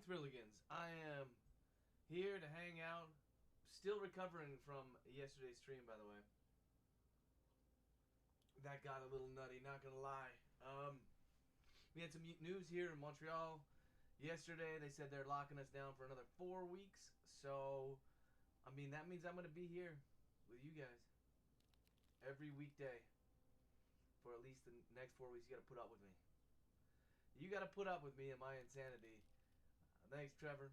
Thrilligans. I am here to hang out. Still recovering from yesterday's stream, by the way. That got a little nutty, not gonna lie. We had some news here in Montreal. Yesterday, they said they're locking us down for another 4 weeks. So, I mean, that means I'm gonna be here with you guys every weekday for at least the next 4 weeks. You gotta put up with me. You gotta put up with me and my insanity. Thanks, Trevor.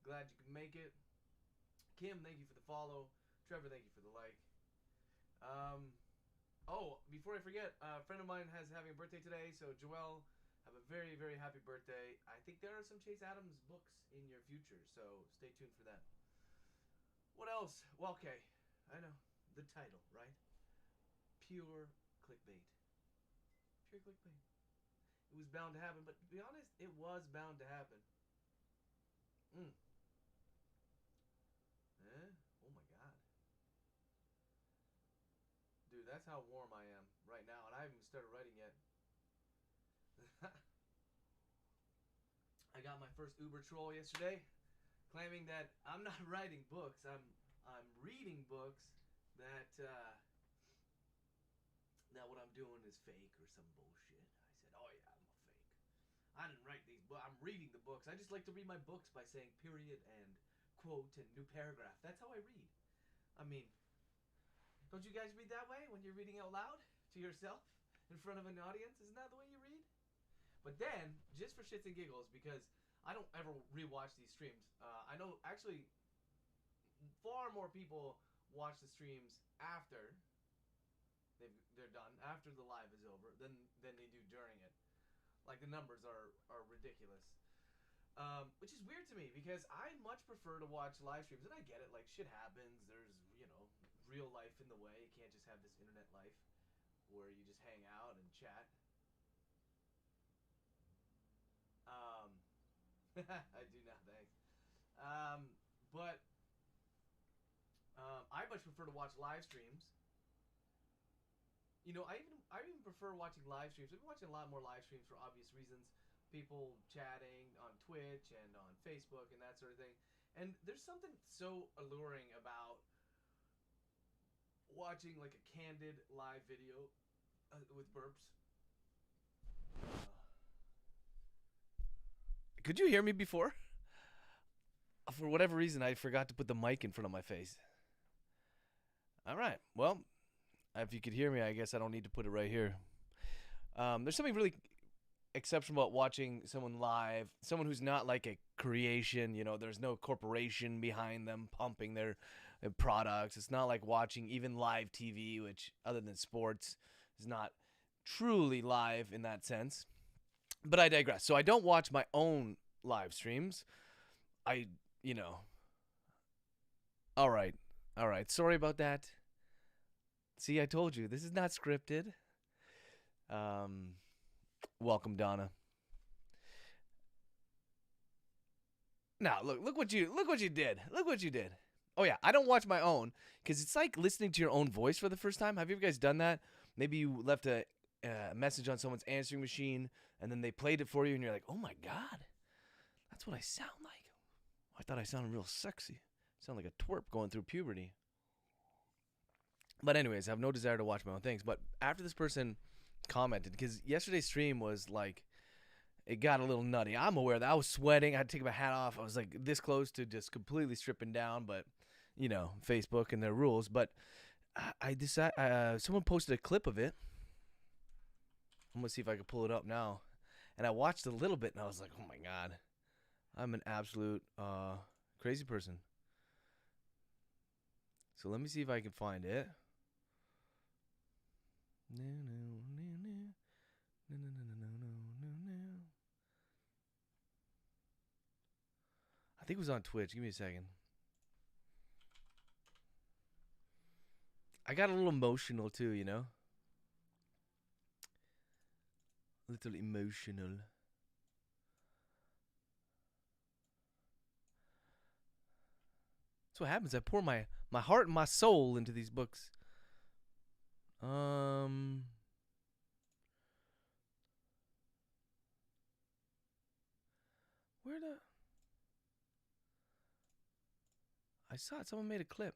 Glad you could make it. Kim, thank you for the follow. Trevor, thank you for the like. Oh, before I forget, a friend of mine is having a birthday today, so Joelle, have a very, very happy birthday. I think there are some Chase Adams books in your future, so stay tuned for that. What else? Well, okay, I know. The title, right? Pure clickbait. Pure clickbait. It was bound to happen, but to be honest, it was bound to happen. Oh my god. Dude, that's how warm I am right now, and I haven't even started writing yet. I got my first Uber troll yesterday, claiming that I'm not writing books, I'm reading books, that what I'm doing is fake or some bullshit. I said, oh yeah, I'm a fake. I didn't write these books, I'm reading the books. I just like to read my books by saying period and quote and new paragraph. That's how I read. I mean, don't you guys read that way when you're reading out loud to yourself in front of an audience? Isn't that the way you read? But then, just for shits and giggles, because I don't ever rewatch these streams. I know actually far more people watch the streams after they're done, after the live is over, than they do during it. Like, the numbers are ridiculous. Which is weird to me, because I much prefer to watch live streams. And I get it, like, shit happens. There's, you know, real life in the way. You can't just have this internet life where you just hang out and chat. I do now, thanks. But I much prefer to watch live streams. You know, I even prefer watching live streams. I've been watching a lot more live streams for obvious reasons. People chatting on Twitch and on Facebook and that sort of thing. And there's something so alluring about watching like a candid live video with burps. Could you hear me before? For whatever reason, I forgot to put the mic in front of my face. All right. Well, if you could hear me, I guess I don't need to put it right here. There's something really exceptional about watching someone live, someone who's not like a creation, you know, there's no corporation behind them pumping their products. It's not like watching even live TV, which other than sports is not truly live in that sense. But I digress. So I don't watch my own live streams. You know. All right. Sorry about that. See, I told you, this is not scripted. Welcome, Donna. Now, look what you did. Look what you did. Oh yeah, I don't watch my own because it's like listening to your own voice for the first time. Have you guys done that? Maybe you left a a message on someone's answering machine, and then they played it for you, and you're like, oh my God, that's what I sound like. I thought I sounded real sexy. I sound like a twerp going through puberty. But anyways, I have no desire to watch my own things. But after this person commented, because yesterday's stream was like, it got a little nutty. I'm aware that I was sweating. I had to take my hat off. I was like this close to just completely stripping down, but you know, Facebook and their rules. But I decided, someone posted a clip of it. I'm going to see if I can pull it up now. And I watched a little bit and I was like, oh my God, I'm an absolute crazy person. So let me see if I can find it. I think it was on Twitch. Give me a second. I got a little emotional too, you know? A little emotional. That's what happens. I pour my heart and my soul into these books. Where the... I saw it. Someone made a clip.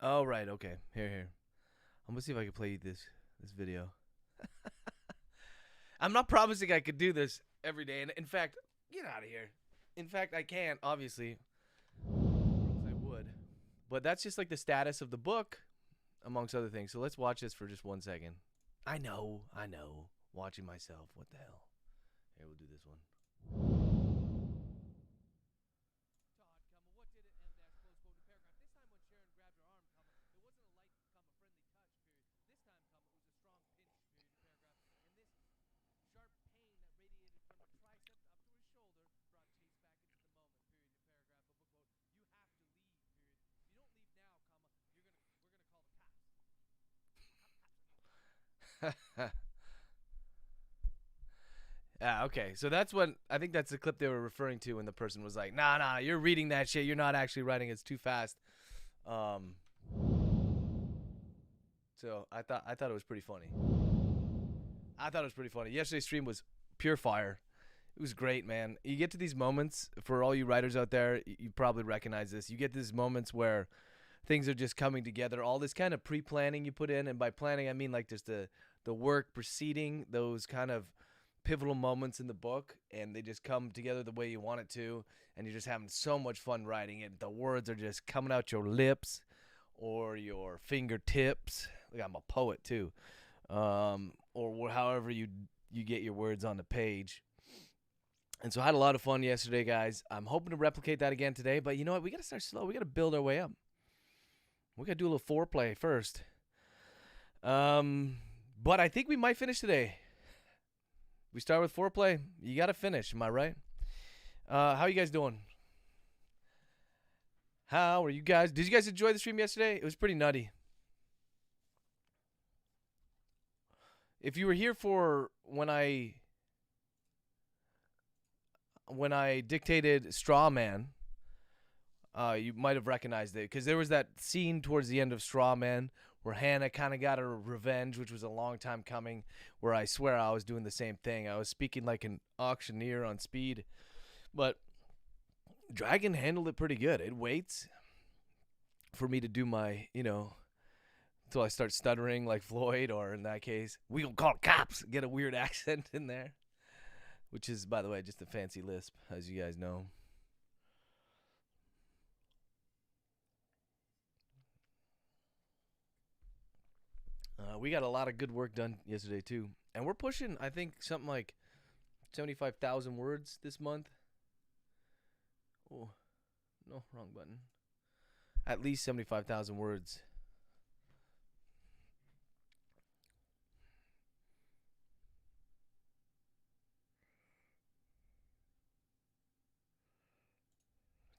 Oh, right. Okay. Here. I'm going to see if I can play this video. I'm not promising I could do this every day. And in fact, get out of here. In fact, I can't, obviously. Or else I would. But that's just like the status of the book, amongst other things. So let's watch this for just 1 second. I know. Watching myself. What the hell? Here, we'll do this one. Yeah, okay. So that's what I think that's the clip they were referring to when the person was like, nah, you're reading that shit. You're not actually writing. It's too fast. So I thought it was pretty funny. Yesterday's stream was pure fire. It was great, man. You get to these moments, for all you writers out there, you probably recognize this. You get these moments where things are just coming together. All this kind of pre-planning you put in, and by planning I mean like just the work preceding those kind of pivotal moments in the book, and they just come together the way you want it to, and you're just having so much fun writing it. The words are just coming out your lips or your fingertips. Like, I'm a poet too. Or however you get your words on the page. And so I had a lot of fun yesterday, guys. I'm hoping to replicate that again today, but you know what? We got to start slow. We got to build our way up. We got to do a little foreplay first. But I think we might finish today. We start with foreplay. You got to finish. Am I right? How are you guys doing? How are you guys? Did you guys enjoy the stream yesterday? It was pretty nutty. If you were here for when I dictated Straw Man, you might have recognized it, because there was that scene towards the end of Straw Man where Hannah kind of got her revenge, which was a long time coming, where I swear I was doing the same thing. I was speaking like an auctioneer on speed, but Dragon handled it pretty good. It waits for me to do my, until I start stuttering like Floyd, or in that case, we gonna call cops, get a weird accent in there, which is, by the way, just a fancy lisp, as you guys know. We got a lot of good work done yesterday, too. And we're pushing, I think, something like 75,000 words this month. Oh, no, wrong button. At least 75,000 words.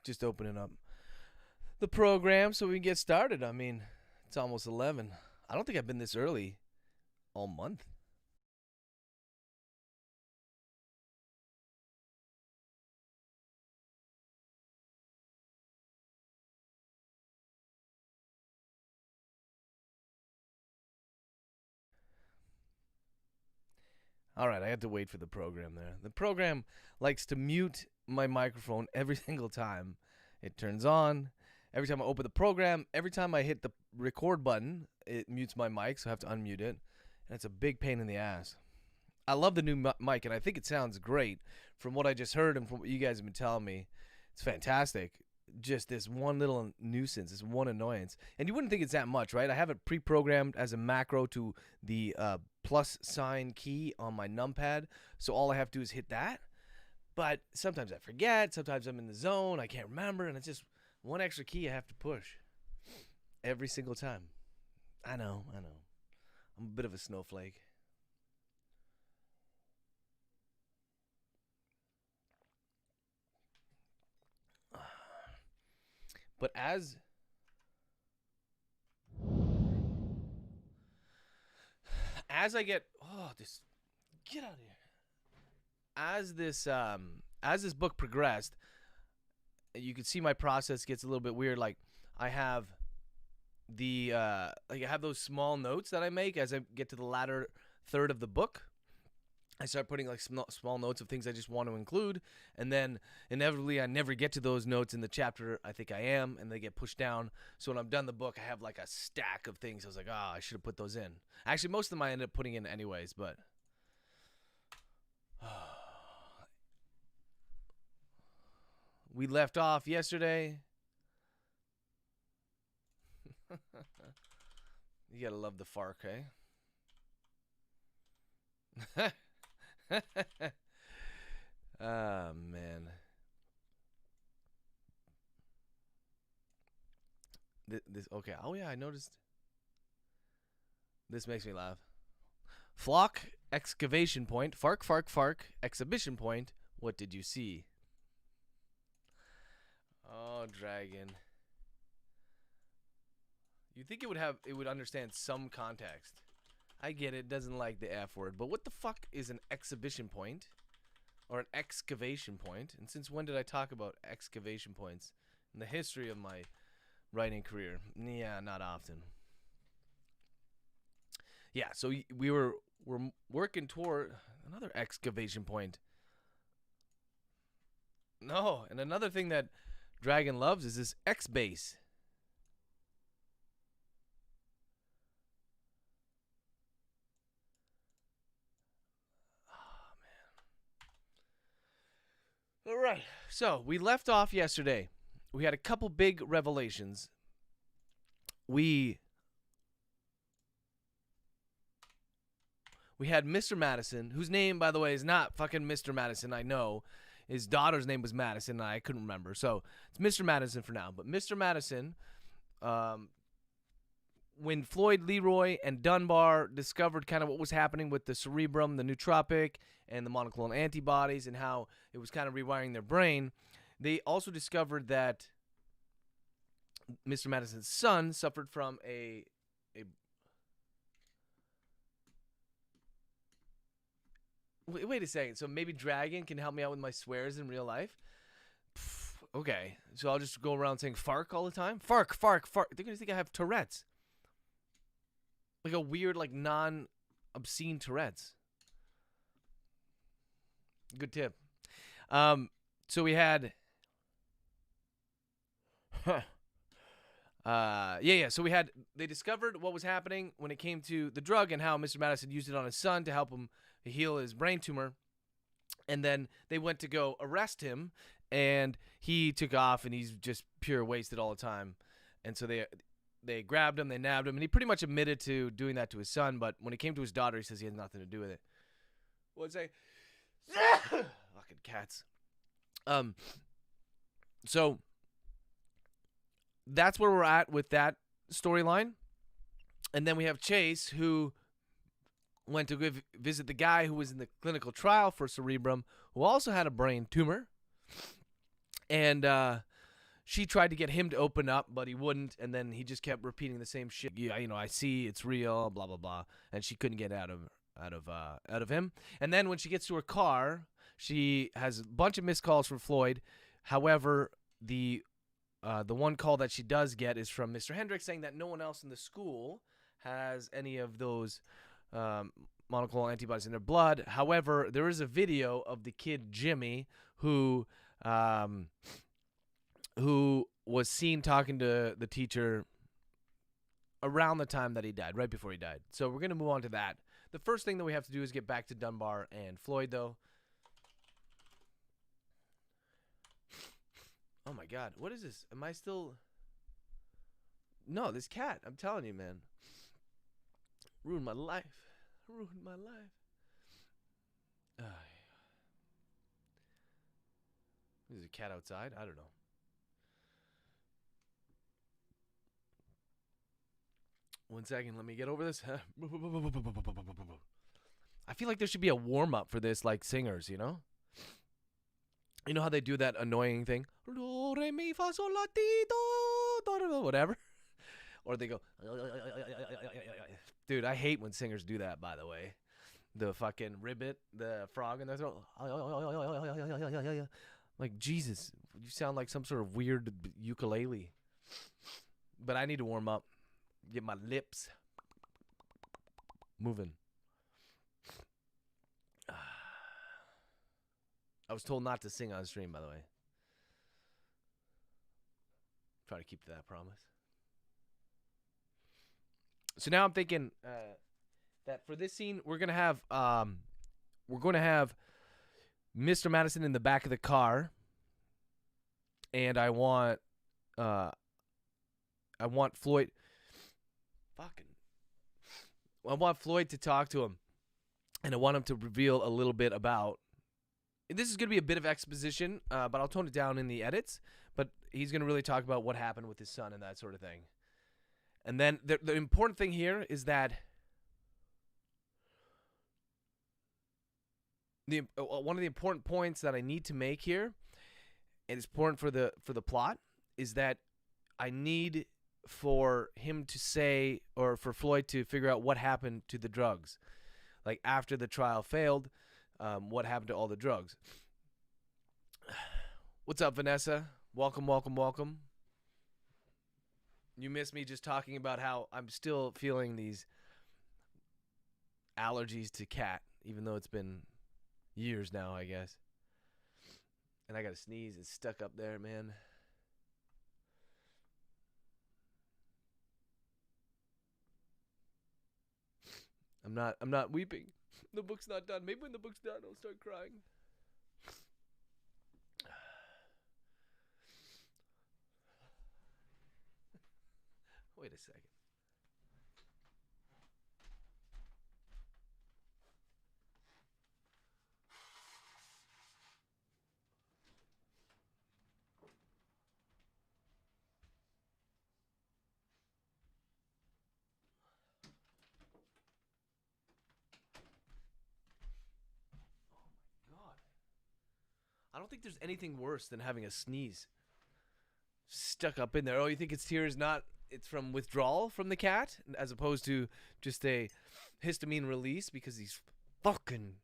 Just opening up the program so we can get started. I mean, it's almost 11. I don't think I've been this early all month. All right, I had to wait for the program there. The program likes to mute my microphone every single time it turns on. Every time I open the program, every time I hit the record button, it mutes my mic, so I have to unmute it. And it's a big pain in the ass. I love the new mic, and I think it sounds great. From what I just heard and from what you guys have been telling me, it's fantastic. Just this one little nuisance, this one annoyance. And you wouldn't think it's that much, right? I have it pre-programmed as a macro to the plus sign key on my numpad, so all I have to do is hit that. But sometimes I forget, sometimes I'm in the zone, I can't remember, and it's just one extra key I have to push every single time. I know. I'm a bit of a snowflake. But as I get get out of here. As this book progressed, you could see my process gets a little bit weird. Like I have I have those small notes that I make as I get to the latter third of the book. I start putting like small notes of things I just want to include, and then inevitably I never get to those notes in the chapter I think I am, and they get pushed down. So when I'm done the book, I have like a stack of things. I was like, I should have put those in. Actually, most of them I ended up putting in anyways, but we left off yesterday. You gotta love the FARC, eh? Oh, man. This okay. Oh, yeah, I noticed. This makes me laugh. Flock excavation point. FARC. Exhibition point. What did you see? Oh, Dragon. You think it would understand some context. I get it doesn't like the F word, but what the fuck is an exhibition point? Or an excavation point? And since when did I talk about excavation points in the history of my writing career? Yeah, not often. Yeah, so we're working toward another excavation point. No, and another thing that Dragon loves is this X base. All right, so we left off yesterday. We had a couple big revelations. We had Mr. Madison, whose name, by the way, is not fucking Mr. Madison, I know. His daughter's name was Madison, and I couldn't remember. So it's Mr. Madison for now. But Mr. Madison, when Floyd, Leroy, and Dunbar discovered kind of what was happening with the cerebrum, the nootropic, and the monoclonal antibodies, and how it was kind of rewiring their brain, they also discovered that Mr. Madison's son suffered from a Wait a second. So maybe Dragon can help me out with my swears in real life? Okay. So I'll just go around saying FARC all the time? FARC. They're going to think I have Tourette's. Like a weird, like, non-obscene Tourette's. Good tip. So we had... So we had... They discovered what was happening when it came to the drug and how Mr. Madison used it on his son to help him heal his brain tumor. And then they went to go arrest him, and he took off, and he's just pure wasted all the time. And so they grabbed him, they nabbed him, and he pretty much admitted to doing that to his son, but when it came to his daughter, he says he has nothing to do with it. What'd I say? Fucking cats. So that's where we're at with that storyline. And then we have Chase, who went to visit the guy who was in the clinical trial for cerebrum, who also had a brain tumor. And she tried to get him to open up, but he wouldn't. And then he just kept repeating the same shit. Yeah, I see, it's real, blah blah blah. And she couldn't get out of him. And then when she gets to her car, she has a bunch of missed calls from Floyd. However, the one call that she does get is from Mr. Hendricks saying that no one else in the school has any of those um, monoclonal antibodies in their blood. However, there is a video of the kid Jimmy um, who was seen talking to the teacher around the time that he died, right before he died. So we're going to move on to that. The first thing that we have to do is get back to Dunbar and Floyd, though. Oh, my God. What is this? Am I still... No, this cat. I'm telling you, man. Ruined my life. Ruined my life. Is a cat outside? I don't know. One second, let me get over this. I feel like there should be a warm-up for this, like singers, you know? You know how they do that annoying thing? Do, re, mi, fa, sol, la, ti, do, whatever. Or they go... Dude, I hate when singers do that, by the way. The fucking ribbit, the frog in their throat. Like, Jesus, you sound like some sort of weird ukulele. But I need to warm up. Get my lips moving. I was told not to sing on stream, by the way. Try to keep to that promise. So now I'm thinking that for this scene, we're gonna have Mr. Madison in the back of the car, and I want Floyd. I want Floyd to talk to him, and I want him to reveal a little bit about. This is going to be a bit of exposition, but I'll tone it down in the edits. But he's going to really talk about what happened with his son and that sort of thing. And then the important thing here is that one of the important points that I need to make here, and it's important for the plot, is that I need for him to say, or for Floyd to figure out what happened to the drugs. Like, after the trial failed, what happened to all the drugs. What's up, Vanessa? Welcome, welcome, welcome. You missed me just talking about how I'm still feeling these allergies to cat, even though it's been years now, I guess. And I got to sneeze. It's stuck up there, man. I'm not weeping. The book's not done. Maybe when the book's done, I'll start crying. Wait a second. I don't think there's anything worse than having a sneeze stuck up in there. Oh, you think it's tears? It's from withdrawal from the cat, as opposed to just a histamine release because he's fucking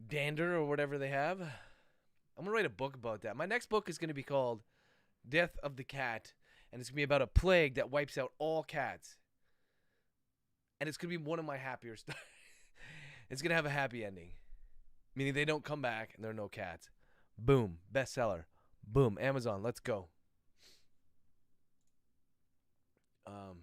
dander or whatever they have. I'm gonna write a book about that. My next book is gonna be called Death of the Cat, and it's gonna be about a plague that wipes out all cats. And it's gonna be one of my happier stories. It's gonna have a happy ending, meaning they don't come back and there are no cats. Boom, bestseller. Boom, Amazon. Let's go. All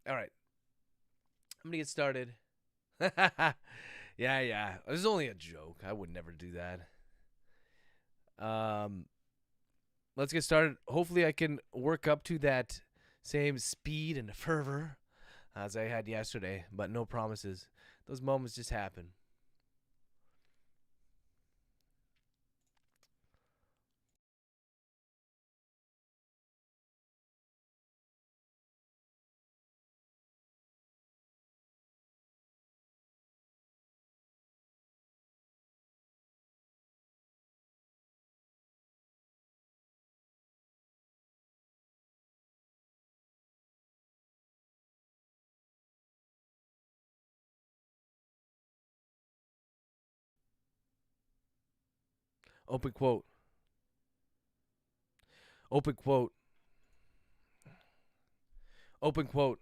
right. I'm gonna get started. Yeah. It was only a joke. I would never do that. Let's get started. Hopefully I can work up to that same speed and fervor as I had yesterday, but no promises. Those moments just happen. Open quote. Open quote. Open quote.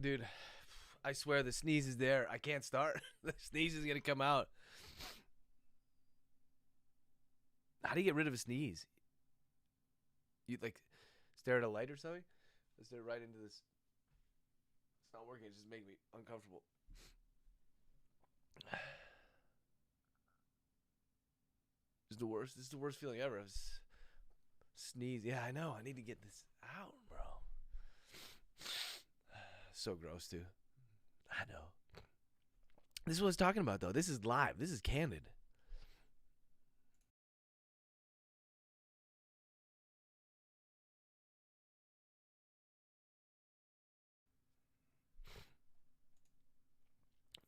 Dude, I swear the sneeze is there. I can't start. The sneeze is going to come out. How do you get rid of a sneeze? You like stare at a light or something? I stare right into this. It's not working. It's just making me uncomfortable. This is the worst. This is the worst feeling ever. Sneeze. Yeah, I know. I need to get this out, bro. So gross, dude. I know. This is what I was talking about, though. This is live. This is candid.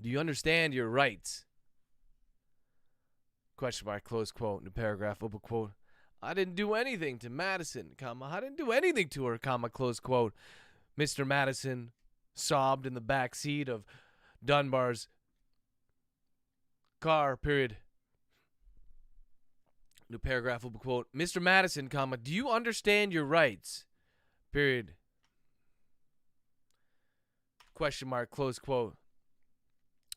Do you understand your rights? Question mark, close quote, in the paragraph, open quote. I didn't do anything to Madison, comma. I didn't do anything to her, comma, close quote. Mr. Madison sobbed in the back seat of Dunbar's car, period. New paragraph, open quote. Mr. Madison, comma, do you understand your rights? Period. Question mark, close quote.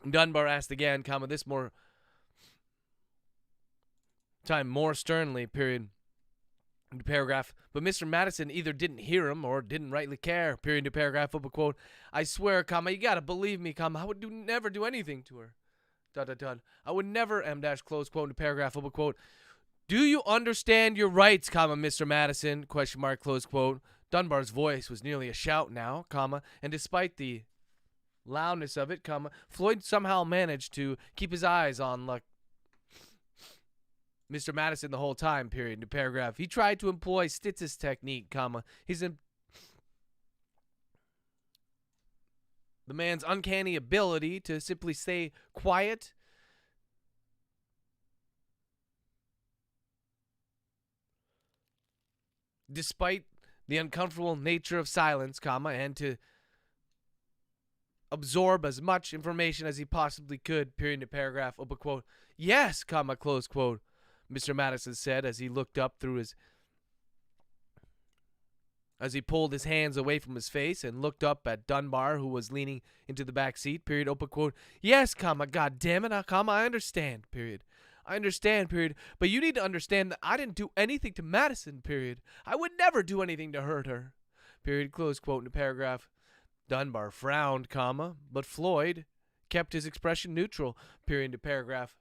Dunbar asked again, comma, this more time more sternly, period. New paragraph. But Mr. Madison either didn't hear him or didn't rightly care, period. New paragraph, open quote. I swear, comma, you gotta believe me, comma, I would never do anything to her. Dot, dot, dot. I would never, M dash, close quote, new paragraph, open quote. Do you understand your rights, comma, Mr. Madison, question mark, close quote. Dunbar's voice was nearly a shout now, comma, and despite the loudness of it, comma, Floyd somehow managed to keep his eyes on Mr. Madison the whole time, period. New paragraph. He tried to employ Stitz's technique, comma. The man's uncanny ability to simply stay quiet despite the uncomfortable nature of silence, comma, and to absorb as much information as he possibly could, period. New paragraph, open quote. Yes, comma, close quote. Mr. Madison said as he looked up as he pulled his hands away from his face and looked up at Dunbar, who was leaning into the back seat, period, open quote. Yes, comma, God damn it, comma, I understand, period. I understand, period. But you need to understand that I didn't do anything to Madison, period. I would never do anything to hurt her, period, close quote. In the paragraph, Dunbar frowned, comma, but Floyd kept his expression neutral, period. In the paragraph.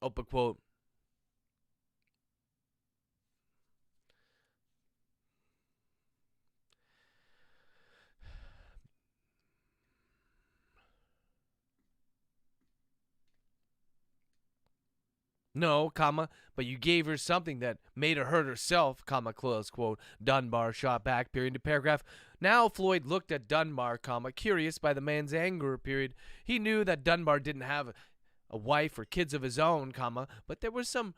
Open quote. No, comma, but you gave her something that made her hurt herself, comma, close quote. Dunbar shot back, period. To paragraph. Now Floyd looked at Dunbar, comma, curious by the man's anger, period. He knew that Dunbar didn't have a wife or kids of his own, comma, but there was some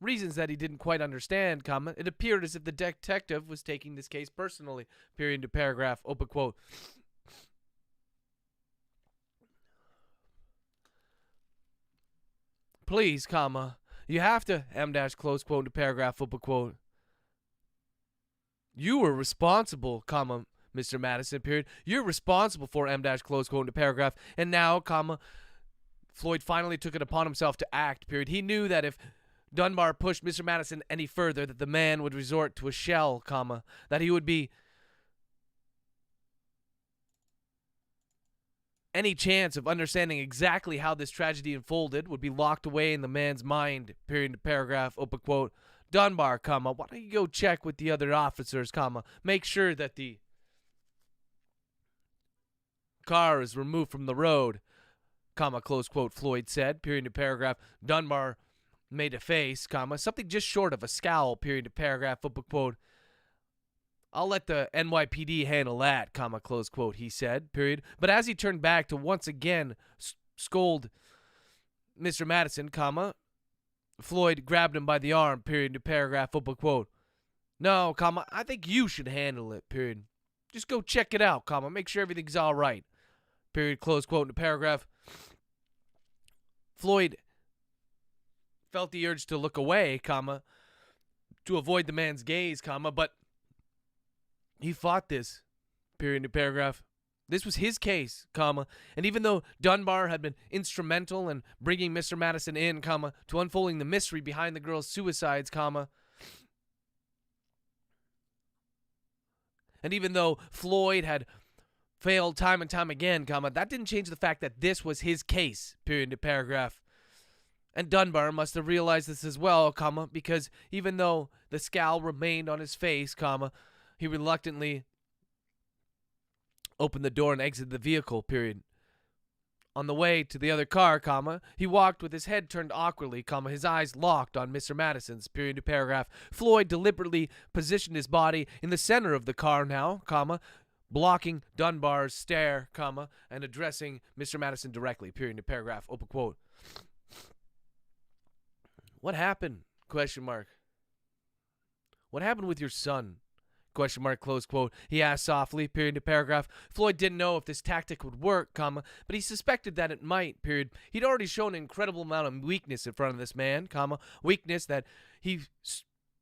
reasons that he didn't quite understand, comma, it appeared as if the detective was taking this case personally, period. To paragraph, open quote. Please, comma, you have to, M dash, close quote, to paragraph, open quote. You were responsible, comma, Mr. Madison, period. You're responsible for M dash, close quote, into paragraph. And now, comma, Floyd finally took it upon himself to act, period. He knew that if Dunbar pushed Mr. Madison any further, that the man would resort to a shell, comma, that he would be Any chance of understanding exactly how this tragedy unfolded would be locked away in the man's mind, period to paragraph, open quote. Dunbar, comma, why don't you go check with the other officers, comma, make sure that the car is removed from the road, comma, close quote, Floyd said, period to paragraph. Dunbar made a face, comma, something just short of a scowl, period to paragraph, open quote. I'll let the NYPD handle that, comma, close quote, he said, period. But as he turned back to once again scold Mr. Madison, comma, Floyd grabbed him by the arm, period to paragraph, open quote. No, comma, I think you should handle it, period. Just go check it out, comma, make sure everything's all right, period, close quote, in the paragraph. Floyd felt the urge to look away, comma, to avoid the man's gaze, comma, but he fought this, period, paragraph. This was his case, comma, and even though Dunbar had been instrumental in bringing Mr. Madison in, comma, to unfolding the mystery behind the girl's suicides, comma, and even though Floyd had failed time and time again, comma, that didn't change the fact that this was his case, period, paragraph. And Dunbar must have realized this as well, comma, because even though the scowl remained on his face, comma, he reluctantly opened the door and exited the vehicle, period. On the way to the other car, comma, he walked with his head turned awkwardly, comma, his eyes locked on Mr. Madison's, period to paragraph. Floyd deliberately positioned his body in the center of the car now, comma, blocking Dunbar's stare, comma, and addressing Mr. Madison directly, period to paragraph, open quote. What happened? Question mark. What happened with your son? Question mark, close quote. He asked softly, period to paragraph. Floyd didn't know if this tactic would work, comma, but he suspected that it might, period. He'd already shown an incredible amount of weakness in front of this man, comma, weakness that he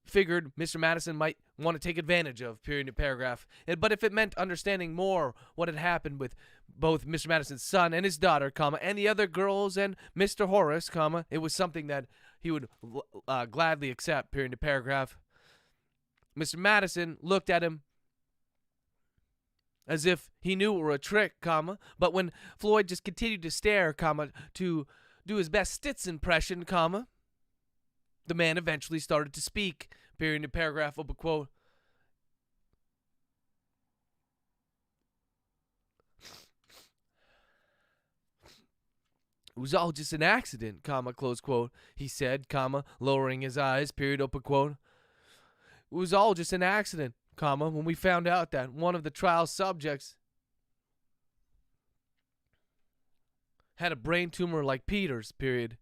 figured Mr. Madison might want to take advantage of, period to paragraph. But if it meant understanding more what had happened with both Mr. Madison's son and his daughter, comma, and the other girls and Mr. Horace, comma, it was something that he would gladly accept, period to paragraph. Mr. Madison looked at him as if he knew it were a trick, comma, but when Floyd just continued to stare, comma, to do his best Stitz impression, comma, the man eventually started to speak, period to paragraph, open quote. It was all just an accident, comma, close quote, he said, comma, lowering his eyes, period, open quote. It was all just an accident, comma, when we found out that one of the trial subjects had a brain tumor like Peter's, period.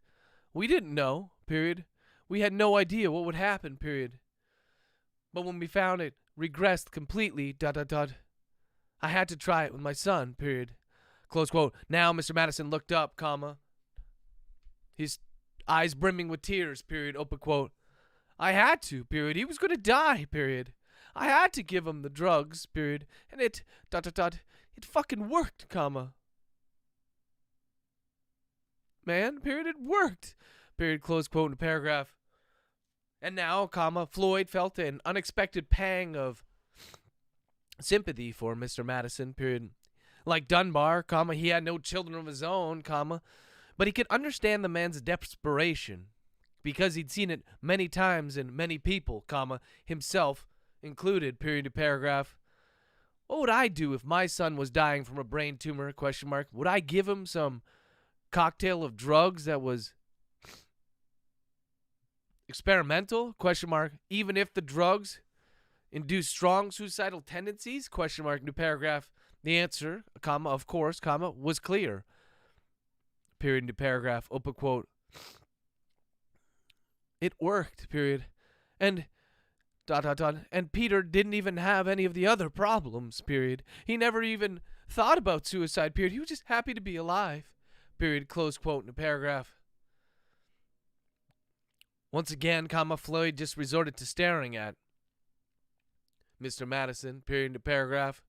We didn't know, period. We had no idea what would happen, period. But when we found it regressed completely, ... I had to try it with my son, period. Close quote. Now Mr. Madison looked up, comma, his eyes brimming with tears, period, open quote. I had to, period. He was going to die, period. I had to give him the drugs, period. And it, ... it fucking worked, comma. Man, period, it worked, period, close quote in the paragraph. And now, comma, Floyd felt an unexpected pang of sympathy for Mr. Madison, period. Like Dunbar, comma, he had no children of his own, comma, but he could understand the man's desperation because he'd seen it many times in many people, comma, himself included, period to paragraph. What would I do if my son was dying from a brain tumor, question mark? Would I give him some cocktail of drugs that was experimental, question mark, even if the drugs induce strong suicidal tendencies, question mark, new paragraph. The answer, comma, of course, comma, was clear, period, new paragraph, open quote. It worked, period. And ... and Peter didn't even have any of the other problems, period. He never even thought about suicide, period. He was just happy to be alive, period, close quote in a paragraph. Once again, comma, Floyd just resorted to staring at Mr. Madison, period to paragraph.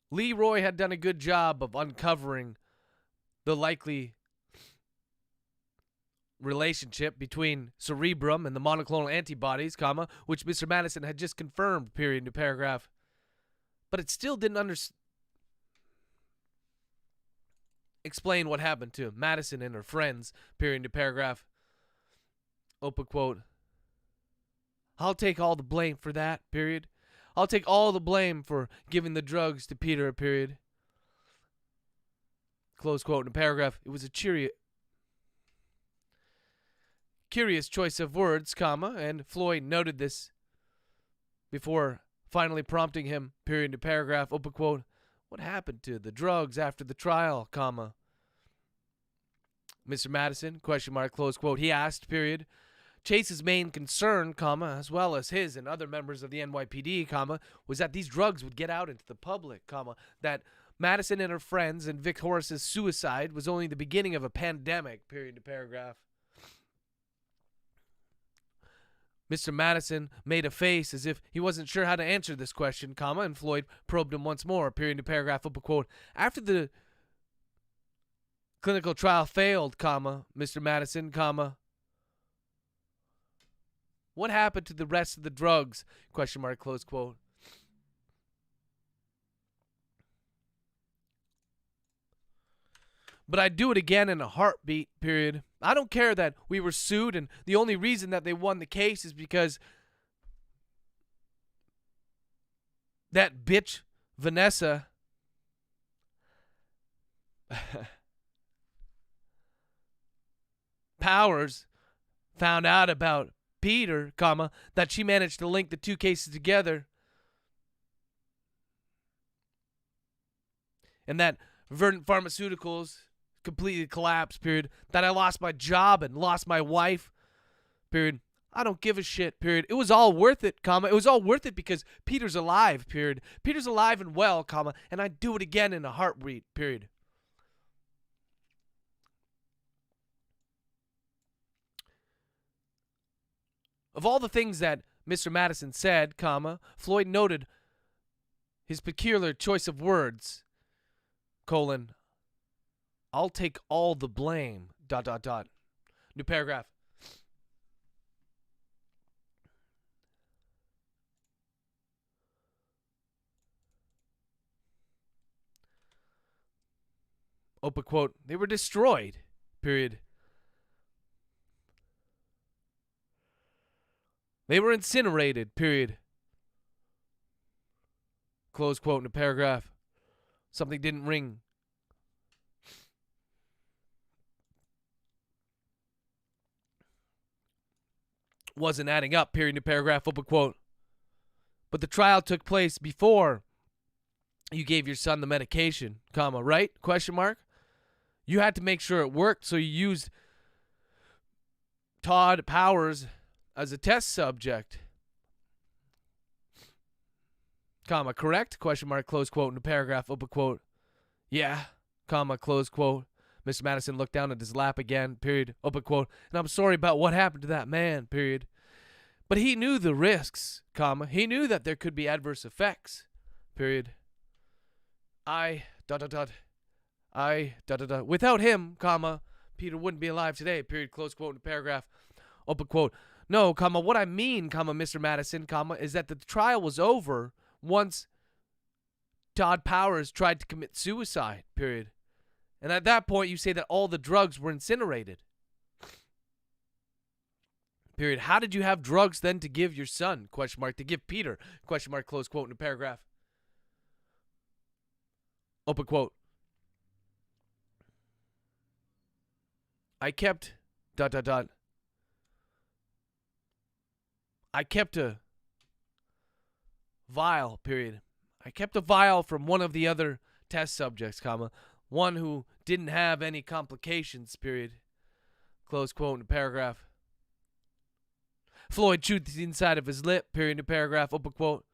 Leroy had done a good job of uncovering the likely relationship between cerebrum and the monoclonal antibodies, comma, which Mr. Madison had just confirmed, period to paragraph. But it still didn't explain what happened to Madison and her friends, period to paragraph. Open quote. I'll take all the blame for that, period. I'll take all the blame for giving the drugs to Peter, period. Close quote in a paragraph. It was a curious choice of words, comma, and Floyd noted this before finally prompting him, period to paragraph, open quote, what happened to the drugs after the trial, comma. Mr. Madison, question mark, close quote, he asked, period. Chase's main concern, comma, as well as his and other members of the NYPD, comma, was that these drugs would get out into the public, comma, that Madison and her friends and Vic Horace's suicide was only the beginning of a pandemic, period to paragraph. Mr. Madison made a face as if he wasn't sure how to answer this question, comma, and Floyd probed him once more, period to paragraph, open quote. After the clinical trial failed, comma, Mr. Madison, comma, what happened to the rest of the drugs? Question mark, close quote. But I'd do it again in a heartbeat, period. I don't care that we were sued, and the only reason that they won the case is because that bitch, Vanessa, Powers, found out about Peter, comma, that she managed to link the two cases together, and that Verdant Pharmaceuticals completely collapsed, period, that I lost my job and lost my wife, period. I don't give a shit, period. It was all worth it, comma. It was all worth it because Peter's alive, period. Peter's alive and well, comma, and I'd do it again in a heartbeat, period. Of all the things that Mr. Madison said, comma, Floyd noted his peculiar choice of words, colon, I'll take all the blame, ... New paragraph. Open quote, they were destroyed, period. They were incinerated, period. Close quote in a paragraph. Something didn't ring. Wasn't adding up, period in a paragraph, open quote. But the trial took place before you gave your son the medication, comma, right? Question mark. You had to make sure it worked, so you used Todd Powers as a test subject, comma, correct? Question mark, close quote in a paragraph, open quote. Yeah, comma, close quote. Mr. Madison looked down at his lap again, period, open quote. And I'm sorry about what happened to that man, period. But he knew the risks, comma. He knew that there could be adverse effects, period. Without him, comma, Peter wouldn't be alive today, period, close quote in a paragraph, open quote. No, comma, what I mean, comma, Mr. Madison, comma, is that the trial was over once Todd Powers tried to commit suicide, period. And at that point, you say that all the drugs were incinerated. Period. How did you have drugs then to give your son? Question mark. To give Peter? Question mark. Close quote in a paragraph. Open quote. I kept ... I kept a vial, period. I kept a vial from one of the other test subjects, comma, one who didn't have any complications, period. Close quote in a paragraph. Floyd chewed the inside of his lip, period in a paragraph, open quote.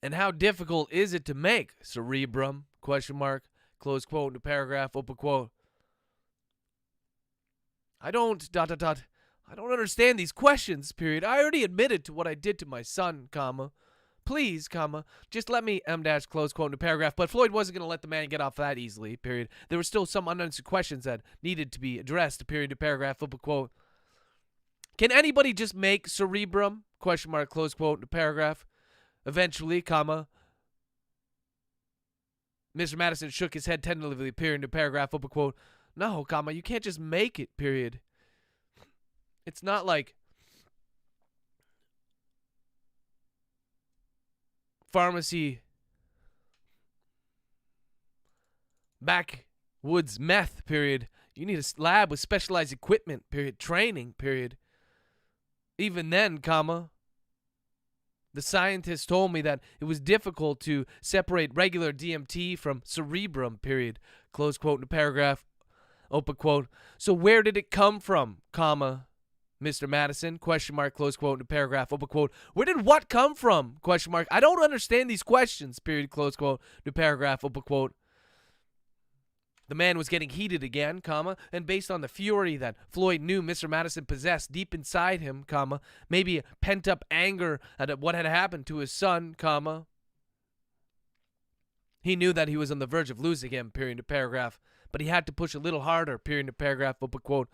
And how difficult is it to make cerebrum? Question mark. Close quote in a paragraph. Open quote. I don't ... I don't understand these questions, period. I already admitted to what I did to my son, comma. please, comma, just let me, dash, close quote, new paragraph. But Floyd wasn't going to let the man get off that easily, period. There were still some unanswered questions that needed to be addressed, period, new paragraph, open quote. Can anybody just make cerebrum, question mark, close quote, new paragraph? Eventually, comma, Mr. Madison shook his head tentatively, period, new paragraph, open quote. No, comma, you can't just make it, period. It's not like pharmacy backwoods meth, period. You need a lab with specialized equipment, period, training, period. Even then, comma, the scientists told me that it was difficult to separate regular DMT from cerebrum, period, close quote, in the paragraph, open quote. So where did it come from, comma, Mr. Madison, question mark, close quote, in the paragraph, open quote. Where did what come from, question mark? I don't understand these questions, period, close quote, new paragraph, open quote. The man was getting heated again, comma, and based on the fury that Floyd knew Mr. Madison possessed deep inside him, comma, maybe pent-up anger at what had happened to his son, comma, he knew that he was on the verge of losing him, period, new paragraph, but he had to push a little harder, period, new paragraph, open quote.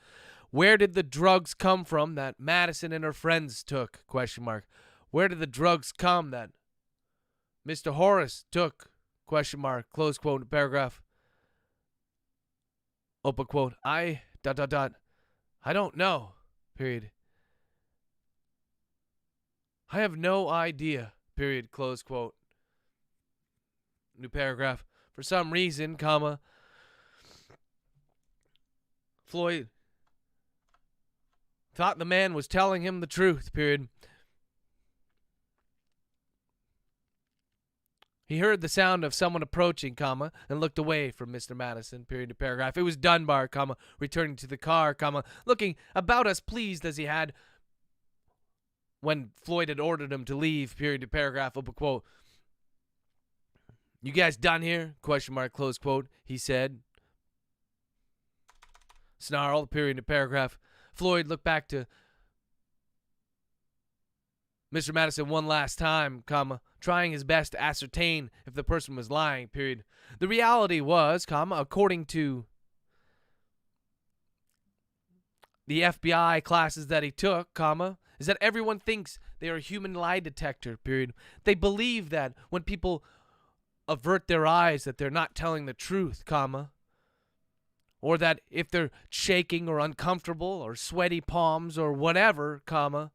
Where did the drugs come from that Madison and her friends took, question mark? Where did the drugs come that Mr. Horace took, question mark, close quote, new paragraph, open quote. I don't know, period. I have no idea, period, close quote. New paragraph. For some reason, comma, Floyd thought the man was telling him the truth, period. He heard the sound of someone approaching, comma, and looked away from Mr. Madison, period, new paragraph. It was Dunbar, comma, returning to the car, comma, looking about as pleased as he had when Floyd had ordered him to leave, period, new paragraph, open quote. You guys done here? Question mark, close quote, he said. Snarl, period, new paragraph. Floyd looked back to Mr. Madison one last time, comma, trying his best to ascertain if the person was lying, period. The reality was, comma, according to the FBI classes that he took, comma, is that everyone thinks they are a human lie detector, period. They believe that when people avert their eyes that they're not telling the truth, comma, or that if they're shaking or uncomfortable or sweaty palms or whatever, comma,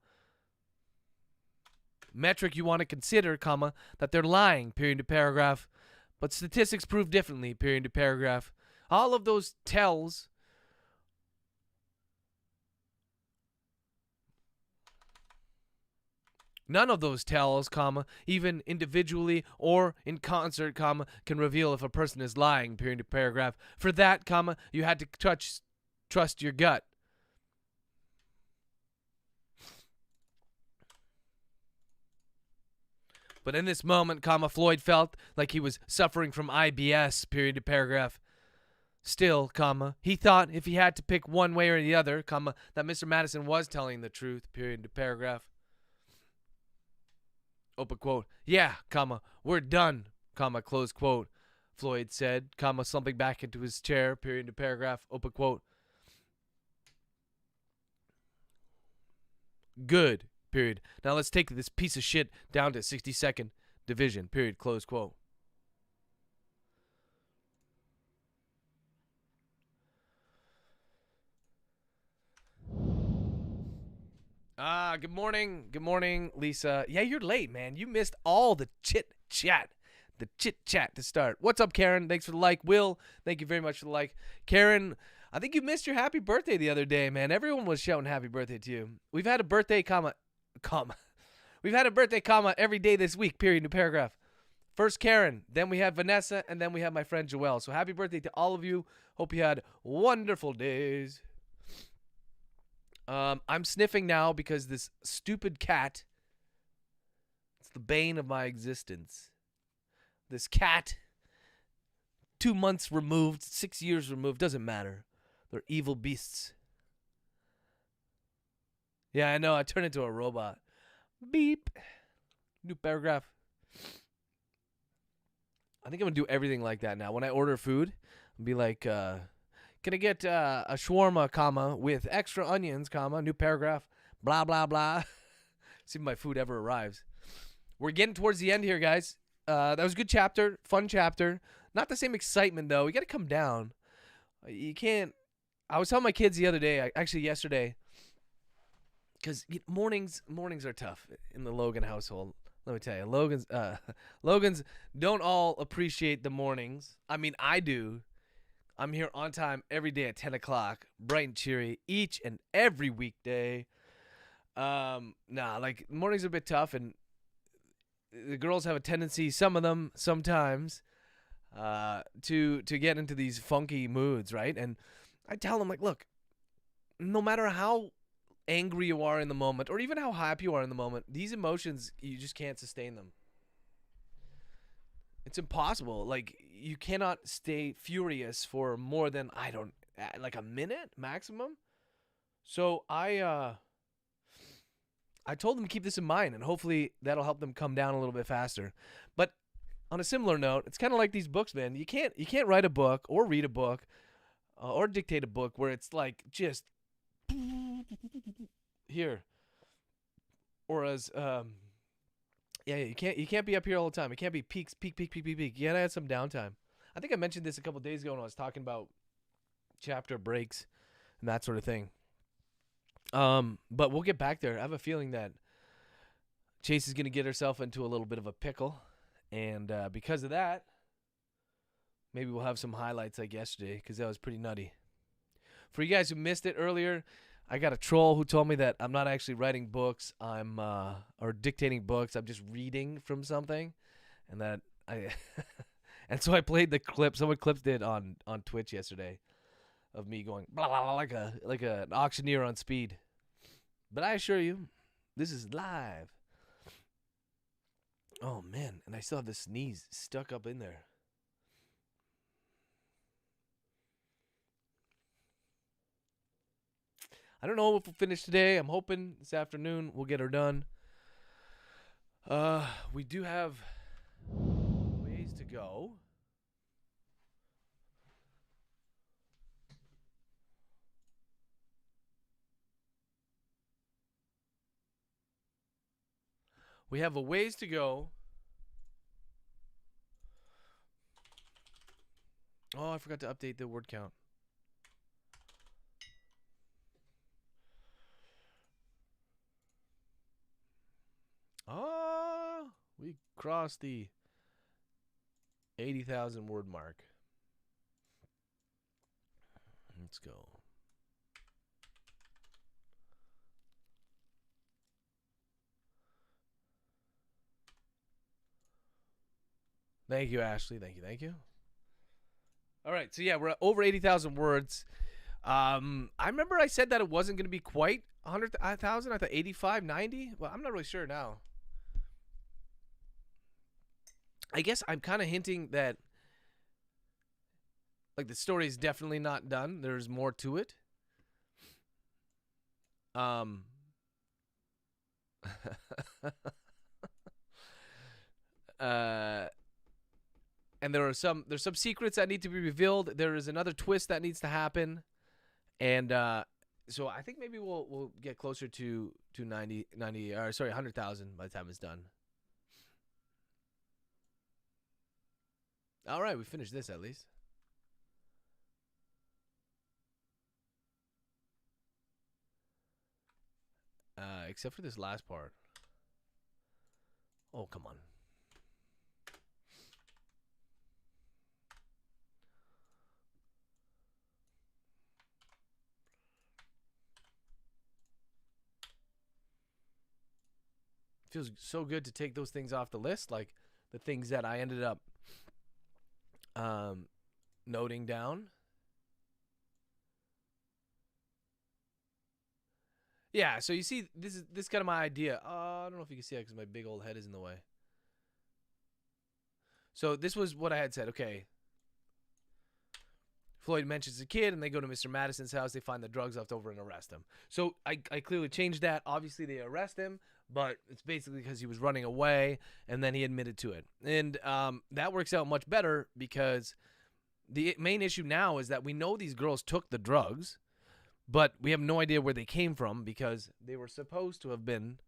metric you want to consider, comma, that they're lying, period, to paragraph. But statistics prove differently, period, to paragraph. All of those tells none of those tells, comma, even individually or in concert, comma, can reveal if a person is lying, period, to paragraph. For that, comma, you had to trust your gut. But in this moment, comma, Floyd felt like he was suffering from IBS, period, to paragraph. Still, comma, he thought if he had to pick one way or the other, comma, that Mr. Madison was telling the truth, period, to paragraph. Open quote. Yeah, comma, we're done, comma, close quote, Floyd said, comma, slumping back into his chair, period, to paragraph, open quote. Good, period. Now let's take this piece of shit down to 62nd Division, period, close quote. Good morning. Good morning, Lisa. Yeah, you're late, man. You missed all the chit-chat. The chit-chat to start. What's up, Karen? Thanks for the like. Will, thank you very much for the like. Karen, I think you missed your happy birthday the other day, man. Everyone was shouting happy birthday to you. We've had a birthday comma. We've had a birthday comma every day this week, period, new paragraph. First Karen, then we have Vanessa, and then we have my friend Joelle. So happy birthday to all of you. Hope you had wonderful days. I'm sniffing now because this stupid cat, it's the bane of my existence. This cat, 2 months removed, 6 years removed, doesn't matter. They're evil beasts. Yeah, I know, I turned into a robot. Beep. New paragraph. I think I'm gonna do everything like that now. When I order food, I'll be like, can I get a shawarma, comma, with extra onions, comma, new paragraph, blah, blah, blah. See if my food ever arrives. We're getting towards the end here, guys. That was a good chapter, fun chapter. Not the same excitement, though. We got to come down. You can't. I was telling my kids the other day, actually yesterday, because mornings are tough in the Logan household. Let me tell you, Logan's don't all appreciate the mornings. I mean, I do. I'm here on time every day at 10 o'clock, bright and cheery, each and every weekday. Like mornings are a bit tough, and the girls have a tendency, some of them sometimes, to get into these funky moods, right? And I tell them, like, look, no matter how angry you are in the moment, or even how happy you are in the moment, these emotions, you just can't sustain them. It's impossible. Like, you cannot stay furious for more than, like a minute maximum. So I told them to keep this in mind, and hopefully that'll help them come down a little bit faster. But on a similar note, it's kind of like these books, man. You can't write a book or read a book or dictate a book where it's like just here. Or as you can't be up here all the time. It can't be peak. You gotta have some downtime. I think I mentioned this a couple days ago when I was talking about chapter breaks and that sort of thing. But we'll get back there. I have a feeling that Chase is gonna get herself into a little bit of a pickle, and because of that, maybe we'll have some highlights like yesterday, because that was pretty nutty. For you guys who missed it earlier, I got a troll who told me that I'm not actually writing books. Or dictating books. I'm just reading from something, and that and so I played the clip. Someone clipped it on Twitch yesterday of me going blah blah blah like an auctioneer on speed. But I assure you, this is live. Oh man, and I still have the sneeze stuck up in there. I don't know if we'll finish today. I'm hoping this afternoon we'll get her done. We do have ways to go. We have a ways to go. Oh, I forgot to update the word count. We crossed the 80,000 word mark. Let's go. Thank you, Ashley. Thank you. All right, so yeah, we're at over 80,000 words. I remember I said that it wasn't going to be quite 100,000. I thought 85, 90. Well, I'm not really sure now. I guess I'm kind of hinting that, like, the story is definitely not done. There's more to it. And there's some secrets that need to be revealed. There is another twist that needs to happen, and so I think maybe we'll get closer to 100,000 by the time it's done. All right, we finished this at least. Except for this last part. Oh, come on. Feels so good to take those things off the list, like the things that I ended up noting down. Yeah, so you see, this is kind of my idea. I don't know if you can see it because my big old head is in the way. So this was what I had said. Okay, Floyd mentions a kid, and they go to Mr. Madison's house. They find the drugs left over and arrest him. So I clearly changed that. Obviously, they arrest him, but it's basically because he was running away, and then he admitted to it. And that works out much better because the main issue now is that we know these girls took the drugs, but we have no idea where they came from because they were supposed to have been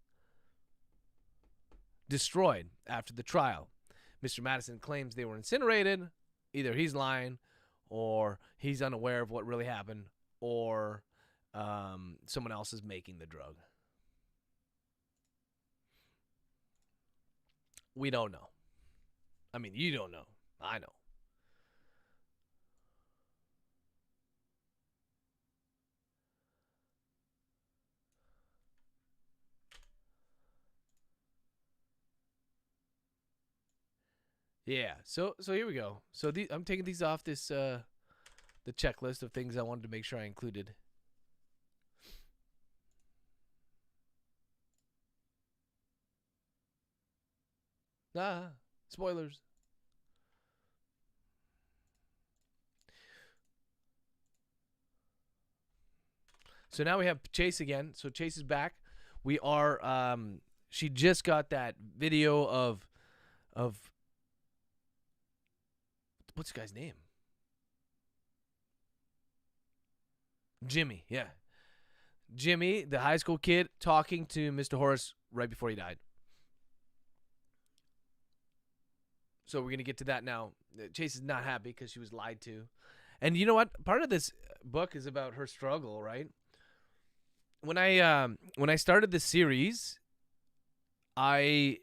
destroyed after the trial. Mr. Madison claims they were incinerated. Either he's lying, or he's unaware of what really happened, or someone else is making the drug. We don't know. I mean, you don't know. I know. Yeah. So here we go. So I'm taking these off this the checklist of things I wanted to make sure I included. Spoilers. So now we have Chase again. So Chase is back. We are she just got that video of what's the guy's name? Jimmy, yeah. Jimmy, the high school kid, talking to Mr. Horace right before he died. So we're going to get to that now. Chase is not happy because she was lied to. And you know what? Part of this book is about her struggle, right? When I started this series, I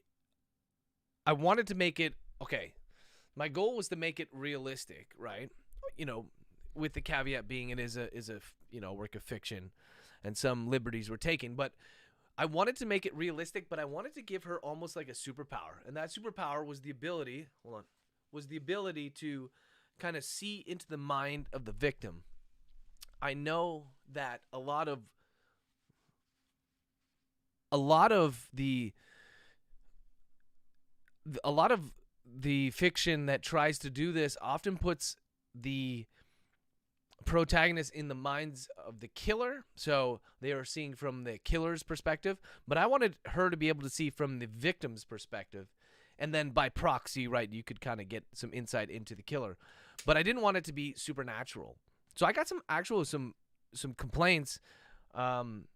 wanted to make it, okay, my goal was to make it realistic, right? You know, with the caveat being it is a work of fiction and some liberties were taken, but I wanted to make it realistic, but I wanted to give her almost like a superpower. And that superpower was the ability, to kind of see into the mind of the victim. I know that a lot of the fiction that tries to do this often puts the protagonist in the minds of the killer, so they are seeing from the killer's perspective, but I wanted her to be able to see from the victim's perspective, and then by proxy, right, you could kind of get some insight into the killer, but I didn't want it to be supernatural. So I got some complaints, not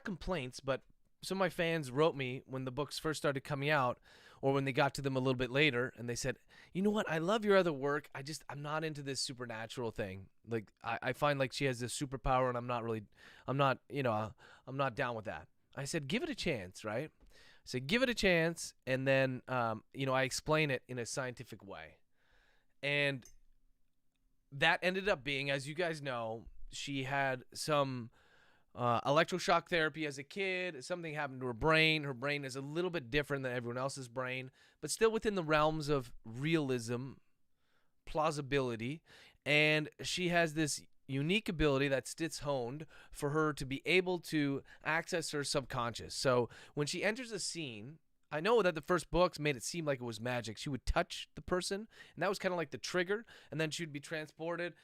complaints, but some of my fans wrote me when the books first started coming out, or when they got to them a little bit later, and they said, you know what, I love your other work, I'm not into this supernatural thing. Like, I find like she has this superpower, and I'm not down with that. I said, give it a chance, right? I said, give it a chance, and then, I explain it in a scientific way. And that ended up being, as you guys know, she had some electroshock therapy as a kid. Something happened to her brain. Her brain is a little bit different than everyone else's brain, but still within the realms of realism, plausibility. And she has this unique ability that Stitz honed for her to be able to access her subconscious. So when she enters a scene, I know that the first books made it seem like it was magic. She would touch the person, and that was kind of like the trigger, and then she would be transported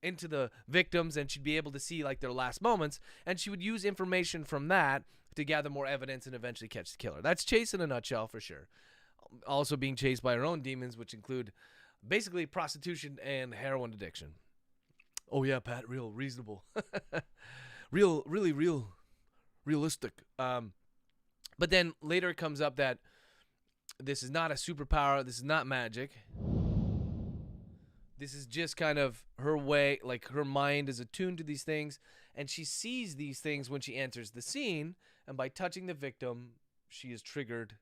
into the victims, and she'd be able to see like their last moments, and she would use information from that to gather more evidence and eventually catch the killer. That's Chase in a nutshell for sure. Also being chased by her own demons, which include basically prostitution and heroin addiction. Oh yeah, Pat, real reasonable. really realistic. But then later it comes up that this is not a superpower, this is not magic. This is just kind of her way, like her mind is attuned to these things, and she sees these things when she enters the scene, and by touching the victim, she is triggered,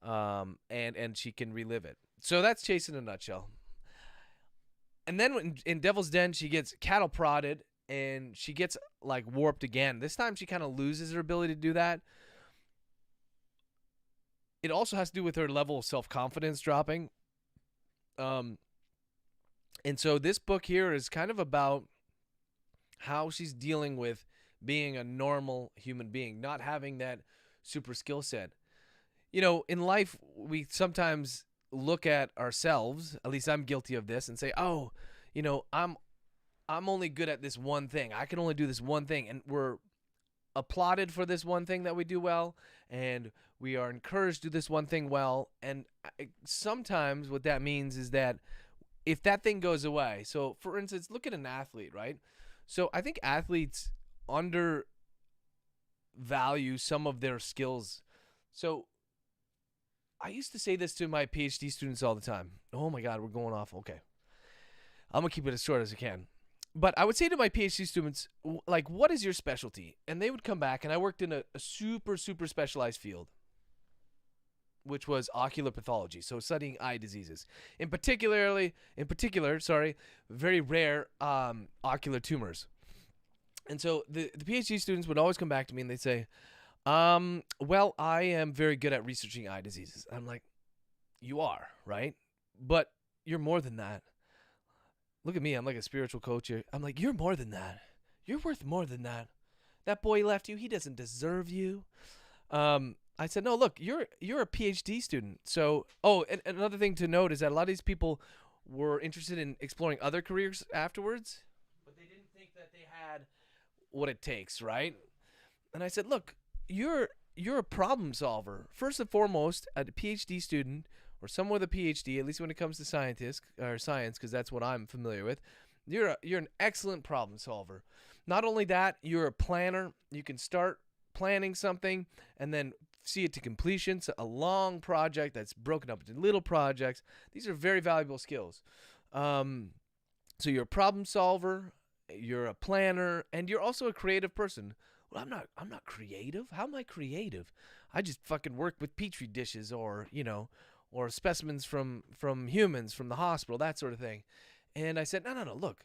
and she can relive it. So that's Chase in a nutshell. And then when, in Devil's Den, she gets cattle prodded, and she gets like warped again. This time she kind of loses her ability to do that. It also has to do with her level of self-confidence dropping. And so this book here is kind of about how she's dealing with being a normal human being, not having that super skill set. You know, in life, we sometimes look at ourselves, at least I'm guilty of this, and say, oh, I'm only good at this one thing. I can only do this one thing. And we're applauded for this one thing that we do well, and we are encouraged to do this one thing well. And sometimes what that means is that if that thing goes away, so for instance, look at an athlete, right? So I think athletes undervalue some of their skills. So I used to say this to my PhD students all the time. Oh my God, we're going off. Okay. I'm going to keep it as short as I can. But I would say to my PhD students, like, what is your specialty? And they would come back, and I worked in a super, super specialized field, which was ocular pathology, so studying eye diseases. In particular, very rare ocular tumors. And so the PhD students would always come back to me, and they'd say, well, I am very good at researching eye diseases. I'm like, you are, right? But you're more than that. Look at me. I'm like a spiritual coach here. I'm like, you're more than that. You're worth more than that. That boy left you. He doesn't deserve you. I said, no, look, you're a PhD student. So, and another thing to note is that a lot of these people were interested in exploring other careers afterwards, but they didn't think that they had what it takes, right? And I said, look, you're a problem solver. First and foremost, a PhD student, or someone with a PhD, at least when it comes to science, because that's what I'm familiar with, you're an excellent problem solver. Not only that, you're a planner. You can start planning something and then see it to completion. It's a long project that's broken up into little projects. These are very valuable skills. So you're a problem solver, you're a planner, and you're also a creative person. Well, I'm not creative. How am I creative? I just fucking work with petri dishes or specimens from humans from the hospital, that sort of thing. And I said, no, look,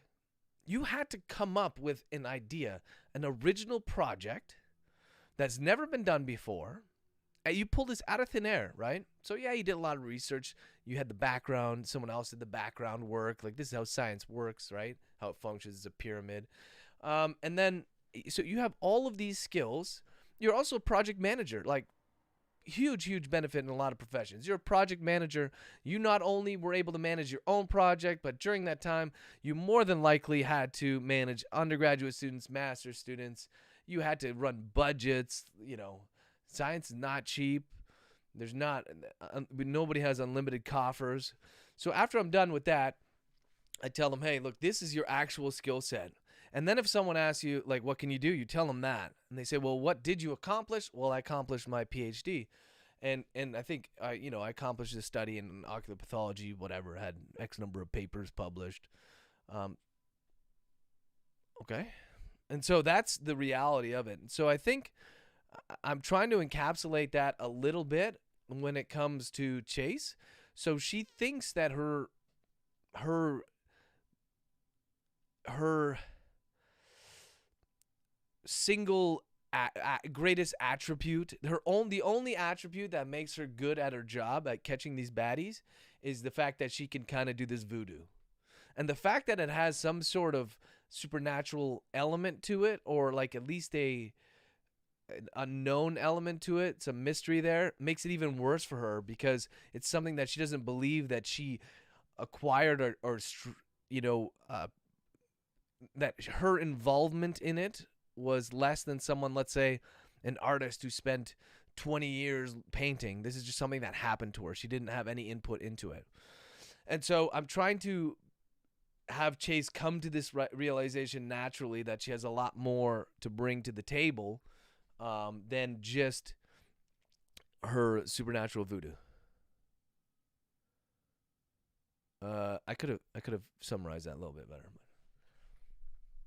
you had to come up with an idea, an original project that's never been done before. And you pulled this out of thin air, right? So yeah, you did a lot of research. You had the background. Someone else did the background work. Like, this is how science works, right? How it functions as a pyramid. And then, so you have all of these skills. You're also a project manager, like, huge benefit in a lot of professions. You're a project manager. You not only were able to manage your own project, but during that time, you more than likely had to manage undergraduate students, master's students. You had to run budgets. Science is not cheap. Nobody has unlimited coffers. So after I'm done with that, I tell them, hey, look, this is your actual skill set. And then if someone asks you, like, what can you do? You tell them that. And they say, well, what did you accomplish? Well, I accomplished my PhD. And I think, I accomplished a study in ocular pathology, whatever, had X number of papers published. Okay. And so that's the reality of it. So I think I'm trying to encapsulate that a little bit when it comes to Chase. So she thinks that her single greatest attribute, the only attribute that makes her good at her job at catching these baddies is the fact that she can kind of do this voodoo. And the fact that it has some sort of supernatural element to it, or like at least an unknown element to it, some mystery there, makes it even worse for her, because it's something that she doesn't believe that she acquired or that her involvement in it was less than someone, let's say, an artist who spent 20 years painting. This is just something that happened to her. She didn't have any input into it. And so I'm trying to have Chase come to this realization naturally that she has a lot more to bring to the table than just her supernatural voodoo. I could have summarized that a little bit better.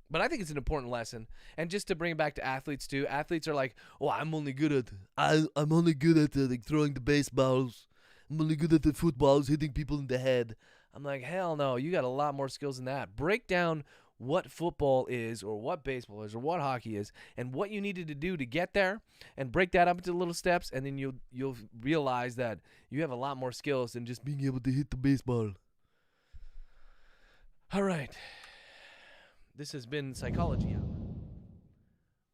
But I think it's an important lesson. And just to bring it back to athletes too, athletes are like, oh, I'm only good at like throwing the baseballs. I'm only good at the footballs, hitting people in the head. I'm like, hell no, you got a lot more skills than that. Break down what football is, or what baseball is, or what hockey is, and what you needed to do to get there, and break that up into little steps, and then you'll realize that you have a lot more skills than just being able to hit the baseball. All right. This has been Psychology Hour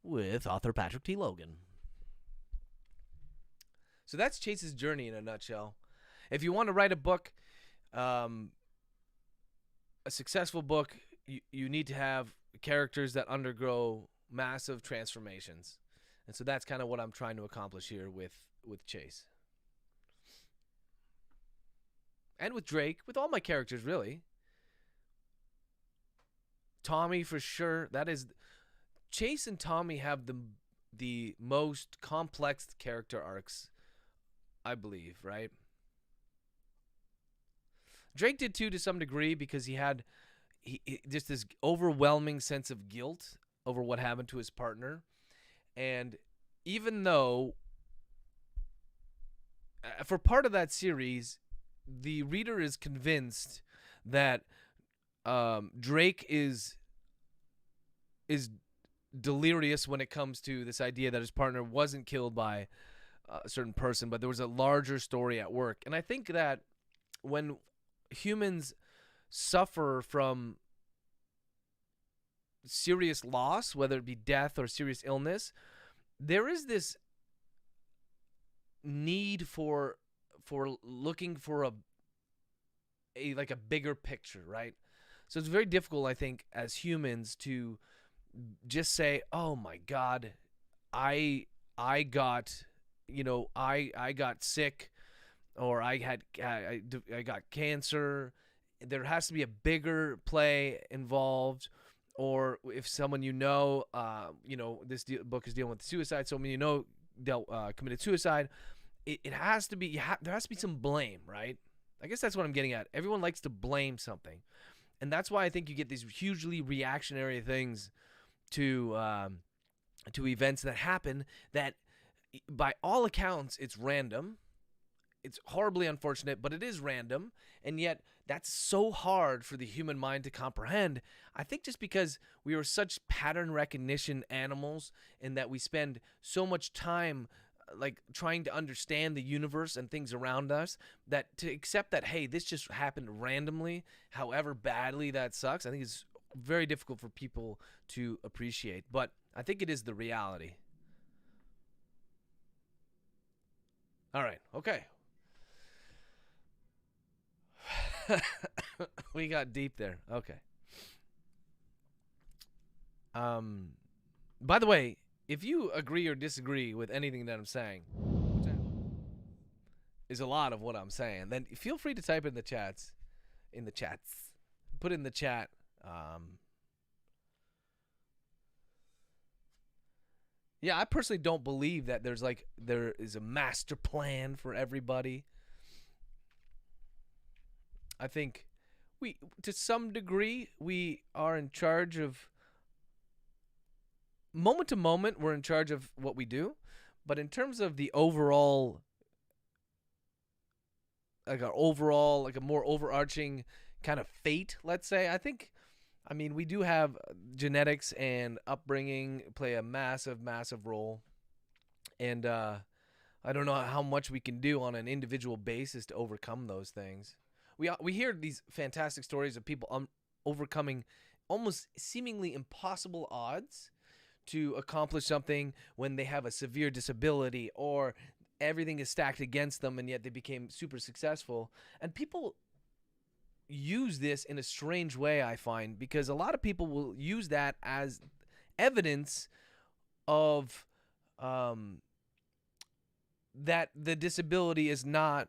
with author Patrick T. Logan. So that's Chase's journey in a nutshell. If you want to write a book, a successful book, you need to have characters that undergo massive transformations. And so that's kind of what I'm trying to accomplish here with Chase. And with Drake, with all my characters, really. Tommy, for sure. That is, Chase and Tommy have the most complex character arcs, I believe, right? Drake did too, to some degree, because he had just this overwhelming sense of guilt over what happened to his partner. And even though, for part of that series, the reader is convinced that Drake is delirious when it comes to this idea that his partner wasn't killed by a certain person, but there was a larger story at work. And I think that when humans suffer from serious loss, whether it be death or serious illness, there is this need for looking for a like a bigger picture, right? So it's very difficult, I think, as humans to just say, "Oh my God, I got, I got sick, or I got cancer." There has to be a bigger play involved. Or if someone this book is dealing with suicide, someone committed suicide, it has to be, there has to be some blame, right? I guess that's what I'm getting at. Everyone likes to blame something. And that's why I think you get these hugely reactionary things to events that happen that, by all accounts, it's random. It's horribly unfortunate, but it is random. And yet that's so hard for the human mind to comprehend. I think just because we are such pattern recognition animals, in that we spend so much time like trying to understand the universe and things around us, that to accept that, hey, this just happened randomly, however badly that sucks, I think it's very difficult for people to appreciate. But I think it is the reality. All right. Okay. We got deep there. Okay. By the way, if you agree or disagree with anything that I'm saying, which is a lot of what I'm saying, then feel free to type in the chats. Put in the chat. Yeah, I personally don't believe that there is a master plan for everybody. I think to some degree, we are in charge of, moment to moment, we're in charge of what we do. But in terms of the overall, like a more overarching kind of fate, let's say, we do have genetics and upbringing play a massive, massive role. And I don't know how much we can do on an individual basis to overcome those things. We hear these fantastic stories of people overcoming almost seemingly impossible odds to accomplish something when they have a severe disability, or everything is stacked against them, and yet they became super successful. And people use this in a strange way, I find, because a lot of people will use that as evidence of that the disability is not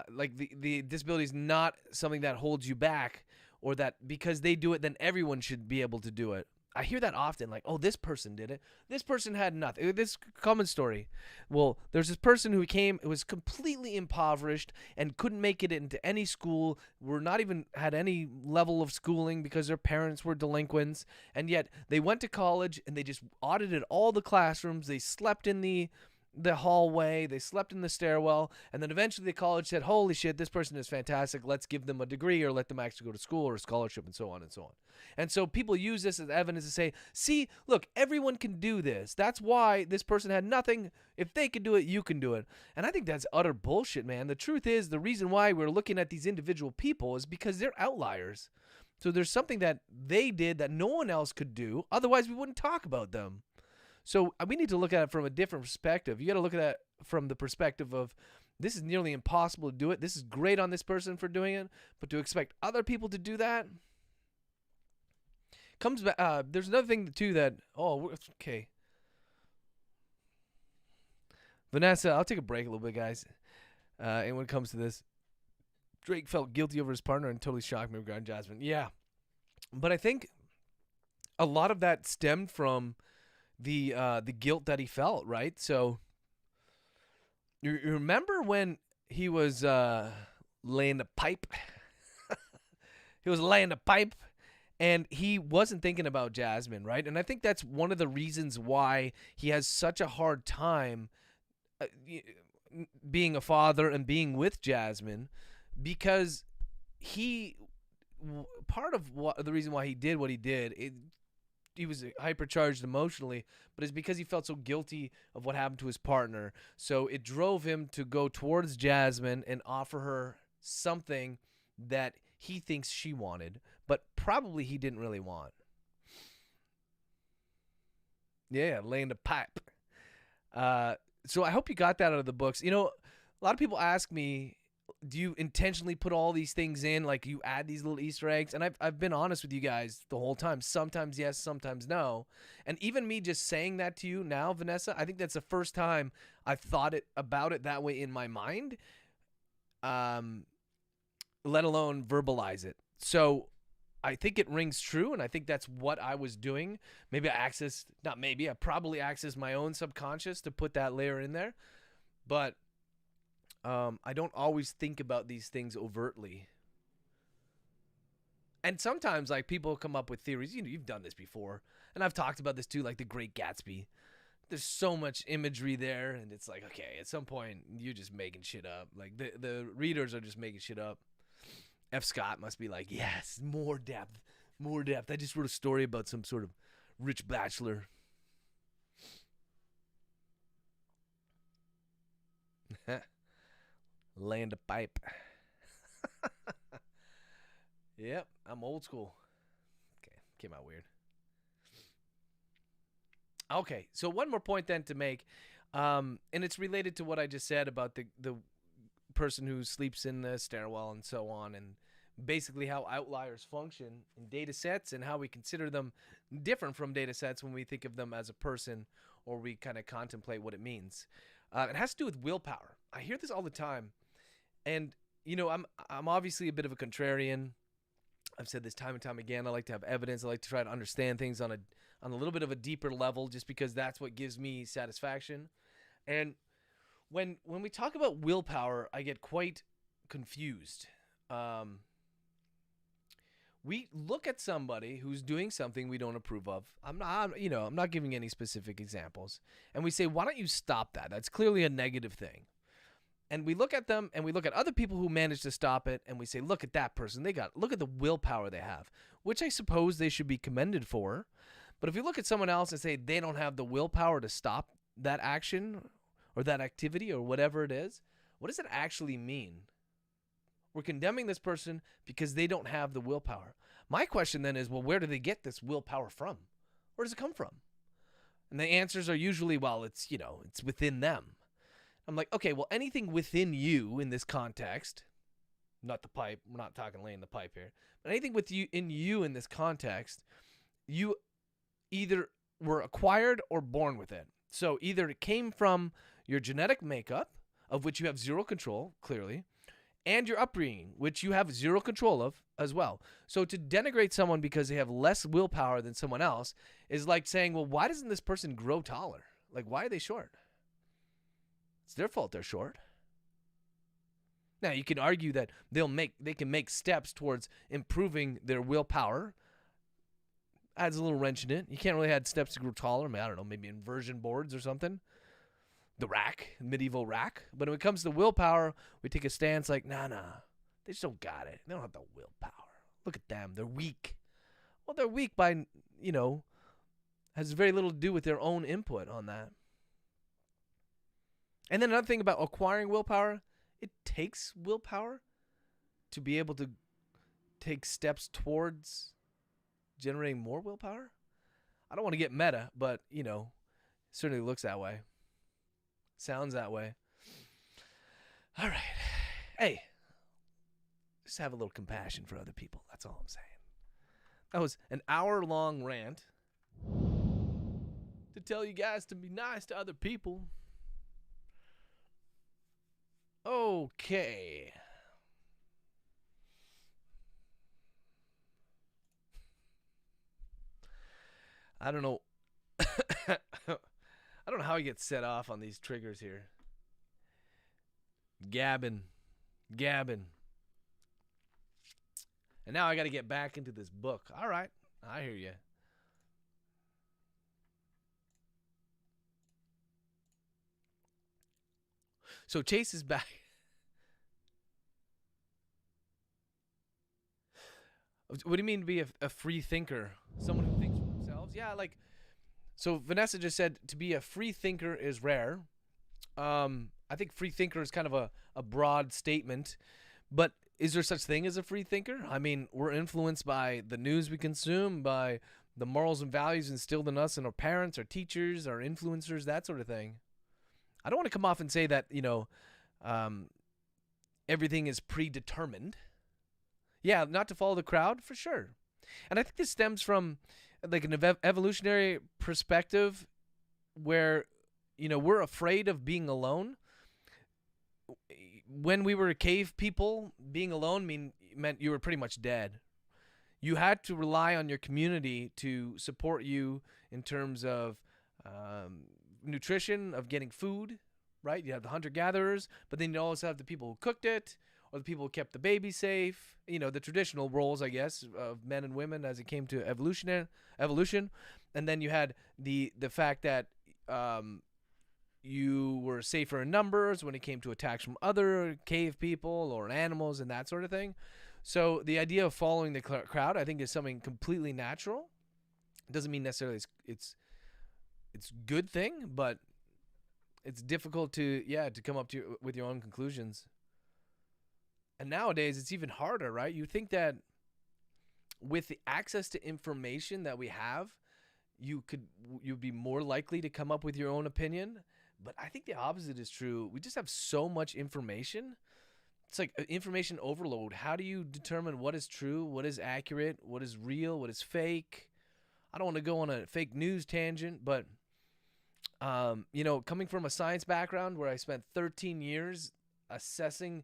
the disability is not something that holds you back, or that because they do it, then everyone should be able to do it. I hear that often, like, oh, this person did it. This person had nothing. This common story. Well, there's this person who was completely impoverished and couldn't make it into any school, were not even had any level of schooling because their parents were delinquents, and yet they went to college and they just audited all the classrooms. They slept in the hallway, they slept in the stairwell, and then eventually the college said, holy shit, this person is fantastic, let's give them a degree, or let them actually go to school or a scholarship, and so on and so on. And so people use this as evidence to say, see, look, everyone can do this. That's why this person had nothing. If they can do it, you can do it. And I think that's utter bullshit, man. The truth is, the reason why we're looking at these individual people is because they're outliers. So there's something that they did that no one else could do, otherwise we wouldn't talk about them. So we need to look at it from a different perspective. You got to look at it from the perspective of, this is nearly impossible to do it. This is great on this person for doing it, but to expect other people to do that, Comes back. There's another thing too that. Oh, okay. Vanessa, I'll take a break a little bit, guys. And when it comes to this, Drake felt guilty over his partner and totally shocked me regarding Jasmine. Yeah, but I think a lot of that stemmed from the guilt that he felt, right? So you remember when he was laying the pipe? He was laying the pipe, and he wasn't thinking about Jasmine, right? And I think that's one of the reasons why he has such a hard time being a father and being with Jasmine, because part of the reason why he did what he did, he was hypercharged emotionally, but it's because he felt so guilty of what happened to his partner. So it drove him to go towards Jasmine and offer her something that he thinks she wanted, but probably he didn't really want. Yeah, laying the pipe. So I hope you got that out of the books. You know, a lot of people ask me, do you intentionally put all these things in? Like, you add these little Easter eggs? And I've been honest with you guys the whole time. Sometimes yes, sometimes no. And even me just saying that to you now, Vanessa, I think that's the first time I've thought about it that way in my mind, let alone verbalize it. So I think it rings true, and I think that's what I was doing. I probably accessed my own subconscious to put that layer in there. But I don't always think about these things overtly. And sometimes, like, people come up with theories. You've done this before, and I've talked about this too, like The Great Gatsby. There's so much imagery there, and it's like, okay, at some point, you're just making shit up. Like, the readers are just making shit up. F. Scott must be like, yes, more depth. I just wrote a story about some sort of rich bachelor. Land a pipe. Yep, I'm old school. Okay, came out weird. Okay, so one more point then to make, and it's related to what I just said about the person who sleeps in the stairwell and so on, and basically how outliers function in data sets and how we consider them different from data sets when we think of them as a person, or we kind of contemplate what it means. It has to do with willpower. I hear this all the time, and I'm obviously a bit of a contrarian. I've said this time and time again. I like to have evidence. I like to try to understand things on a little bit of a deeper level, just because that's what gives me satisfaction. And when we talk about willpower, I get quite confused. We look at somebody who's doing something we don't approve of. I'm not giving any specific examples. And we say, why don't you stop that? That's clearly a negative thing. And we look at them, and we look at other people who manage to stop it, and we say, look at that person. Look at the willpower they have, which I suppose they should be commended for. But if you look at someone else and say they don't have the willpower to stop that action or that activity or whatever it is, what does it actually mean? We're condemning this person because they don't have the willpower. My question then is, well, where do they get this willpower from? Where does it come from? And the answers are usually, well, it's within them. I'm like, okay, well, anything within you in this context, not the pipe, we're not talking laying the pipe here, but anything in you in this context, you either were acquired or born with it. So either it came from your genetic makeup, of which you have zero control, clearly, and your upbringing, which you have zero control of as well. So to denigrate someone because they have less willpower than someone else is like saying, well, why doesn't this person grow taller? Like, why are they short? It's their fault they're short. Now, you can argue that they can make steps towards improving their willpower. Adds a little wrench in it. You can't really add steps to grow taller. I mean, I don't know, maybe inversion boards or something. The medieval rack. But when it comes to willpower, we take a stance like, nah, they just don't got it. They don't have the willpower. Look at them. They're weak. Well, they're weak by, has very little to do with their own input on that. And then another thing about acquiring willpower, it takes willpower to be able to take steps towards generating more willpower. I don't want to get meta, but, it certainly looks that way. Sounds that way. All right. Hey, just have a little compassion for other people. That's all I'm saying. That was an hour-long rant to tell you guys to be nice to other people. Okay. I don't know. I don't know how I get set off on these triggers here. Gabbing. And now I got to get back into this book. All right. I hear you. So Chase is back. What do you mean to be a free thinker? Someone who thinks for themselves? Yeah, like, so Vanessa just said to be a free thinker is rare. I think free thinker is kind of a broad statement, but is there such thing as a free thinker? I mean, we're influenced by the news we consume, by the morals and values instilled in us and our parents, our teachers, our influencers, that sort of thing. I don't want to come off and say that, everything is predetermined. Yeah, not to follow the crowd, for sure. And I think this stems from like an evolutionary perspective where, we're afraid of being alone. When we were cave people, being alone meant you were pretty much dead. You had to rely on your community to support you in terms of nutrition, of getting food, right? You have the hunter-gatherers, but then you also have the people who cooked it, or the people who kept the baby safe, the traditional roles, I guess, of men and women as it came to evolution. And then you had the fact that you were safer in numbers when it came to attacks from other cave people or animals and that sort of thing. So the idea of following the crowd, I think, is something completely natural. It doesn't mean necessarily it's a good thing, but it's difficult to come up with your own conclusions. And nowadays, it's even harder, right? You think that with the access to information that we have, you'd be more likely to come up with your own opinion. But I think the opposite is true. We just have so much information. It's like information overload. How do you determine what is true, what is accurate, what is real, what is fake? I don't want to go on a fake news tangent, but coming from a science background where I spent 13 years assessing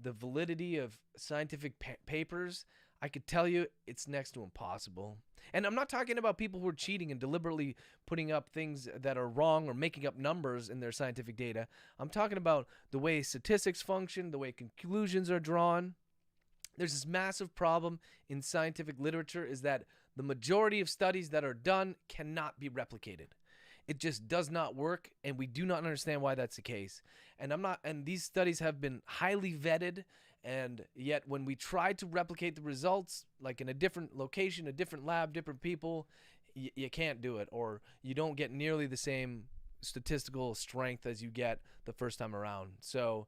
the validity of scientific papers, I could tell you it's next to impossible. And I'm not talking about people who are cheating and deliberately putting up things that are wrong or making up numbers in their scientific data. I'm talking about the way statistics function, the way conclusions are drawn. There's this massive problem in scientific literature is that the majority of studies that are done cannot be replicated. It just does not work, and we do not understand why that's the case. And these studies have been highly vetted, and yet when we try to replicate the results, like in a different location, a different lab, different people, you can't do it, or you don't get nearly the same statistical strength as you get the first time around. So,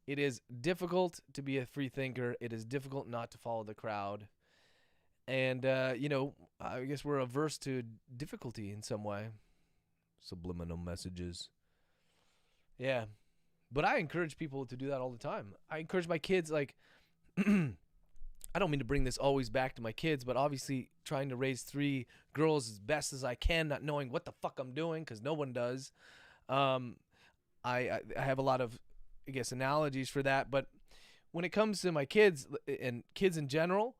it is difficult to be a free thinker. It is difficult not to follow the crowd. And, I guess we're averse to difficulty in some way. Subliminal messages. Yeah. But I encourage people to do that all the time. I encourage my kids, like, I don't mean to bring this always back to my kids, but obviously trying to raise 3 girls as best as I can, not knowing what the fuck I'm doing, because no one does. I have a lot of, I guess, analogies for that. But when it comes to my kids and kids in general,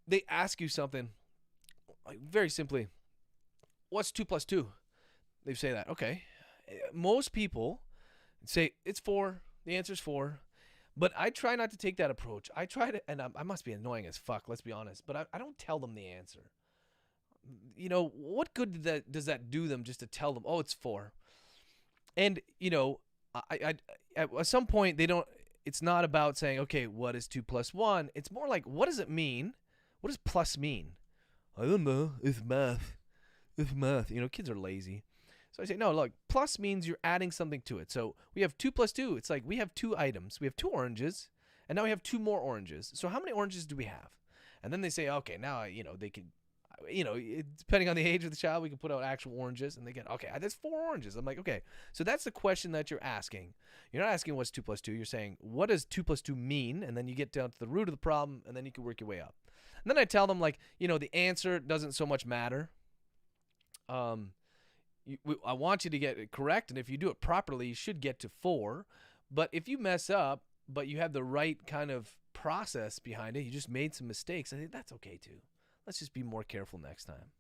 they ask you something, like, very simply, what's 2 plus 2? They say that. Okay. Most people say it's 4. The answer's 4. But I try not to take that approach. I try to, and I must be annoying as fuck, let's be honest, but I don't tell them the answer. What good does that do them just to tell them, oh, it's 4? And, I at some point it's not about saying, okay, what is 2 plus 1? It's more like, what does it mean? What does plus mean? I don't know. It's math. Kids are lazy. So I say, no, look, plus means you're adding something to it. So we have 2 plus 2. It's like we have 2 items. We have 2 oranges, and now we have 2 more oranges. So how many oranges do we have? And then they say, okay, now, depending on the age of the child, we can put out actual oranges, and they get, okay, there's 4 oranges. I'm like, okay, so that's the question that you're asking. You're not asking what's 2 plus 2. You're saying, what does 2 plus 2 mean? And then you get down to the root of the problem, and then you can work your way up. And then I tell them, like, the answer doesn't so much matter. I want you to get it correct, and if you do it properly, you should get to 4. But if you mess up, but you have the right kind of process behind it, you just made some mistakes, I think that's okay too. Let's just be more careful next time.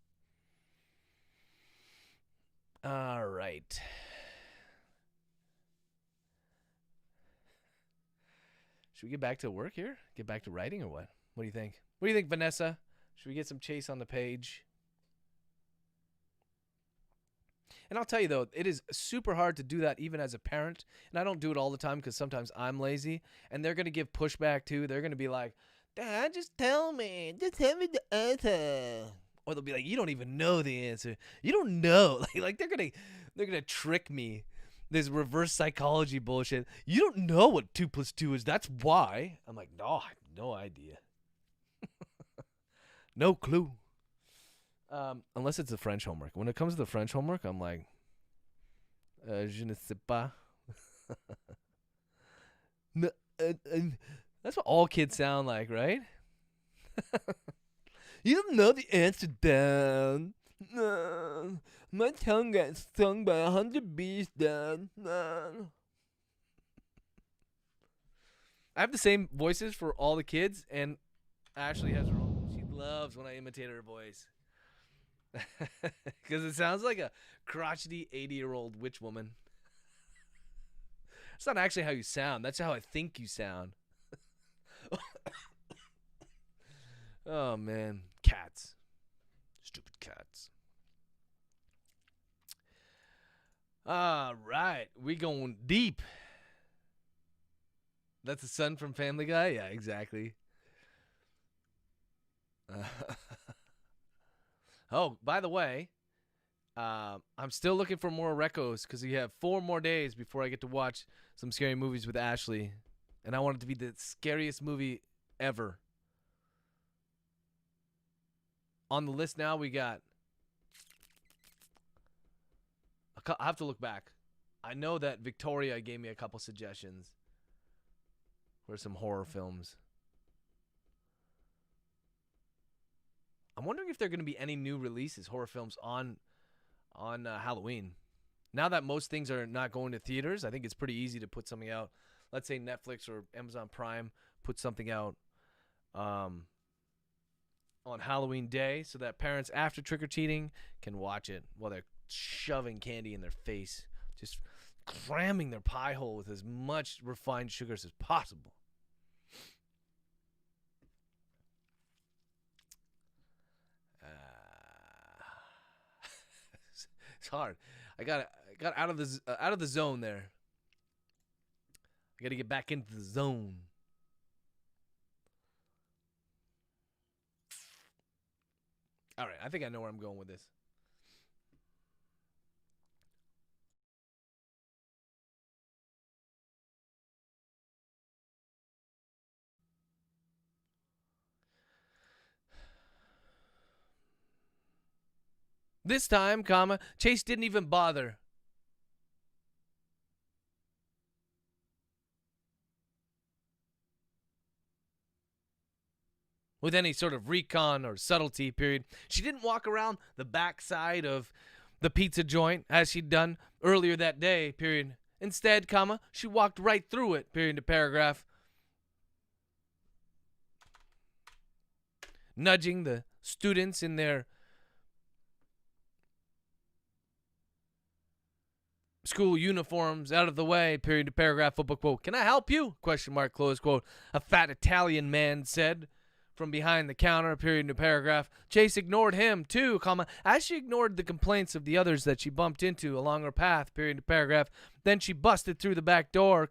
All right. Should we get back to work here? Get back to writing or what? What do you think? What do you think, Vanessa? Should we get some Chase on the page? And I'll tell you, though, it is super hard to do that even as a parent. And I don't do it all the time because sometimes I'm lazy. And they're going to give pushback, too. They're going to be like, Dad, just tell me. Just tell me the answer. Or they'll be like, you don't even know the answer. You don't know. Like they're gonna trick me. This reverse psychology bullshit. You don't know what 2 plus 2 is. That's why. I'm like, no, I have no idea. No clue. Unless it's the French homework. When it comes to the French homework, I'm like, je ne sais pas. No, that's what all kids sound like, right? You don't know the answer, Dad. No. My tongue got stung by 100 bees, Dad. No. I have the same voices for all the kids, and Ashley has her own. She loves when I imitate her voice. Because it sounds like a crotchety 80-year-old witch woman. It's not actually how you sound. That's how I think you sound. Oh, man. Cats. Stupid cats. All right. We going deep. That's the son from Family Guy? Yeah, exactly. Oh, by the way, I'm still looking for more recos because we have 4 more days before I get to watch some scary movies with Ashley. And I want it to be the scariest movie ever. On the list now, we got... I have to look back. I know that Victoria gave me a couple suggestions for some horror films. I'm wondering if there are going to be any new releases, horror films, on Halloween. Now that most things are not going to theaters, I think it's pretty easy to put something out. Let's say Netflix or Amazon Prime put something out on Halloween Day so that parents after trick-or-treating can watch it while they're shoving candy in their face, just cramming their pie hole with as much refined sugars as possible. It's hard. I got out of the zone there. I got to get back into the zone. All right, I think I know where I'm going with this. This time, Chase didn't even bother. With any sort of recon or subtlety, period. She didn't walk around the backside of the pizza joint as she'd done earlier that day, period. Instead, she walked right through it, period to paragraph. Nudging the students in their school uniforms out of the way, period to paragraph, football quote. Can I help you? Question mark, close quote. A fat Italian man said from behind the counter, period to paragraph. Chase ignored him too, as she ignored the complaints of the others that she bumped into along her path, period to paragraph. Then she busted through the back door,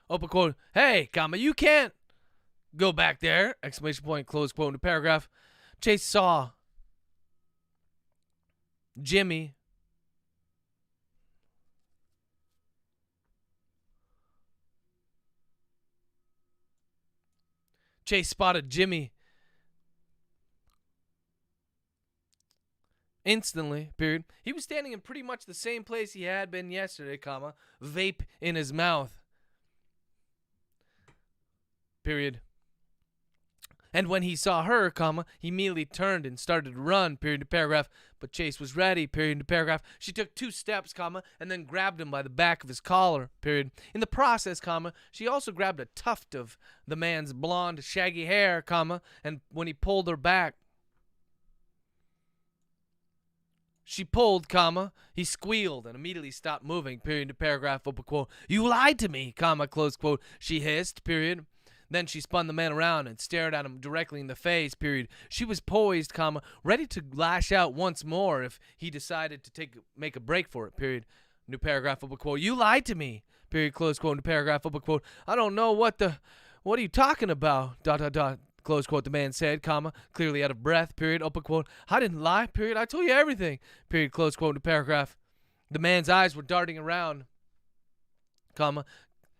open quote. Hey, you can't go back there, exclamation point, close quote in the paragraph. Chase saw Jimmy Chase spotted Jimmy instantly, period. He was standing in pretty much the same place he had been yesterday, comma, vape in his mouth, period. And when he saw her, comma, he immediately turned and started to run, period to paragraph. But Chase was ready, period to paragraph. She took 2 steps, comma, and then grabbed him by the back of his collar, period. In the process, comma, she also grabbed a tuft of the man's blonde, shaggy hair, comma, and when he pulled her back, she pulled, comma, he squealed and immediately stopped moving, period to paragraph, open quote. You lied to me, comma, close quote. She hissed, period. Then she spun the man around and stared at him directly in the face, period. She was poised, comma, ready to lash out once more if he decided to make a break for it, period. New paragraph, open quote. You lied to me, period, close quote. New paragraph, open quote. I don't know what are you talking about, dot, dot, dot. Close quote, the man said, comma, clearly out of breath, period, open quote. I didn't lie, period. I told you everything, period, close quote, the paragraph. The man's eyes were darting around, comma,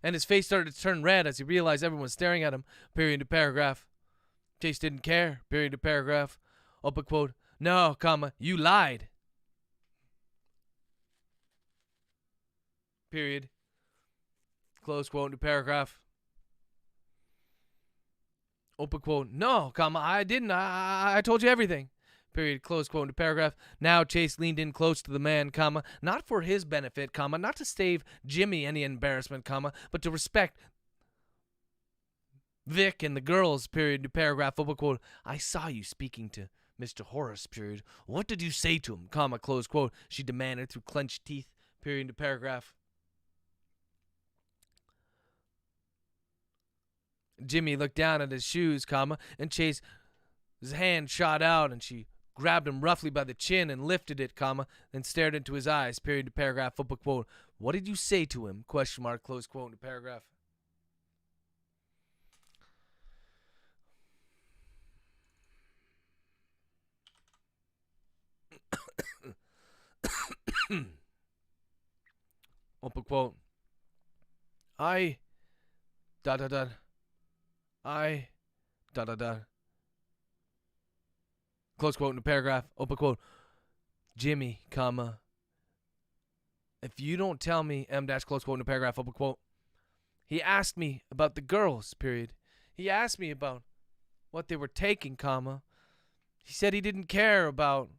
and his face started to turn red as he realized everyone was staring at him, period, to paragraph. Chase didn't care, period, to paragraph, open quote. No, comma, you lied, period, close quote, to paragraph. Open quote. No, comma, I didn't. I told you everything. Period. Close quote into paragraph. Now Chase leaned in close to the man, comma, not for his benefit, comma, not to save Jimmy any embarrassment, comma, but to respect Vic and the girls, period, to paragraph, open quote. I saw you speaking to Mr. Horace, period. What did you say to him, comma, close quote, she demanded through clenched teeth, period, to paragraph. Jimmy looked down at his shoes, comma, and Chase's hand shot out, and she grabbed him roughly by the chin and lifted it, comma, then stared into his eyes, period to paragraph, open quote. What did you say to him, question mark, close quote, into paragraph. Open quote. I, dot, dot, dot. I, dot, dot, dot. Close quote in the paragraph, open quote. Jimmy, comma. If you don't tell me, M dash, close quote in the paragraph, open quote. He asked me about the girls, period. He asked me about what they were taking, comma. He said he didn't care about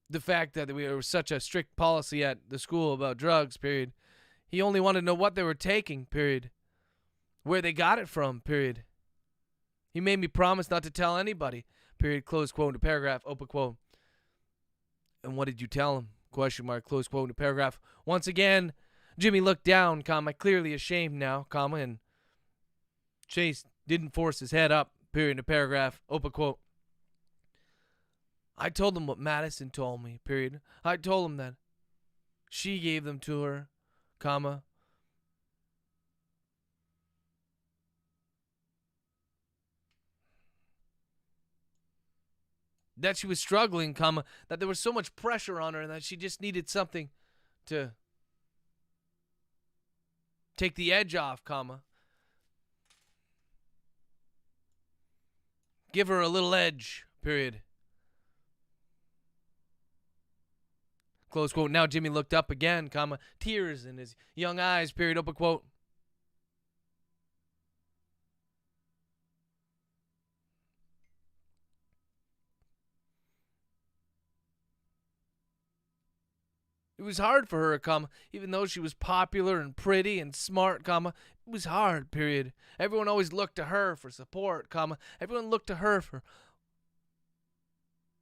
the fact that we were such a strict policy at the school about drugs, period. He only wanted to know what they were taking, period. Where they got it from, period. He made me promise not to tell anybody, period, close quote, into paragraph, open quote. And what did you tell him? Question mark, close quote, into paragraph. Once again, Jimmy looked down, comma, clearly ashamed now, comma, and Chase didn't force his head up, period, into paragraph, open quote. I told him what Madison told me, period. I told him that she gave them to her, comma. That she was struggling, comma, that there was so much pressure on her and that she just needed something to take the edge off, comma. Give her a little edge, period. Close quote. Now Jimmy looked up again, comma, tears in his young eyes, period, open quote. It was hard for her, comma, even though she was popular and pretty and smart, comma, it was hard, period. Everyone always looked to her for support, comma. Everyone looked to her for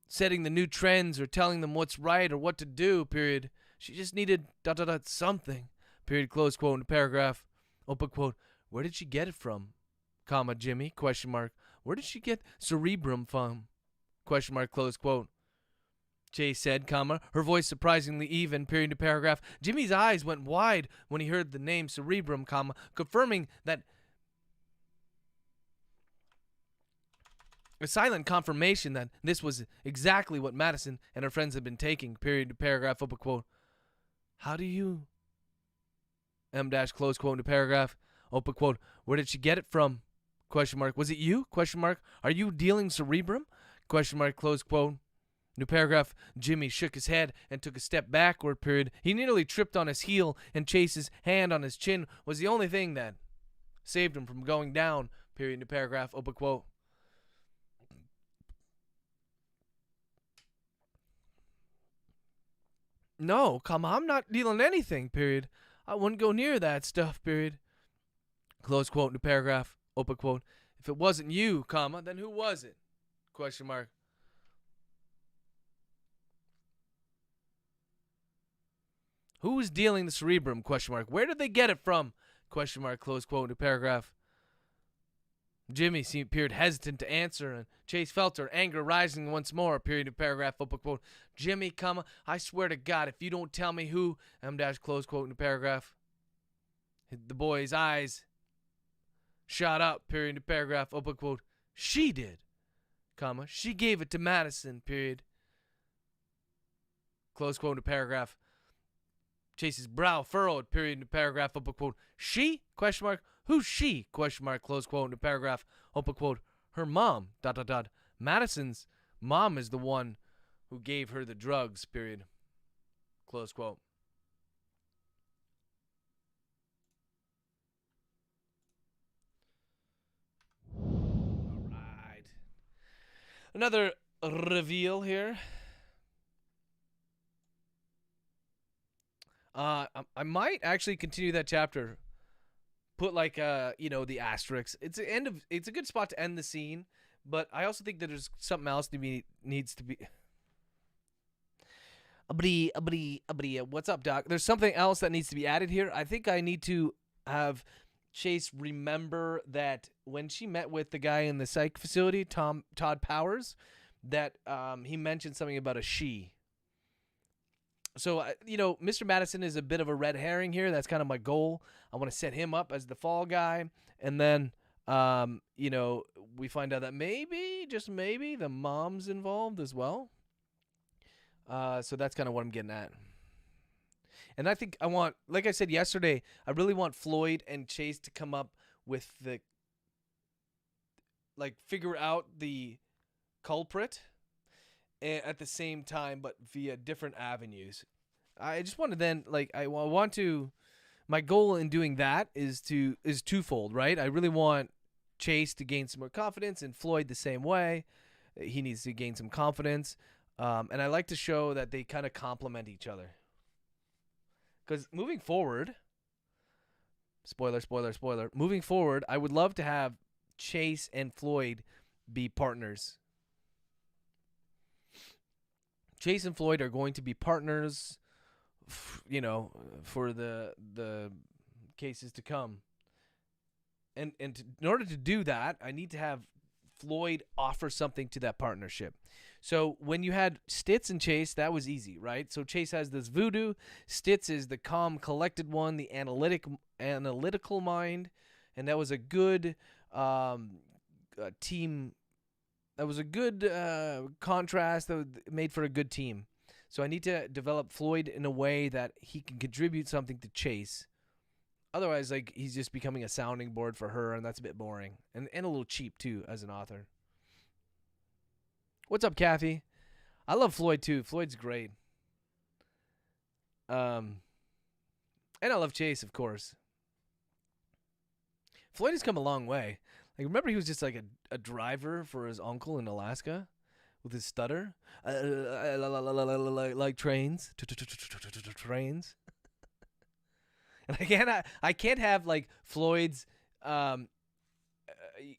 setting the new trends or telling them what's right or what to do, period. She just needed dot, dot, dot, something, period, close quote, in a paragraph, open quote. Where did she get it from, comma, Jimmy, question mark. Where did she get cerebrum from, question mark, close quote. Chase said, comma, her voice surprisingly even, period to paragraph. Jimmy's eyes went wide when he heard the name cerebrum, comma, confirming that a silent confirmation that this was exactly what Madison and her friends had been taking, period to paragraph, open quote. How do you M dash close quote into paragraph. Open quote. Where did she get it from? Question mark. Was it you? Question mark. Are you dealing cerebrum? Question mark. Close quote. New paragraph. Jimmy shook his head and took a step backward. Period. He nearly tripped on his heel, and Chase's hand on his chin was the only thing that saved him from going down. Period. New paragraph. Open quote. No, I'm not dealing anything. Period. I wouldn't go near that stuff. Period. Close quote. New paragraph. Open quote. If it wasn't you, then who was it? Question mark. Who was dealing the cerebrum? Question mark. Where did they get it from? Question mark. Close quote. New paragraph. Jimmy appeared hesitant to answer, and Chase felt her anger rising once more. Period. New paragraph. Open quote. Jimmy, I swear to God, if you don't tell me who, M dash close quote. New paragraph. The boy's eyes shot up. Period. New paragraph. Open quote. She did, she gave it to Madison. Period. Close quote. New paragraph. Chase's brow furrowed. Period. New paragraph. Open quote. She? Question mark. Who's she? Question mark. Close quote. New paragraph. Open quote. Her mom. ... Madison's mom is the one who gave her the drugs. Period. Close quote. All right. Another reveal here. I might actually continue that chapter. Put the asterisks. It's a good spot to end the scene, but I also think that there's something else needs to be. What's up, Doc? There's something else that needs to be added here. I think I need to have Chase remember that when she met with the guy in the psych facility, Todd Powers, that he mentioned something about a she. So, Mr. Madison is a bit of a red herring here. That's kind of my goal. I want to set him up as the fall guy. And then, we find out that maybe, just maybe, the mom's involved as well. So that's kind of what I'm getting at. And I think like I said yesterday, I really want Floyd and Chase to come up with figure out the culprit at the same time, but via different avenues. I just want to then, my goal in doing that is twofold, right? I really want Chase to gain some more confidence, and Floyd the same way. He needs to gain some confidence. And I like to show that they kind of complement each other. Because moving forward, spoiler, moving forward, I would love to have Chase and Floyd be partners. Chase and Floyd are going to be partners, for the cases to come. And in order to do that, I need to have Floyd offer something to that partnership. So when you had Stitz and Chase, that was easy, right? So Chase has this voodoo. Stitz is the calm, collected one, the analytical mind. And that was a good team. That was a good contrast that made for a good team. So I need to develop Floyd in a way that he can contribute something to Chase. Otherwise, he's just becoming a sounding board for her, and that's a bit boring. And a little cheap, too, as an author. What's up, Kathy? I love Floyd, too. Floyd's great. And I love Chase, of course. Floyd has come a long way. Remember he was just a driver for his uncle in Alaska with his stutter? Like trains. Trains. And I can't have Floyd's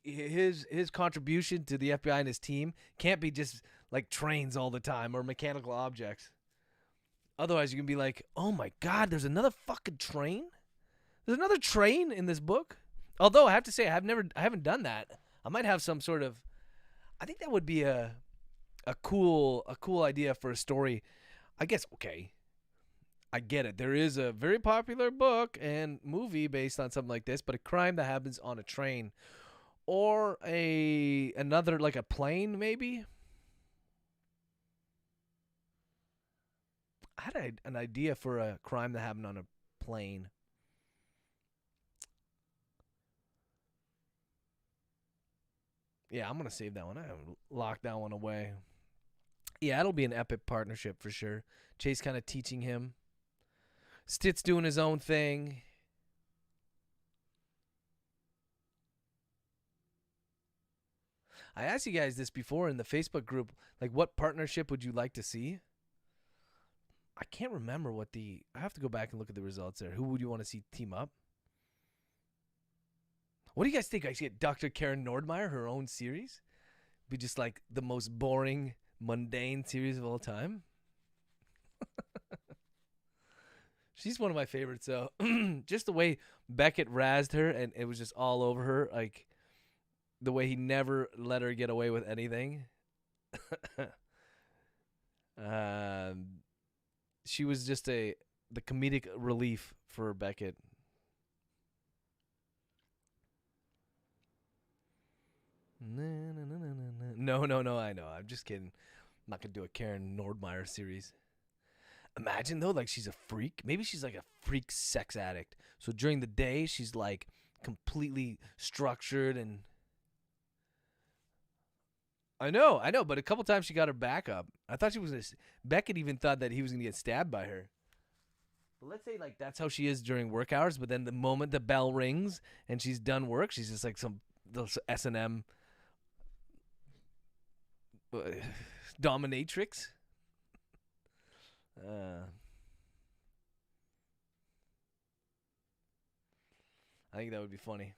his contribution to the FBI and his team can't be just trains all the time or mechanical objects. Otherwise, you can be like, oh my God, there's another fucking train. There's another train in this book. Although I have to say, I haven't done that. I might have some sort of. I think that would be a cool idea for a story. I guess okay. I get it. There is a very popular book and movie based on something like this, but a crime that happens on a train or another a plane maybe. I had an idea for a crime that happened on a plane. Yeah, I'm gonna save that one. I haven't locked that one away. Yeah, it'll be an epic partnership for sure. Chase kind of teaching him. Stitz doing his own thing. I asked you guys this before in the Facebook group, like what partnership would you like to see? I can't remember what I have to go back and look at the results there. Who would you want to see team up? What do you guys think? I get Dr. Karen Nordmeyer, her own series? Be just like the most boring, mundane series of all time. She's one of my favorites, though. Just the way Beckett razzed her and it was just all over her. Like, the way he never let her get away with anything. She was just the comedic relief for Beckett. No, I know. I'm just kidding. I'm not going to do a Karen Nordmeyer series. Imagine, though, like she's a freak. Maybe she's like a freak sex addict. So during the day, she's like completely structured and... I know, but a couple times she got her back up. I thought she was going to... Beckett even thought that he was going to get stabbed by her. But let's say, like, that's how she is during work hours, but then the moment the bell rings and she's done work, she's just like some S&M dominatrix. I think that would be funny.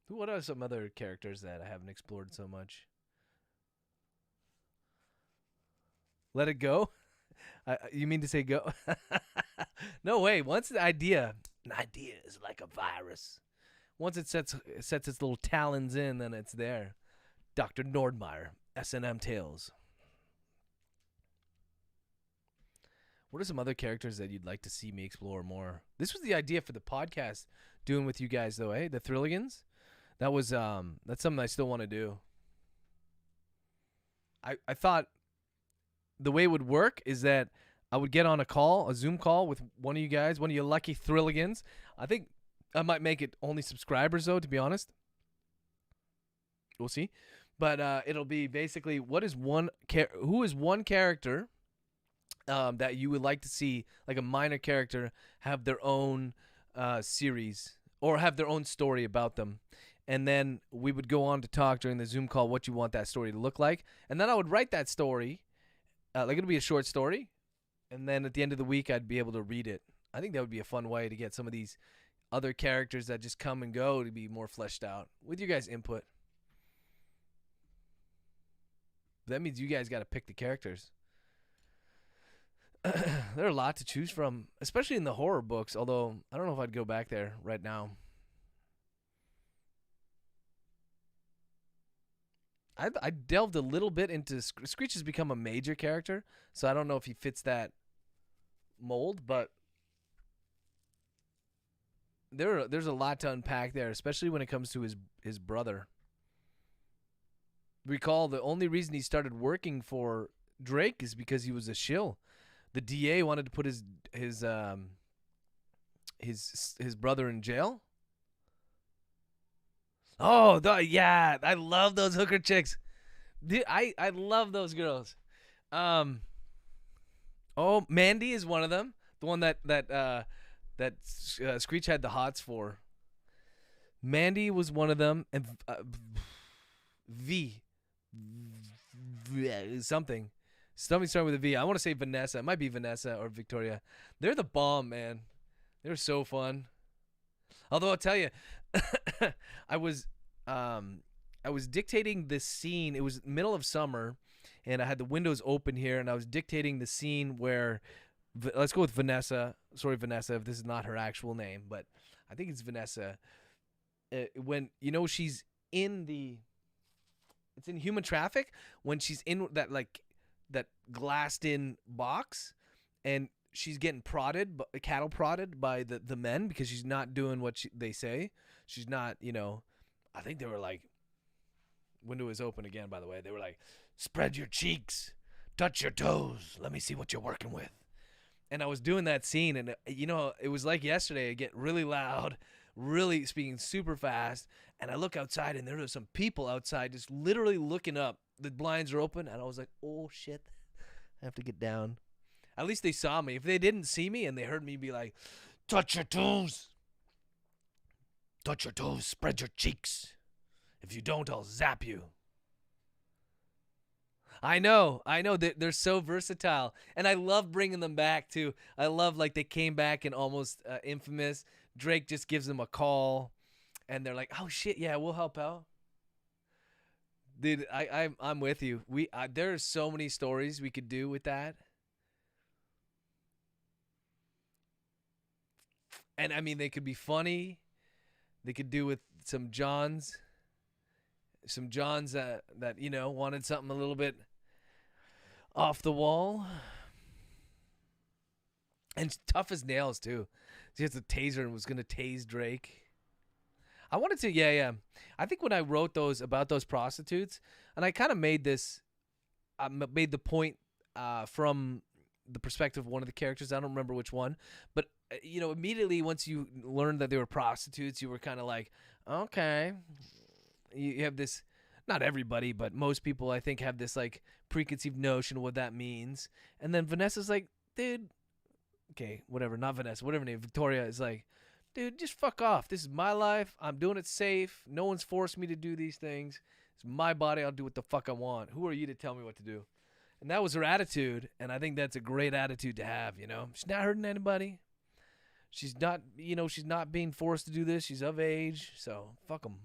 What are some other characters that I haven't explored so much? Let it go? You mean to say go? No way. Once an idea is like a virus. Once it sets its little talons in, then it's there. Dr. Nordmeyer, S&M Tales. What are some other characters that you'd like to see me explore more? This was the idea for the podcast doing with you guys, though, eh? The Thrilligans. That was that's something I still want to do. I thought the way it would work is that I would get on a Zoom call with one of you guys, one of you lucky Thrilligans. I think I might make it only subscribers, though, to be honest. We'll see. But it'll be basically who is one character that you would like to see, like a minor character, have their own series or have their own story about them. And then we would go on to talk during the Zoom call what you want that story to look like. And then I would write that story. Like it'll be a short story. And then at the end of the week, I'd be able to read it. I think that would be a fun way to get some of these other characters that just come and go to be more fleshed out with you guys' input. That means you guys got to pick the characters. There are a lot to choose from, especially in the horror books, although I don't know if I'd go back there right now. I delved a little bit into... Screech has become a major character, so I don't know if he fits that mold, but there's a lot to unpack there, especially when it comes to his brother. Recall the only reason he started working for Drake is because he was a shill. The DA wanted to put his brother in jail. Oh, yeah, I love those hooker chicks. I love those girls. Oh, Mandy is one of them. The one that Screech had the hots for. Mandy was one of them, and something starting with a V. I want to say Vanessa. It might be Vanessa or Victoria. They're the bomb, man. They're so fun. Although I'll tell you, I was dictating this scene. It was middle of summer, and I had the windows open here, and I was dictating the scene where, let's go with Vanessa. Sorry, Vanessa, if this is not her actual name, but I think it's Vanessa. When she's in it's in human traffic when she's in that glassed-in box, and she's getting cattle prodded by the men because she's not doing what they say. She's not, I think they were like, window is open again, by the way. They were like, spread your cheeks, touch your toes, let me see what you're working with. And I was doing that scene, and, it was like yesterday. I get really loud, really speaking super fast. And I look outside, and there are some people outside just literally looking up. The blinds are open, and I was like, oh, shit. I have to get down. At least they saw me. If they didn't see me and they heard me be like, touch your toes. Touch your toes. Spread your cheeks. If you don't, I'll zap you. I know. They're so versatile. And I love bringing them back, too. I love, like, they came back in Almost Infamous. Drake just gives them a call. And they're like, oh, shit, yeah, we'll help out. Dude, I'm with you. There are so many stories we could do with that. And, I mean, they could be funny. They could do with some Johns. Some Johns that wanted something a little bit off the wall. And tough as nails, too. He has a taser and was going to tase Drake. I wanted to, yeah. I think when I wrote about those prostitutes, and I kind of made made the point from the perspective of one of the characters. I don't remember which one. But, immediately once you learned that they were prostitutes, you were kind of like, okay. You have this, not everybody, but most people, I think, have this, like, preconceived notion of what that means. And then Vanessa's like, dude, okay, whatever, not Vanessa, whatever name, Victoria is like, dude, just fuck off. This is my life. I'm doing it safe. No one's forced me to do these things. It's my body. I'll do what the fuck I want. Who are you to tell me what to do? And that was her attitude, and I think that's a great attitude to have, She's not hurting anybody. She's not, she's not being forced to do this. She's of age, so fuck them.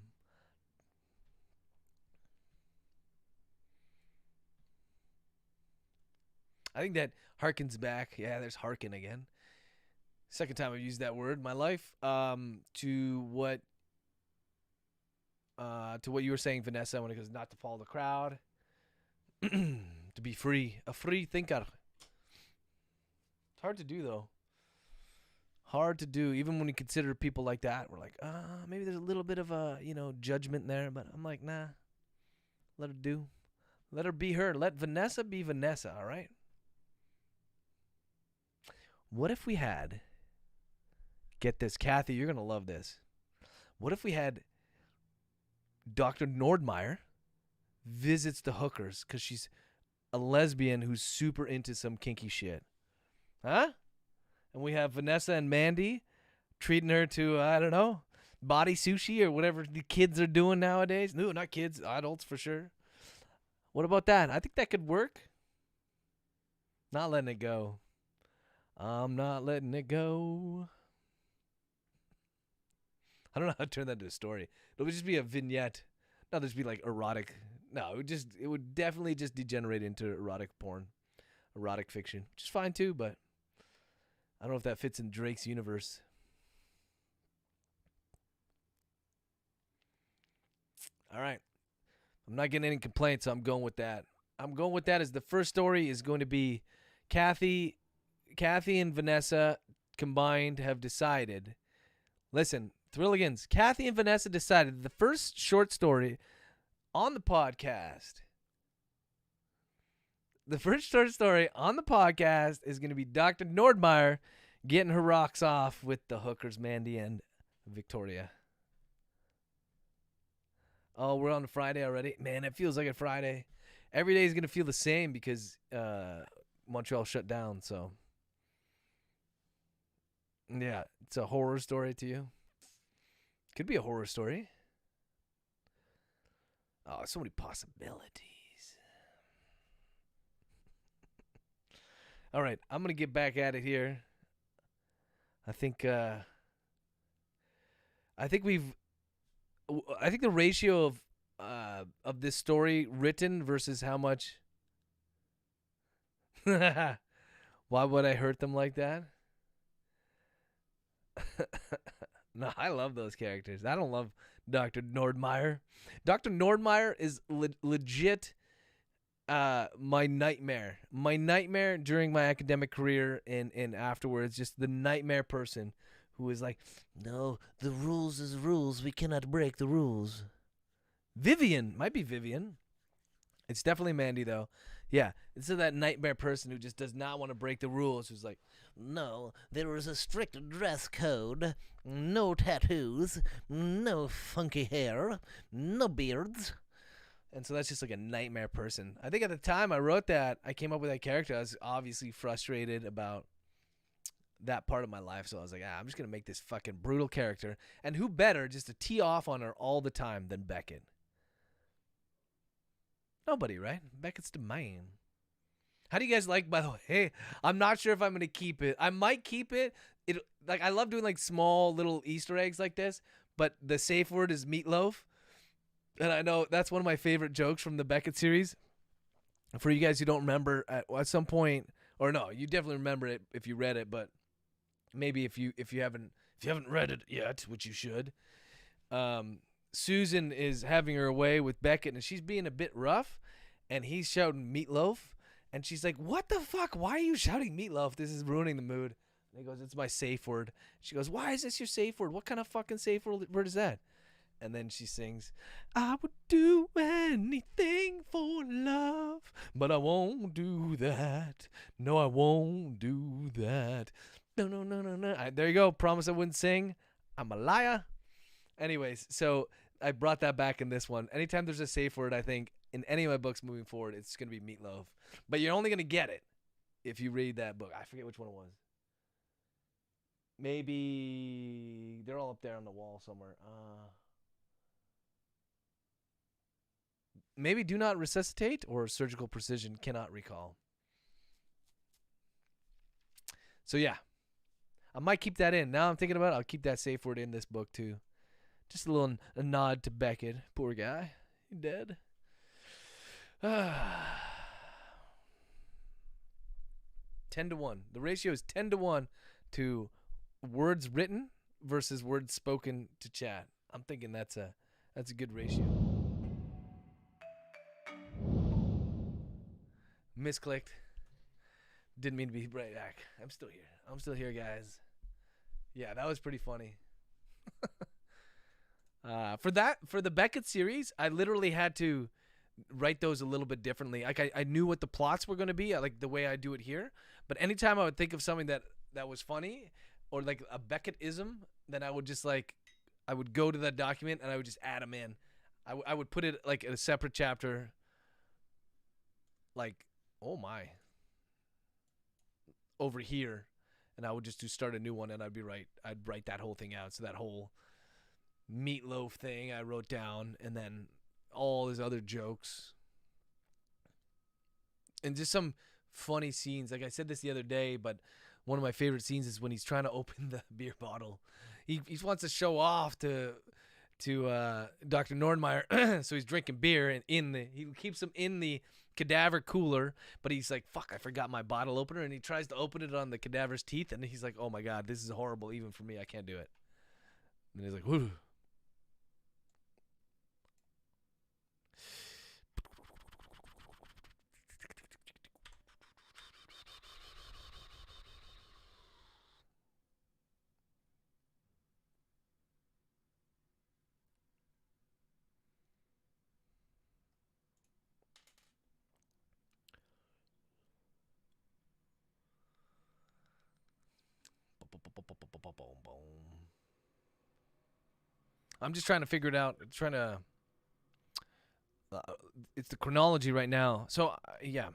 I think that harkens back. Yeah, there's harken again. Second time I've used that word in my life. To what you were saying, Vanessa, when it goes not to follow the crowd, to be free, a free thinker. It's hard to do though. Hard to do, even when you consider people like that. We're like, maybe there's a little bit of a judgment there, but I'm like, nah. Let her do. Let her be her. Let Vanessa be Vanessa. All right. What if we had, get this, Kathy, you're going to love this. What if we had Dr. Nordmeyer visits the hookers because she's a lesbian who's super into some kinky shit? Huh? And we have Vanessa and Mandy treating her to, I don't know, body sushi or whatever the kids are doing nowadays. No, not kids, adults for sure. What about that? I think that could work. Not letting it go. I'm not letting it go. I don't know how to turn that into a story. It would just be a vignette. Not just be like erotic. No, it would definitely just degenerate into erotic porn. Erotic fiction. Which is fine too, but I don't know if that fits in Drake's universe. All right. I'm not getting any complaints, so I'm going with that. I'm going with that as the first story is going to be Kathy and Vanessa combined have decided. Listen, Thrilligans, Kathy and Vanessa decided the first short story on the podcast. The first short story on the podcast is going to be Dr. Nordmeyer getting her rocks off with the hookers, Mandy and Victoria. Oh, we're on a Friday already? Man, it feels like a Friday. Every day is going to feel the same because Montreal shut down, so. Yeah, it's a horror story to you. Could be a horror story. Oh, so many possibilities. All right, I'm going to get back at it here. I think the ratio of this story written versus how much why would I hurt them like that? No, I love those characters. I don't love Dr. Nordmeyer. Dr. Nordmeyer is legit my nightmare. My nightmare during my academic career and afterwards, just the nightmare person who is like, no, the rules is rules. We cannot break the rules. Vivian. Might be Vivian. It's definitely Mandy, though. Yeah, it's that nightmare person who just does not want to break the rules. Who's like, no, there is a strict dress code. No tattoos. No funky hair. No beards. And so that's just like a nightmare person. I think at the time I wrote that, I came up with that character. I was obviously frustrated about that part of my life. So I was like, I'm just going to make this fucking brutal character. And who better just to tee off on her all the time than Beckett? Nobody, right? Beckett's the man. How do you guys like, by the way? Hey, I'm not sure if I'm going to keep it. I might keep it. Like, I love doing like small little Easter eggs like this, but the safe word is meatloaf. And I know that's one of my favorite jokes from the Beckett series. For you guys who don't remember, at some point, or no, you definitely remember it if you read it, but maybe if you haven't read it yet, which you should. Susan is having her way with Beckett, and she's being a bit rough, and he's shouting meatloaf, and she's like, what the fuck? Why are you shouting meatloaf? This is ruining the mood. And he goes, it's my safe word. She goes, why is this your safe word? What kind of fucking safe word is that? And then she sings, I would do anything for love, but I won't do that. No, I won't do that. No. There you go. Promise I wouldn't sing. I'm a liar. Anyways, so I brought that back in this one. Anytime there's a safe word, I think, in any of my books moving forward, it's going to be meatloaf. But you're only going to get it if you read that book. I forget which one it was. Maybe they're all up there on the wall somewhere. Maybe Do Not Resuscitate or Surgical Precision. Cannot recall. So yeah, I might keep that in. Now I'm thinking about it, I'll keep that safe word in this book too. Just a nod to Beckett. Poor guy. He dead. 10-1. The ratio is 10-1 to words written versus words spoken to chat. I'm thinking that's a good ratio. Misclicked. Didn't mean to be right back. I'm still here, guys. Yeah, that was pretty funny. For the Beckett series, I literally had to write those a little bit differently. Like I knew what the plots were going to be, like the way I do it here. But anytime I would think of something that was funny or like a Beckett-ism, then I would just I would go to that document and I would just add them in. I would put it like in a separate chapter. Like, oh my, over here, and I would just start a new one, and I'd write that whole thing out. So that whole meatloaf thing I wrote down, and then all his other jokes, and just some funny scenes. Like I said this the other day, but one of my favorite scenes is when he's trying to open the beer bottle. He wants to show off to Dr. Nordmeyer, so he's drinking beer, and he keeps him in the cadaver cooler, but he's like, fuck, I forgot my bottle opener, and he tries to open it on the cadaver's teeth, and he's like, oh my god, this is horrible even for me, I can't do it. And he's like, whoo. I'm just trying to figure it out. It's the chronology right now. So yeah.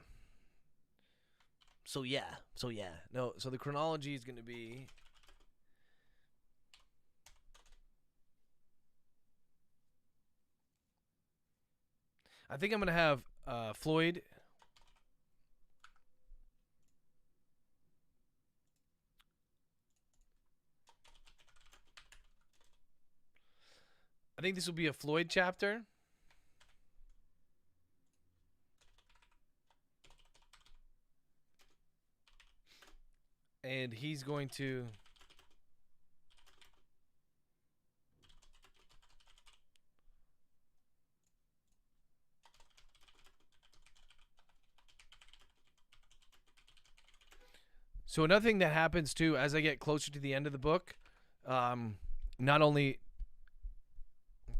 No, so the chronology is going to be. I think I'm going to have Floyd. I think this will be a Floyd chapter. And he's going to... So another thing that happens too, as I get closer to the end of the book, not only...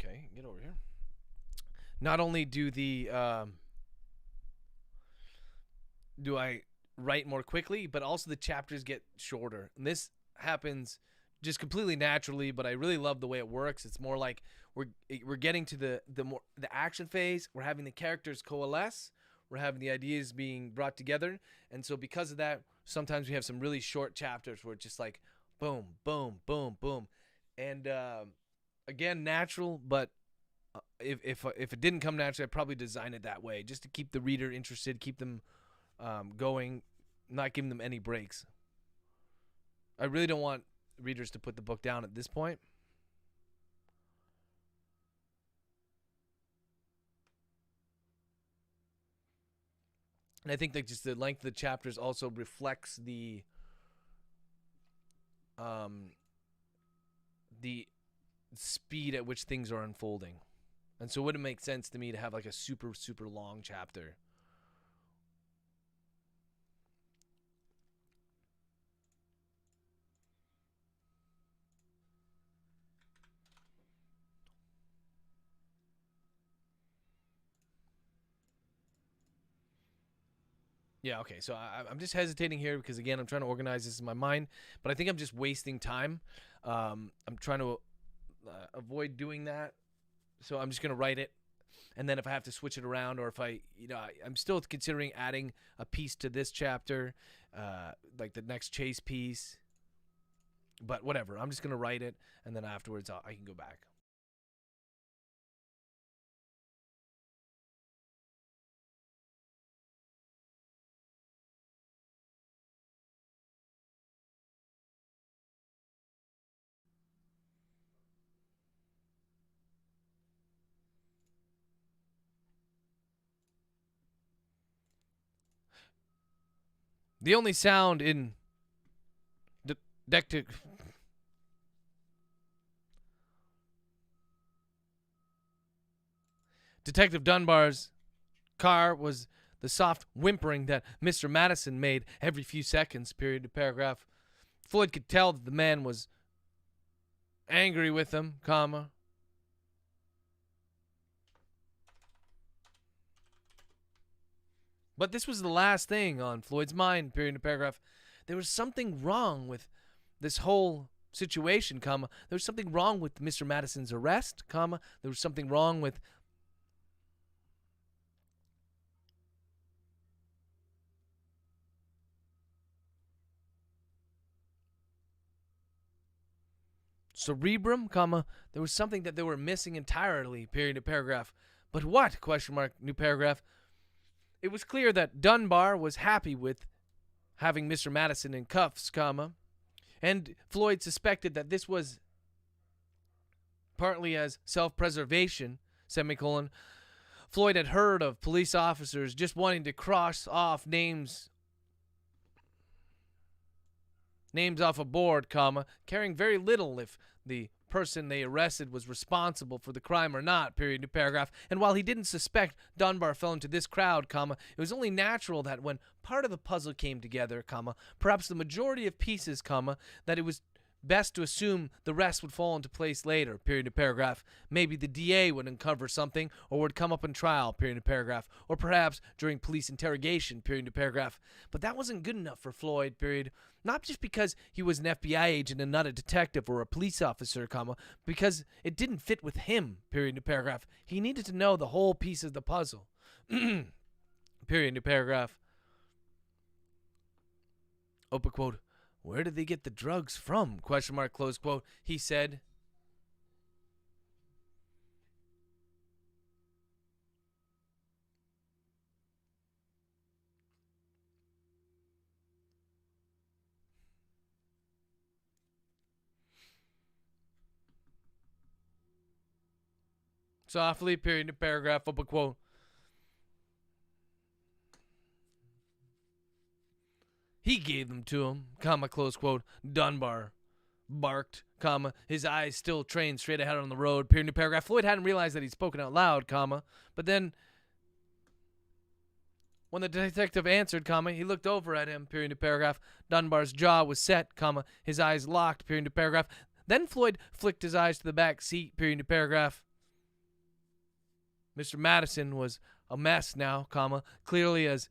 Okay, get over here. Not only do the do I write more quickly, but also the chapters get shorter. And this happens just completely naturally, but I really love the way it works. It's more like we're getting to the action phase. We're having the characters coalesce. We're having the ideas being brought together. And so because of that, sometimes we have some really short chapters where it's just like boom, boom, boom, boom. And again, natural, but if it didn't come naturally, I'd probably design it that way just to keep the reader interested, keep them going, not giving them any breaks. I really don't want readers to put the book down at this point. And I think that just the length of the chapters also reflects the speed at which things are unfolding. And so it wouldn't make sense to me to have like a super, super long chapter. Yeah, okay. So I'm just hesitating here because, again, I'm trying to organize this in my mind. But I think I'm just wasting time. I'm trying to avoid doing that. So I'm just going to write it. And then if I have to switch it around, or if I'm still considering adding a piece to this chapter, like the next chase piece. But whatever. I'm just going to write it. And then afterwards, I can go back. The only sound in Detective Dunbar's car was the soft whimpering that Mr. Madison made every few seconds, period to paragraph. Floyd could tell that the man was angry with him, comma. But this was the last thing on Floyd's mind, period to paragraph. There was something wrong with this whole situation, comma. There was something wrong with Mr. Madison's arrest, comma. There was something wrong with cerebrum, comma. There was something that they were missing entirely, period to paragraph. But what, question mark, new paragraph. It was clear that Dunbar was happy with having Mr. Madison in cuffs, comma, and Floyd suspected that this was partly as self-preservation, semicolon. Floyd had heard of police officers just wanting to cross off names off a board, comma, caring very little if the person they arrested was responsible for the crime or not, period to paragraph. And while he didn't suspect Dunbar fell into this crowd, comma, it was only natural that when part of the puzzle came together, comma, perhaps the majority of pieces, comma, that it was best to assume the rest would fall into place later, period to paragraph. Maybe the DA would uncover something or would come up in trial, period to paragraph, or perhaps during police interrogation, period to paragraph. But that wasn't good enough for Floyd, period. Not just because he was an FBI agent and not a detective or a police officer, comma, because it didn't fit with him, period to paragraph. He needed to know the whole piece of the puzzle. Period to paragraph. Open quote. Where did they get the drugs from? Question mark, close quote. He said, softly, period to paragraph, open quote. He gave them to him, comma, close quote. Dunbar barked, comma, his eyes still trained straight ahead on the road, period to paragraph. Floyd hadn't realized that he'd spoken out loud, comma, but then when the detective answered, comma, he looked over at him, period to paragraph. Dunbar's jaw was set, comma, his eyes locked, period to paragraph. Then Floyd flicked his eyes to the back seat, period to paragraph. Mr. Madison was a mess now, comma, clearly as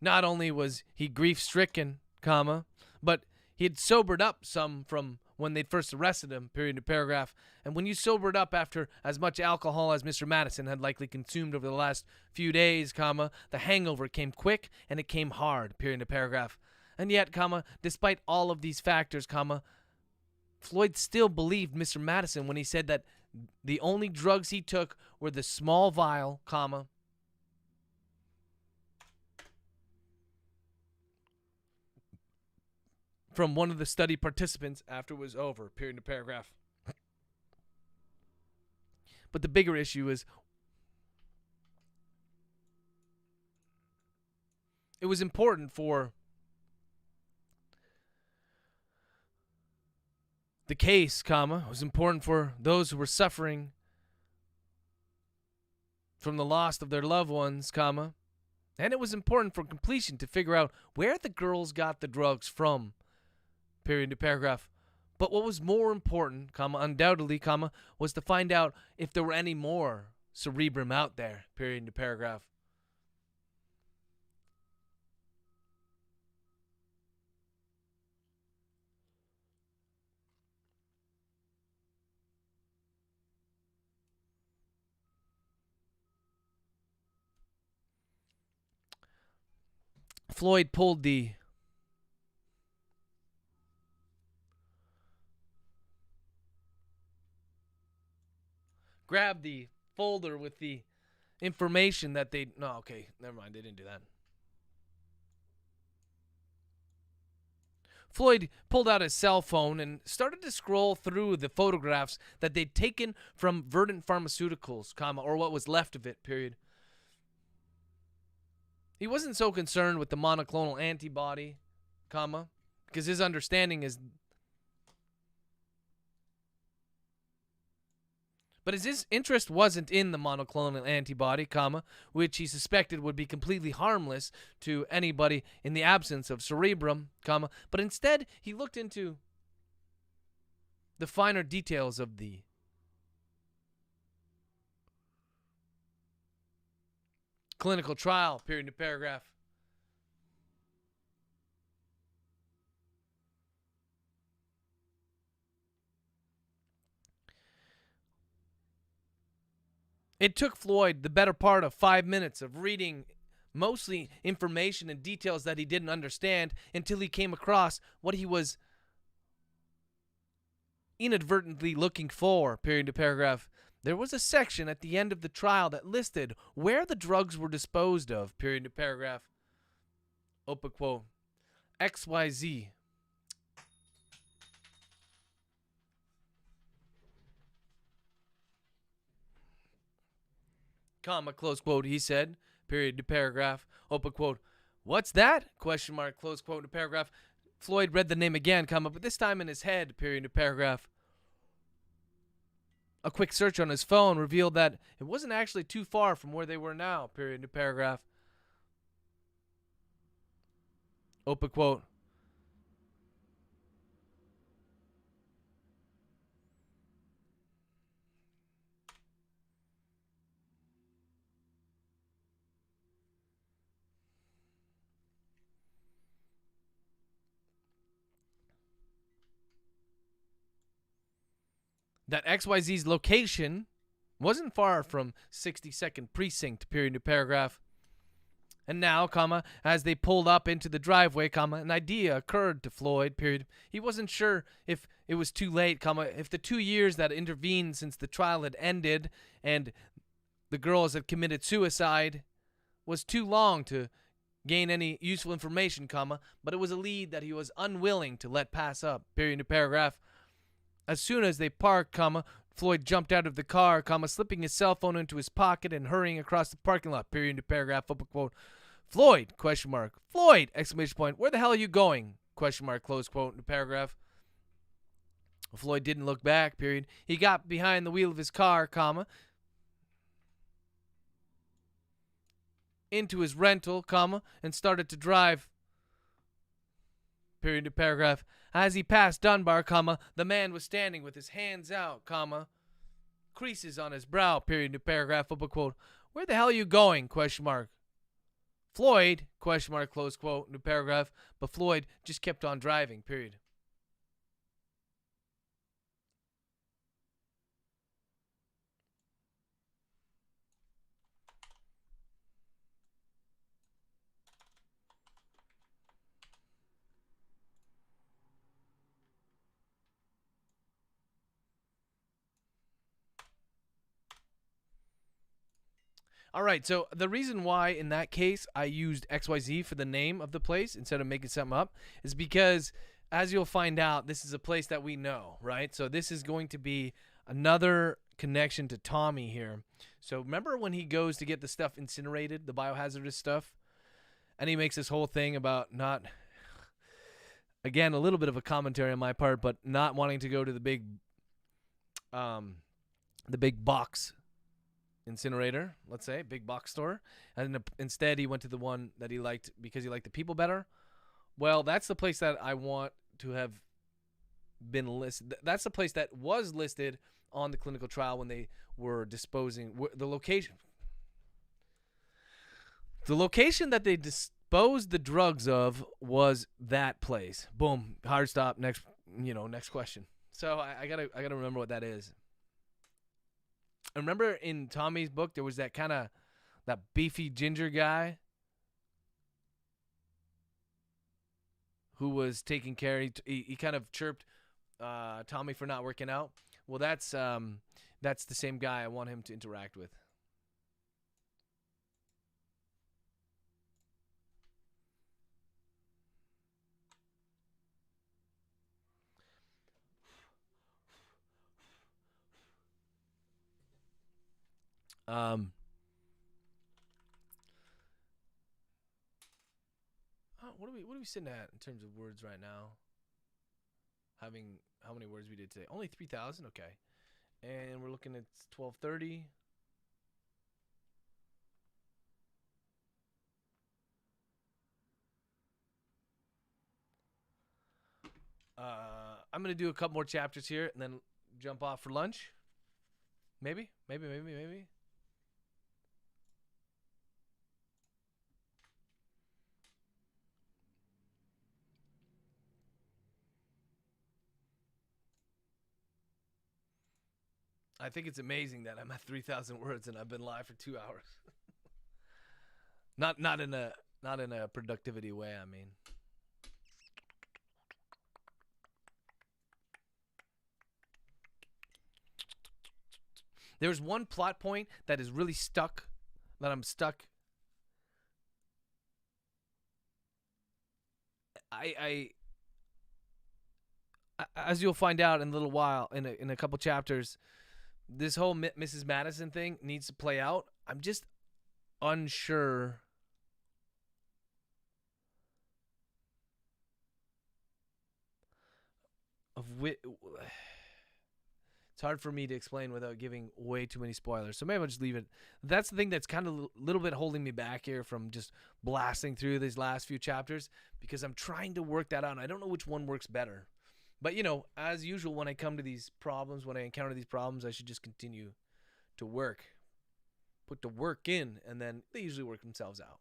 Not only was he grief-stricken, comma, but he had sobered up some from when they'd first arrested him, period of paragraph. And when you sobered up after as much alcohol as Mr. Madison had likely consumed over the last few days, comma, the hangover came quick and it came hard, period of paragraph. And yet, comma, despite all of these factors, comma, Floyd still believed Mr. Madison when he said that the only drugs he took were the small vial, comma, from one of the study participants after it was over, period of paragraph. But the bigger issue is it was important for the case, comma, it was important for those who were suffering from the loss of their loved ones, comma, and it was important for completion to figure out where the girls got the drugs from, period of paragraph. But what was more important, comma, undoubtedly, comma, was to find out if there were any more cerebrum out there, period of paragraph. Floyd grabbed the folder with the information that they, no, okay, never mind, they didn't do that. Floyd pulled out his cell phone and started to scroll through the photographs that they'd taken from Verdant Pharmaceuticals, comma, or what was left of it, period. He wasn't so concerned with the monoclonal antibody, comma, because his understanding is... But his interest wasn't in the monoclonal antibody, comma, which he suspected would be completely harmless to anybody in the absence of cerebrum, comma, but instead he looked into the finer details of the clinical trial, period of paragraph. It took Floyd the better part of 5 minutes of reading mostly information and details that he didn't understand until he came across what he was inadvertently looking for, period of paragraph. There was a section at the end of the trial that listed where the drugs were disposed of, period of paragraph. Open quote. XYZ. Comma, close quote, he said, period to paragraph, open quote. What's that? Question mark, close quote to paragraph. Floyd read the name again, comma, but this time in his head, period to paragraph. A quick search on his phone revealed that it wasn't actually too far from where they were now, period to paragraph. Open quote. That XYZ's location wasn't far from 62nd Precinct, period to paragraph. And now, comma, as they pulled up into the driveway, comma, an idea occurred to Floyd, period. He wasn't sure if it was too late, comma, if the 2 years that intervened since the trial had ended and the girls had committed suicide was too long to gain any useful information, comma, but it was a lead that he was unwilling to let pass up, period to paragraph. As soon as they parked, comma, Floyd jumped out of the car, comma, slipping his cell phone into his pocket and hurrying across the parking lot, period to paragraph, open quote. Floyd, question mark. Floyd, exclamation point. Where the hell are you going? Question mark, close quote, to paragraph. Floyd didn't look back, period. He got behind the wheel of his car, comma, into his rental, comma, and started to drive, period to paragraph. As he passed Dunbar, comma, the man was standing with his hands out, comma, creases on his brow, period to paragraph, open quote. Where the hell are you going? Question mark. Floyd, question mark, close quote, new paragraph, but Floyd just kept on driving, period. All right, so the reason why in that case I used XYZ for the name of the place instead of making something up is because, as you'll find out, this is a place that we know, right? So this is going to be another connection to Tommy here. So remember when he goes to get the stuff incinerated, the biohazardous stuff, and he makes this whole thing about not, again, a little bit of a commentary on my part, but not wanting to go to the big box incinerator, let's say, big box store, and instead he went to the one that he liked because he liked the people better. Well, that's the place that I want to have been listed. That's the place that was listed on the clinical trial when they were disposing the location. The location that they disposed the drugs of was that place. Boom, hard stop. Next question. So I gotta remember what that is. I remember in Tommy's book there was that beefy ginger guy who was taking care. He kind of chirped Tommy for not working out. Well, that's the same guy I want him to interact with. What are we sitting at in terms of words right now? Having how many words we did today? Only 3,000. Okay, and we're looking at 12:30. I'm gonna do a couple more chapters here and then jump off for lunch. Maybe. I think it's amazing that I'm at 3,000 words and I've been live for 2 hours. not in a productivity way, I mean. There's one plot point that is really stuck, that I'm stuck. As you'll find out in a little while, in a couple chapters, this whole Mrs. Madison thing needs to play out. I'm just unsure of which. It's hard for me to explain without giving way too many spoilers. So maybe I'll just leave it. That's the thing that's kind of a little bit holding me back here from just blasting through these last few chapters, because I'm trying to work that out. I don't know which one works better. But, as usual, when I come to these problems, when I encounter these problems, I should just continue to work. Put the work in, and then they usually work themselves out.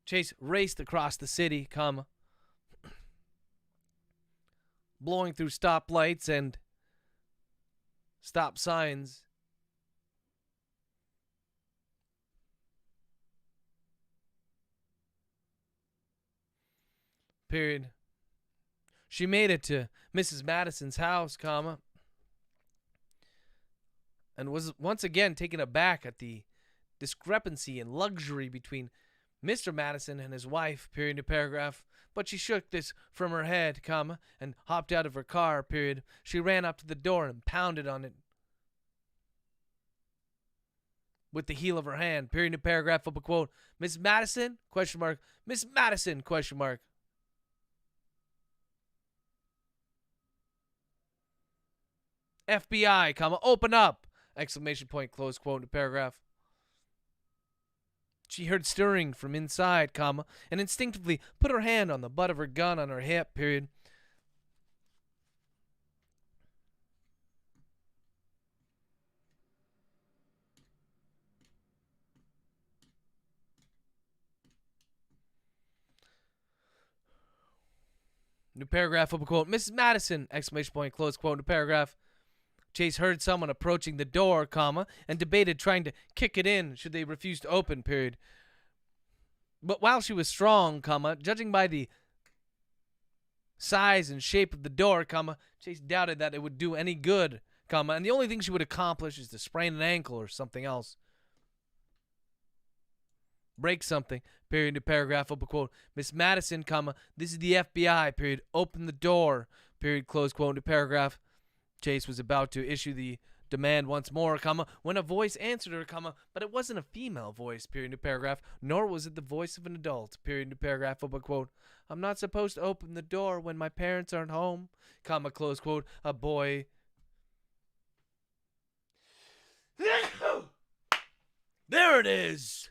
Chase raced across the city, blowing through stoplights and stop signs. Period. She made it to Mrs. Madison's house, and was once again taken aback at the discrepancy and luxury between Mr. Madison and his wife, period, new paragraph. But she shook this from her head, comma, and hopped out of her car, period. She ran up to the door and pounded on it with the heel of her hand, period, new paragraph, open quote. Miss Madison, question mark. Miss Madison, question mark. FBI, comma, open up! Exclamation point, close quote, new paragraph. She heard stirring from inside, comma, and instinctively put her hand on the butt of her gun on her hip, period. New paragraph, open quote. Mrs. Madison, exclamation point, close quote, new paragraph. Chase heard someone approaching the door, comma, and debated trying to kick it in should they refuse to open, period. But while she was strong, comma, judging by the size and shape of the door, comma, Chase doubted that it would do any good, comma, and the only thing she would accomplish is to sprain an ankle or something else. Break something, period, new paragraph, open quote. Miss Madison, comma, this is the FBI, period, open the door, period, close quote, new paragraph. Chase was about to issue the demand once more, comma, when a voice answered her, comma, but it wasn't a female voice, period, new paragraph, nor was it the voice of an adult, period, new paragraph, open quote. I'm not supposed to open the door when my parents aren't home, comma, close quote, a boy. There it is.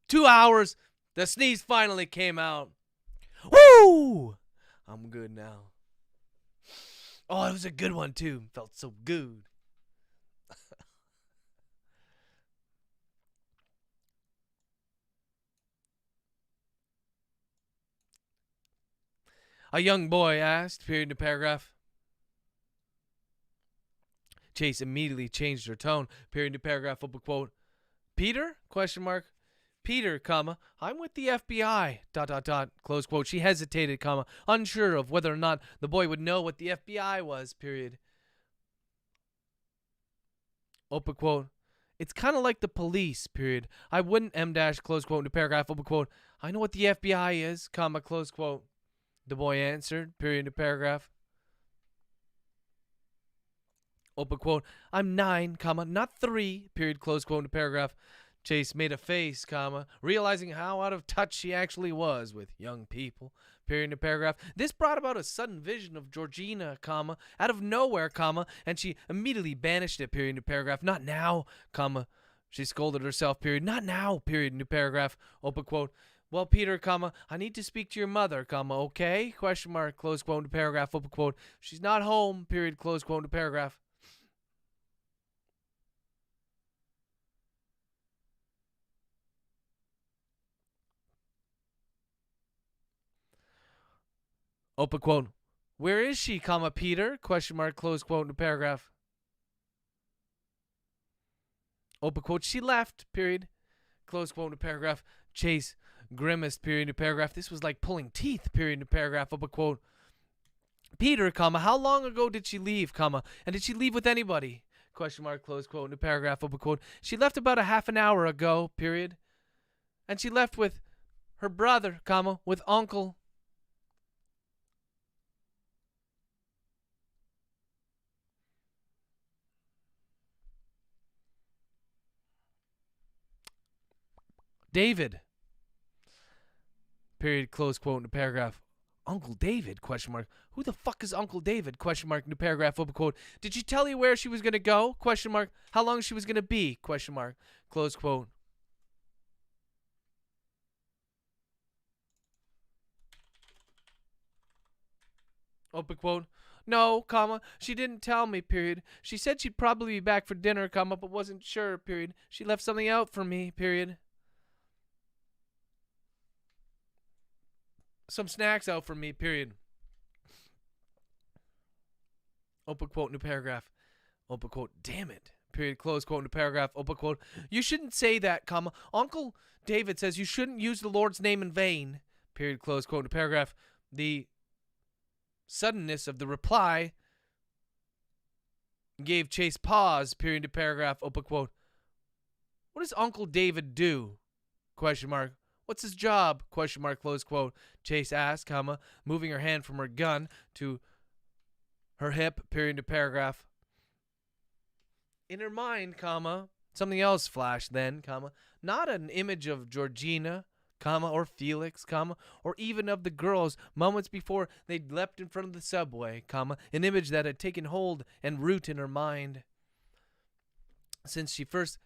2 hours, the sneeze finally came out. Woo! I'm good now. Oh, it was a good one, too. Felt so good. A young boy asked, period, new paragraph. Chase immediately changed her tone, period, new paragraph, open quote. Peter? Question mark. Peter, comma, I'm with the FBI, dot, dot, dot, close quote. She hesitated, comma, unsure of whether or not the boy would know what the FBI was, period. Open quote. It's kind of like the police, period. I wouldn't, M dash, close quote, new paragraph, open quote. I know what the FBI is, comma, close quote. The boy answered, period, new paragraph. Open quote. I'm 9, comma, not 3, period, close quote, new paragraph. Chase made a face, comma, realizing how out of touch she actually was with young people, period, new paragraph. This brought about a sudden vision of Georgina, comma, out of nowhere, comma, and she immediately banished it, period, new paragraph. Not now, comma. She scolded herself, period. Not now, period, new paragraph, open quote. Well, Peter, comma, I need to speak to your mother, comma, okay? Question mark, close quote, new paragraph, open quote. She's not home, period, close quote, new paragraph. Open quote. Where is she, comma, Peter? Question mark, close quote, new paragraph. Open quote. She left, period. Close quote, new paragraph. Chase grimaced, period, new paragraph. This was like pulling teeth, period, new paragraph. Open quote. Peter, comma, how long ago did she leave, comma, and did she leave with anybody? Question mark, close quote, new paragraph, open quote. She left about a half an hour ago, period. And she left with her brother, comma, with Uncle. David, period, close quote, new paragraph. Uncle David, question mark. Who the fuck is Uncle David, question mark, new paragraph, open quote. Did she tell you where she was going to go, question mark? How long she was going to be, question mark, close quote. Open quote. No, comma, she didn't tell me, period. She said she'd probably be back for dinner, comma, but wasn't sure, period. She left something out for me, period. Some snacks out for me, period. Open quote, new paragraph. Open quote, damn it. Period, close quote, new paragraph. Open quote. You shouldn't say that, comma. Uncle David says you shouldn't use the Lord's name in vain. Period, close quote, new paragraph. The suddenness of the reply gave Chase pause, period, new paragraph, open quote. What does Uncle David do? Question mark. What's his job? Question mark, close quote. Chase asked, comma, moving her hand from her gun to her hip, period to paragraph. In her mind, comma, something else flashed then, comma, not an image of Georgina, comma, or Felix, comma, or even of the girls moments before they'd leapt in front of the subway, comma, an image that had taken hold and root in her mind since she first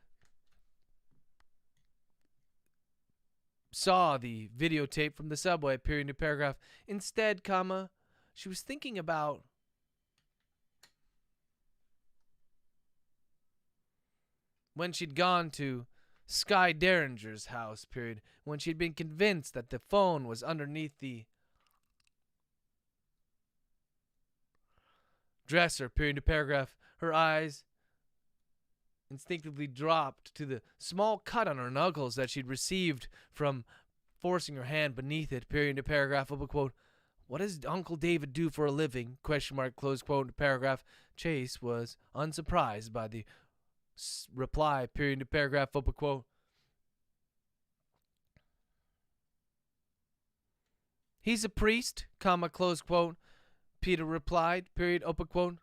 saw the videotape from the subway, period to paragraph. Instead, comma, she was thinking about when she'd gone to Sky Derringer's house, period, when she'd been convinced that the phone was underneath the dresser, period to paragraph. Her eyes instinctively dropped to the small cut on her knuckles that she'd received from forcing her hand beneath it, period to paragraph, open quote. What does Uncle David do for a living? Question mark, close quote, paragraph. Chase was unsurprised by the reply, period to paragraph, open quote. He's a priest, comma, close quote. Peter replied, period, open quote.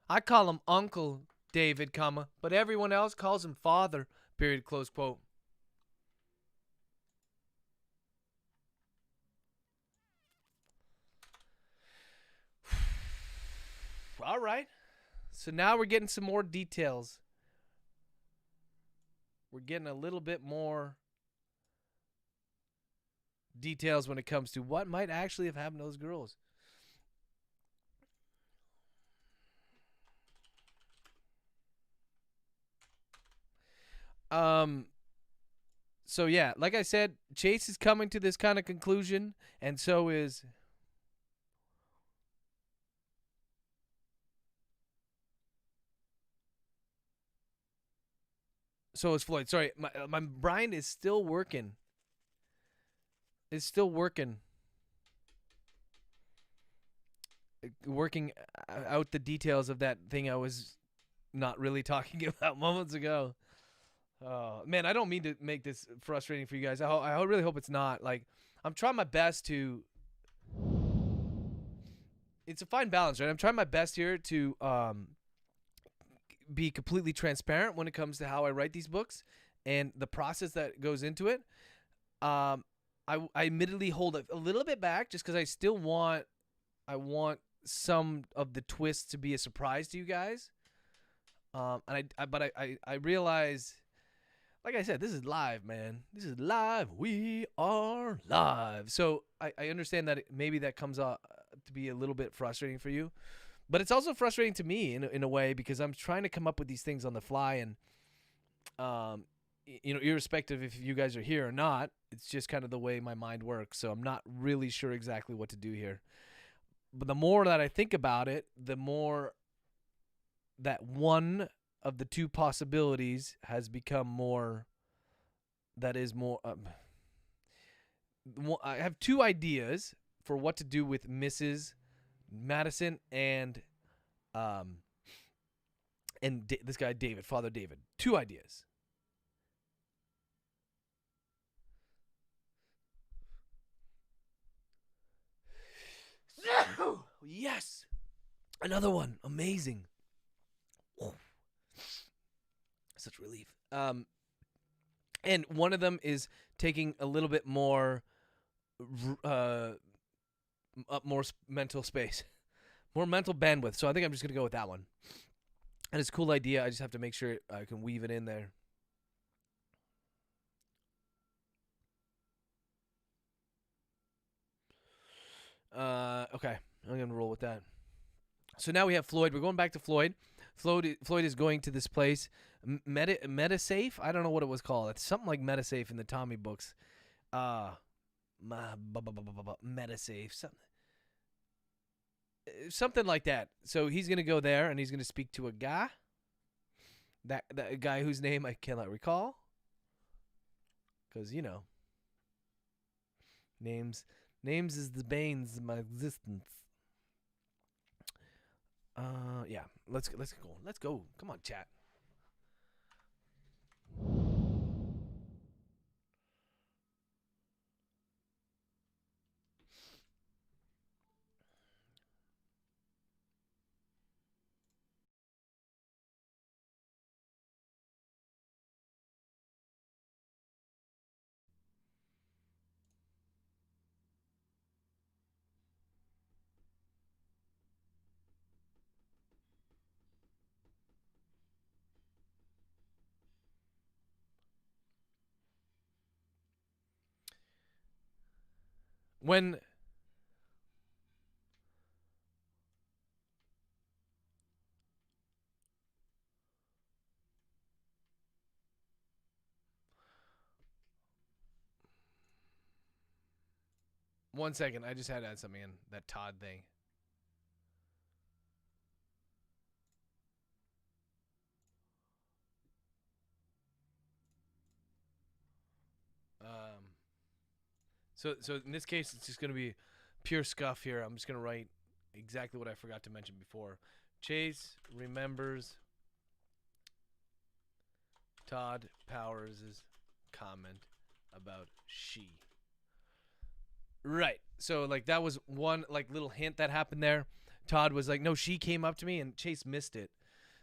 I call him Uncle David, comma, but everyone else calls him Father, period, close quote. All right. So now we're getting some more details. We're getting a little bit more details when it comes to what might actually have happened to those girls. So yeah, like I said, Chase is coming to this kind of conclusion, and so is Floyd. Sorry, my brain is still working. It's still working out the details of that thing I was not really talking about moments ago. Oh, man, I don't mean to make this frustrating for you guys. I really hope it's not. Like, I'm trying my best to... It's a fine balance, right? I'm trying my best here to be completely transparent when it comes to how I write these books and the process that goes into it. I admittedly hold a little bit back just because I want some of the twists to be a surprise to you guys. But I realize, like I said, this is live, man. This is live. We are live. So I understand that maybe that comes out to be a little bit frustrating for you. But it's also frustrating to me in a way because I'm trying to come up with these things on the fly. And, irrespective if you guys are here or not, it's just kind of the way my mind works. So I'm not really sure exactly what to do here. But the more that I think about it, the more that one of the two possibilities has become more. That is more. I have two ideas for what to do with Mrs. Madison and this guy David, Father David. Two ideas. Yes, another one. Amazing. Such relief. And one of them is taking a little bit more, more mental space, more mental bandwidth. So I think I'm just gonna go with that one. And it's a cool idea. I just have to make sure I can weave it in there. Okay, I'm gonna roll with that. So now we have Floyd. We're going back to Floyd. Floyd is going to this place, MetaSafe. I don't know what it was called. It's something like MetaSafe in the Tommy books. MetaSafe, something like that. So he's gonna go there and he's gonna speak to a guy. That guy whose name I cannot recall, because names is the banes of my existence. Yeah. Let's go. Come on, chat. when one second, I just had to add something in that Todd thing. So in this case, it's just gonna be pure scuff here. I'm just gonna write exactly what I forgot to mention before. Chase remembers Todd Powers' comment about she. Right. So like that was one like little hint that happened there. Todd was like, "No, she came up to me," and Chase missed it.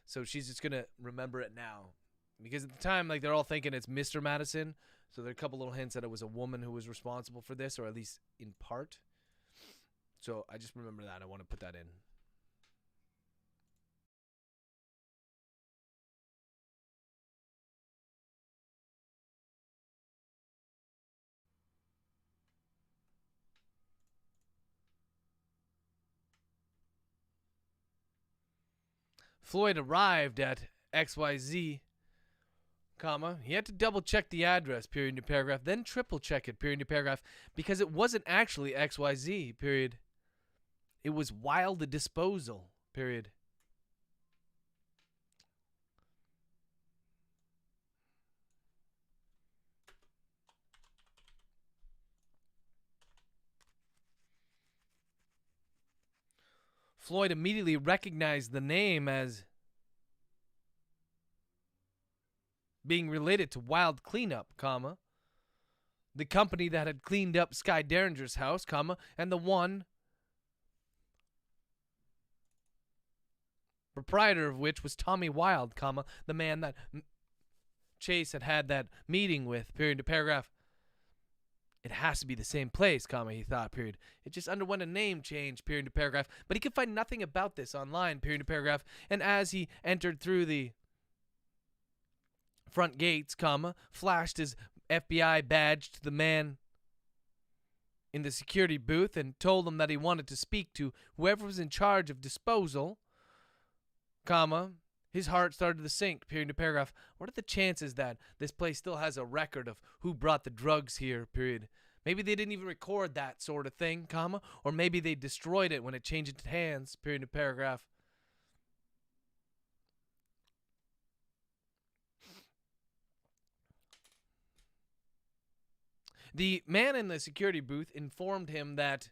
So she's just gonna remember it now, because at the time, like they're all thinking it's Mr. Madison. So there are a couple little hints that it was a woman who was responsible for this, or at least in part. So I just remember that. I want to put that in. Floyd arrived at XYZ, comma. He had to double check the address, period, new paragraph, then triple check it, period, new paragraph, because it wasn't actually XYZ, period. It was Wild Disposal, period. Floyd immediately recognized the name as being related to Wild Cleanup, comma, the company that had cleaned up Sky Derringer's house, comma, and the one proprietor of which was Tommy Wild, comma, the man that Chase had that meeting with, period, to paragraph. It has to be the same place, comma, he thought, period. It just underwent a name change, period, to paragraph, but he could find nothing about this online, period, to paragraph, and as he entered through the front gates, comma, flashed his FBI badge to the man in the security booth and told him that he wanted to speak to whoever was in charge of disposal, comma, his heart started to sink, period, to paragraph. What are the chances that this place still has a record of who brought the drugs here, period? Maybe they didn't even record that sort of thing, comma, or maybe they destroyed it when it changed its hands, period, to paragraph. The man in the security booth informed him that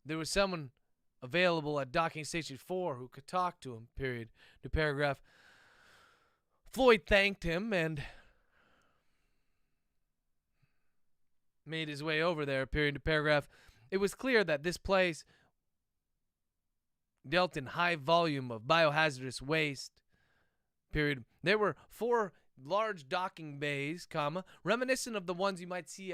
there was someone available at docking station 4 who could talk to him, period. The paragraph. Floyd thanked him and made his way over there, period. The paragraph. It was clear that this place dealt in high volume of biohazardous waste, period. There were 4 large docking bays, comma, reminiscent of the ones you might see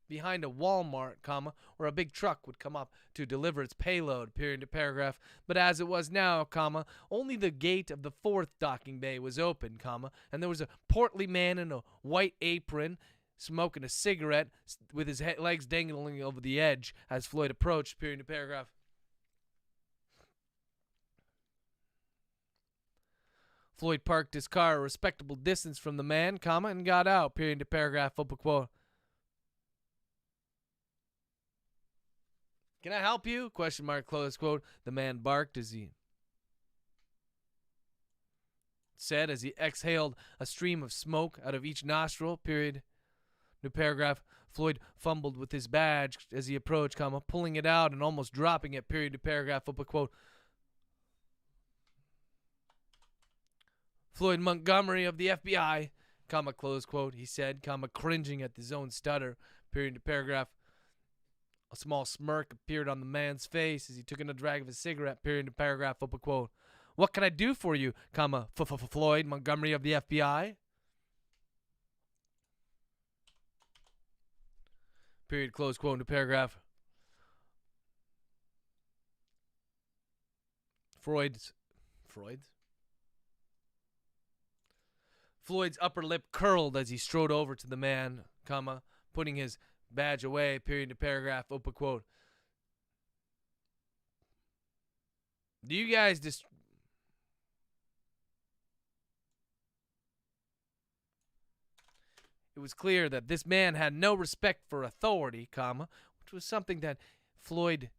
behind a Walmart, comma, where a big truck would come up to deliver its payload, period, to paragraph. But as it was now, comma, only the gate of the 4th docking bay was open, comma, and there was a portly man in a white apron smoking a cigarette with his legs dangling over the edge as Floyd approached, period, to paragraph. Floyd parked his car a respectable distance from the man, comma, and got out, period, to paragraph, open quote. Can I help you? Question mark, close quote. The man barked as he said as he exhaled a stream of smoke out of each nostril, period. New paragraph. Floyd fumbled with his badge as he approached, comma, pulling it out and almost dropping it, period, to paragraph, open quote. Floyd Montgomery of the FBI, comma, close quote, he said, comma, cringing at his own stutter, period, to paragraph. A small smirk appeared on the man's face as he took in a drag of his cigarette, period, to paragraph, open quote. What can I do for you, comma, Floyd Montgomery of the FBI? Period, close quote, to paragraph. Floyd's Floyd's upper lip curled as he strode over to the man, comma, putting his badge away, period to paragraph, open quote. Do you guys It was clear that this man had no respect for authority, comma, which was something that Floyd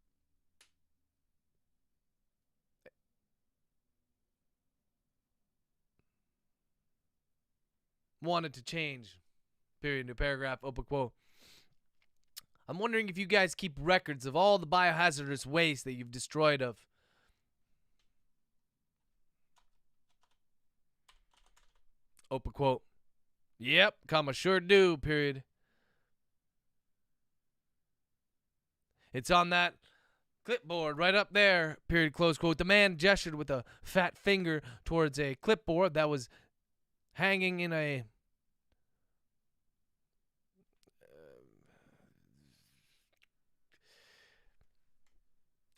wanted to change, period to paragraph, open quote. I'm wondering if you guys keep records of all the biohazardous waste that you've destroyed of. Open quote. Yep, comma, sure do, period. It's on that clipboard right up there, period, close quote. The man gestured with a fat finger towards a clipboard that was hanging in a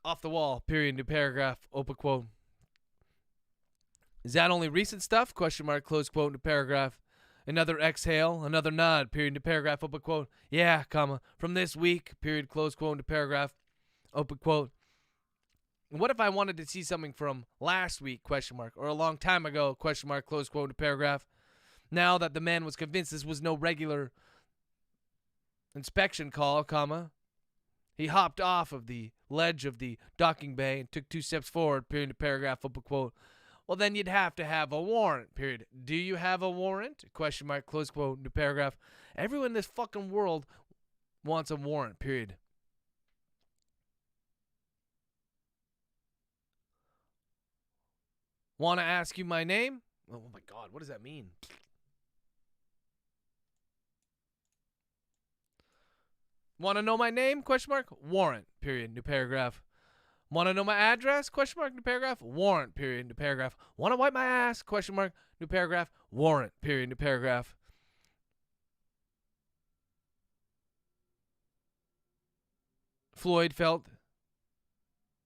off the wall, period to paragraph, open quote. Is that only recent stuff? Question mark, close quote into paragraph. Another exhale, another nod, period into paragraph, open quote. Yeah, comma, from this week, period, close quote into paragraph, open quote. What if I wanted to see something from last week, question mark, or a long time ago, question mark, close quote into paragraph? Now that the man was convinced this was no regular inspection call, comma, he hopped off of the ledge of the docking bay and took 2 steps forward, period into paragraph, open quote. Well, then you'd have to have a warrant, period. Do you have a warrant? Question mark, close quote, into paragraph. Everyone in this fucking world wants a warrant, period. Want to ask you my name? Oh my God, what does that mean? Want to know my name? Question mark, warrant, period, new paragraph. Want to know my address? Question mark, new paragraph. Warrant, period, new paragraph. Want to wipe my ass? Question mark, new paragraph. Warrant, period, new paragraph. Floyd felt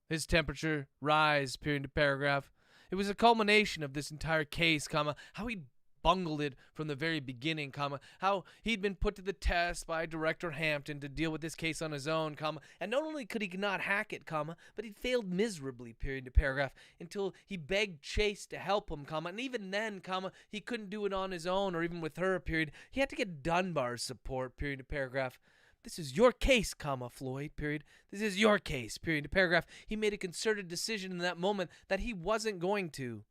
his temperature rise, period, new paragraph. It was a culmination of this entire case, comma, how he bungled it from the very beginning, comma, how he'd been put to the test by Director Hampton to deal with this case on his own, comma, and not only could he not hack it, comma, but he'd failed miserably, period to paragraph, until he begged Chase to help him, comma, and even then, comma, he couldn't do it on his own or even with her, period. He had to get Dunbar's support, period to paragraph. This is your case, comma, Floyd, period. This is your case, period to paragraph. He made a concerted decision in that moment that he wasn't going to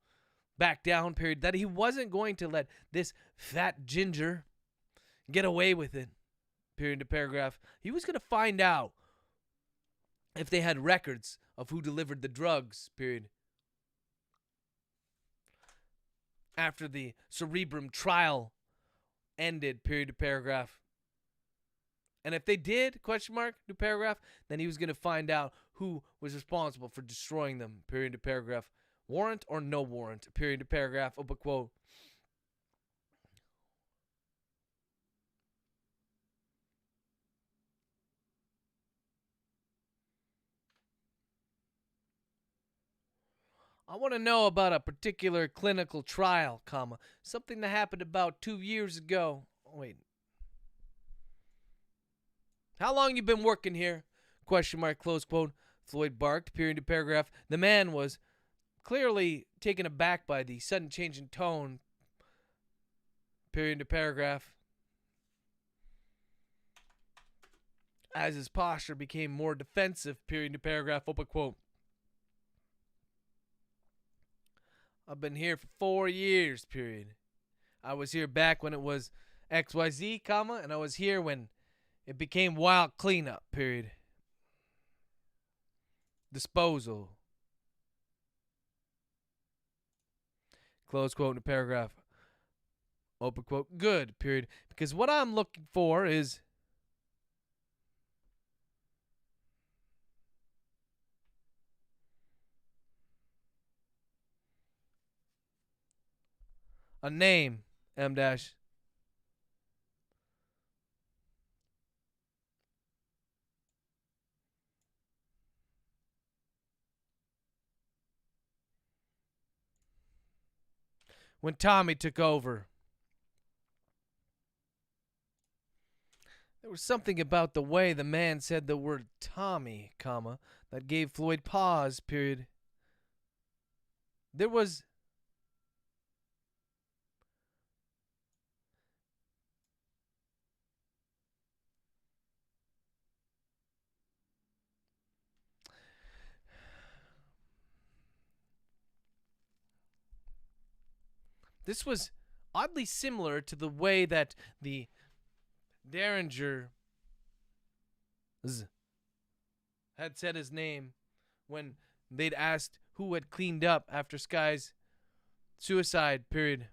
back down, period, that he wasn't going to let this fat ginger get away with it, period to paragraph. He was going to find out if they had records of who delivered the drugs, period. After the Cerebrum trial ended, period to paragraph. And if they did, question mark, new paragraph, then he was going to find out who was responsible for destroying them, period to paragraph. Warrant or no warrant, period to paragraph, open quote. I want to know about a particular clinical trial, comma, something that happened about 2 years ago. Oh, wait. How long you been working here? Question mark, close quote. Floyd barked, period to paragraph. The man was clearly taken aback by the sudden change in tone, period to paragraph. As his posture became more defensive, period to paragraph, open quote. I've been here for 4 years, period. I was here back when it was XYZ, comma, and I was here when it became wild cleanup, period. Disposal. Close quote in the paragraph. Open quote. Good, period. Because what I'm looking for is a name, M dash. When Tommy took over, There was something about the way the man said the word Tommy, comma, that gave Floyd pause, period. There was... This was oddly similar to the way that the Derringer had said his name when they'd asked who had cleaned up after Sky's suicide, period.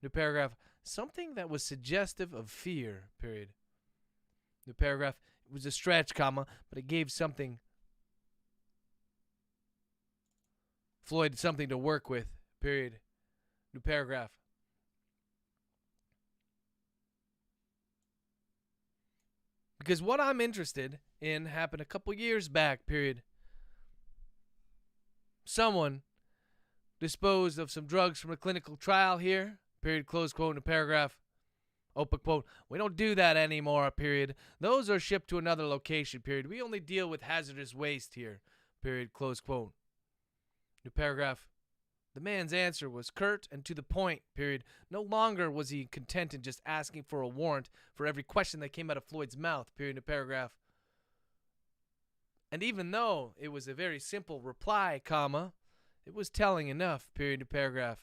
New paragraph. Something that was suggestive of fear, period. New paragraph. It was a stretch, comma, but it gave something Floyd something to work with, period. New paragraph. Because what I'm interested in happened a couple years back, period. Someone disposed of some drugs from a clinical trial here, period, close quote, in a paragraph. Open quote. We don't do that anymore, period. Those are shipped to another location, period. We only deal with hazardous waste here, period, close quote. New paragraph. The man's answer was curt and to the point, period. No longer was he content in just asking for a warrant for every question that came out of Floyd's mouth, period, in a paragraph. And even though it was a very simple reply, comma, it was telling enough, period, in a paragraph.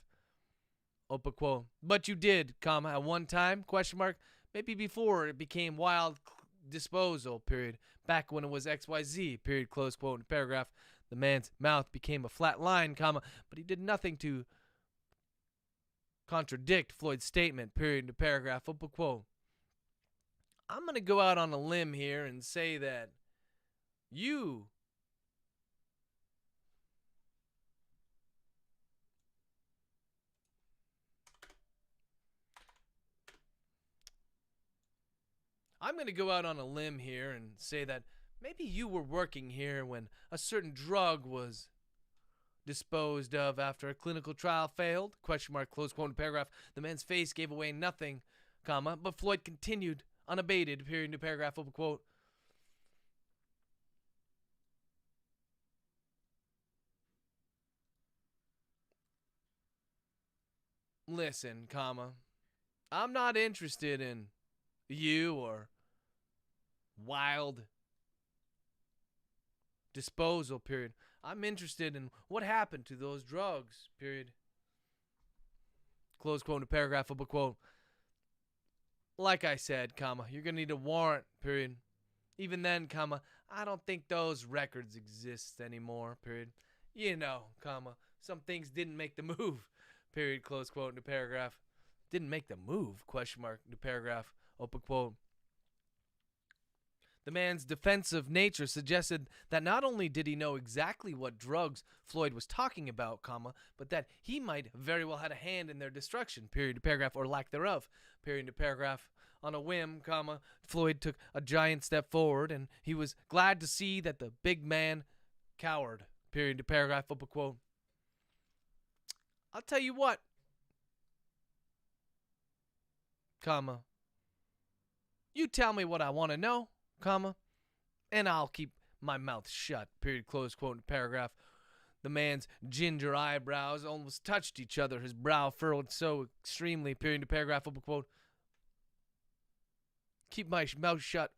Open quote. But you did, comma, at one time, question mark, maybe before it became wild disposal, period. Back when it was XYZ, period, close quote, in a paragraph. The man's mouth became a flat line, comma, but he did nothing to contradict Floyd's statement, period, in a paragraph. Open quote. I'm going to go out on a limb here and say that you maybe you were working here when a certain drug was disposed of after a clinical trial failed, question mark, close quote, in paragraph. The man's face gave away nothing, comma, but Floyd continued, unabated, period, in paragraph, open quote. Listen, comma, I'm not interested in you or wild disposal, period. I'm interested in what happened to those drugs, period. Close quote, in paragraph, open quote. Like I said, comma, you're going to need a warrant, period. Even then, comma, I don't think those records exist anymore, period. You know, comma, some things didn't make the move, period, close quote, in the paragraph. Didn't make the move, question mark, in the paragraph, open quote. The man's defensive nature suggested that not only did he know exactly what drugs Floyd was talking about, comma, but that he might very well had a hand in their destruction, period to paragraph, or lack thereof, period to paragraph. On a whim, comma, Floyd took a giant step forward, and he was glad to see that the big man cowered, period to paragraph, open quote. I'll tell you what, comma, you tell me what I want to know, comma, and I'll keep my mouth shut, period, close quote, in paragraph. The man's ginger eyebrows almost touched each other, his brow furrowed so extremely, period, to paragraph, open quote. Keep my mouth shut.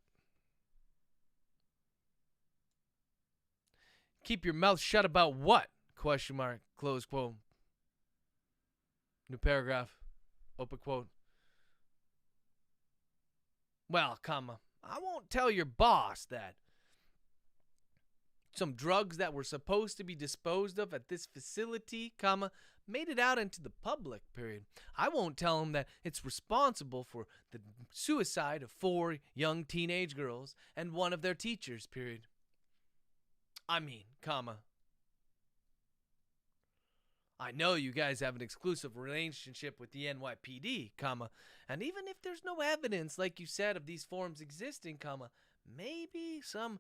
Keep your mouth shut about what? Question mark, close quote. New paragraph, open quote. Well, comma, I won't tell your boss that some drugs that were supposed to be disposed of at this facility, comma, made it out into the public, period. I won't tell him that it's responsible for the suicide of 4 young teenage girls and one of their teachers, period. I mean, comma, I know you guys have an exclusive relationship with the NYPD, comma, and even if there's no evidence, like you said, of these forms existing, comma, maybe some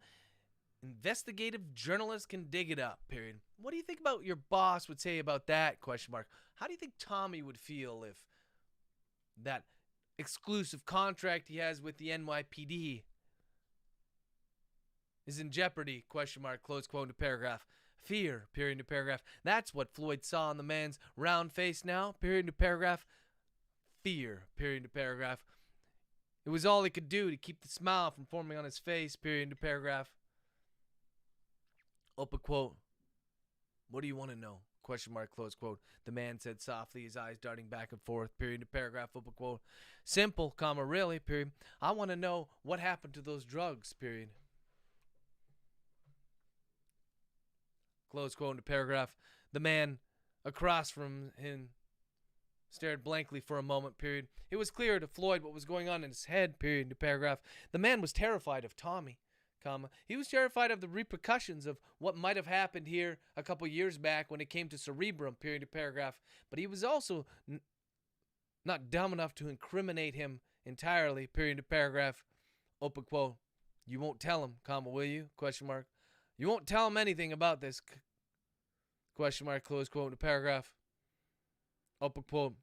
investigative journalist can dig it up, period. What do you think about your boss would say about that, question mark? How do you think Tommy would feel if that exclusive contract he has with the NYPD is in jeopardy, question mark, close quote into paragraph. Fear, period into paragraph. That's what Floyd saw on the man's round face now, period into paragraph. Fear, period into paragraph. It was all he could do to keep the smile from forming on his face, period into paragraph. Open quote. What do you want to know? Question mark, close quote. The man said softly, his eyes darting back and forth, period into paragraph, open quote. Simple, comma, really, period. I want to know what happened to those drugs, period. Close quote into paragraph. The man across from him stared blankly for a moment, period. It was clear to Floyd what was going on in his head, period into paragraph. The man was terrified of Tommy, comma. He was terrified of the repercussions of what might have happened here a couple years back when it came to cerebrum, period into paragraph. But he was also not dumb enough to incriminate him entirely, period into paragraph, open quote. You won't tell him, comma, will you? Question mark. You won't tell him anything about this, question mark, close quote into paragraph, open quote.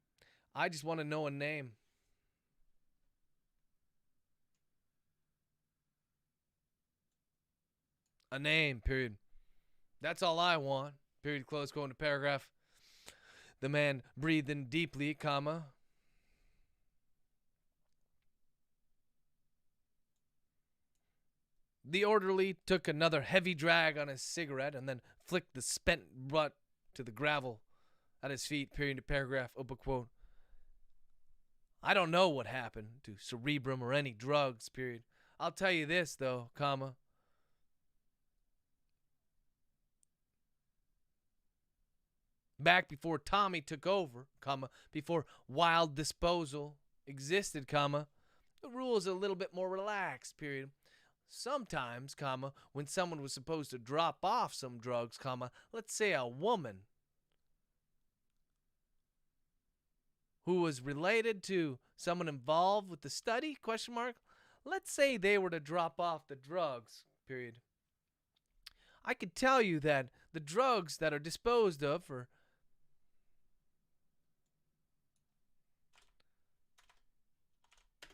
I just want to know a name. A name, period. That's all I want, period, close quote into paragraph. The man breathed in deeply, comma. The orderly took another heavy drag on his cigarette and then flicked the spent butt to the gravel at his feet, period into paragraph, open quote. I don't know what happened to cerebrum or any drugs, period. I'll tell you this, though, comma. Back before Tommy took over, comma, before wild disposal existed, comma, the rules are a little bit more relaxed, period. Sometimes, comma, when someone was supposed to drop off some drugs, comma, let's say a woman who was related to someone involved with the study, question mark, let's say they were to drop off the drugs, period. I could tell you that the drugs that are disposed of are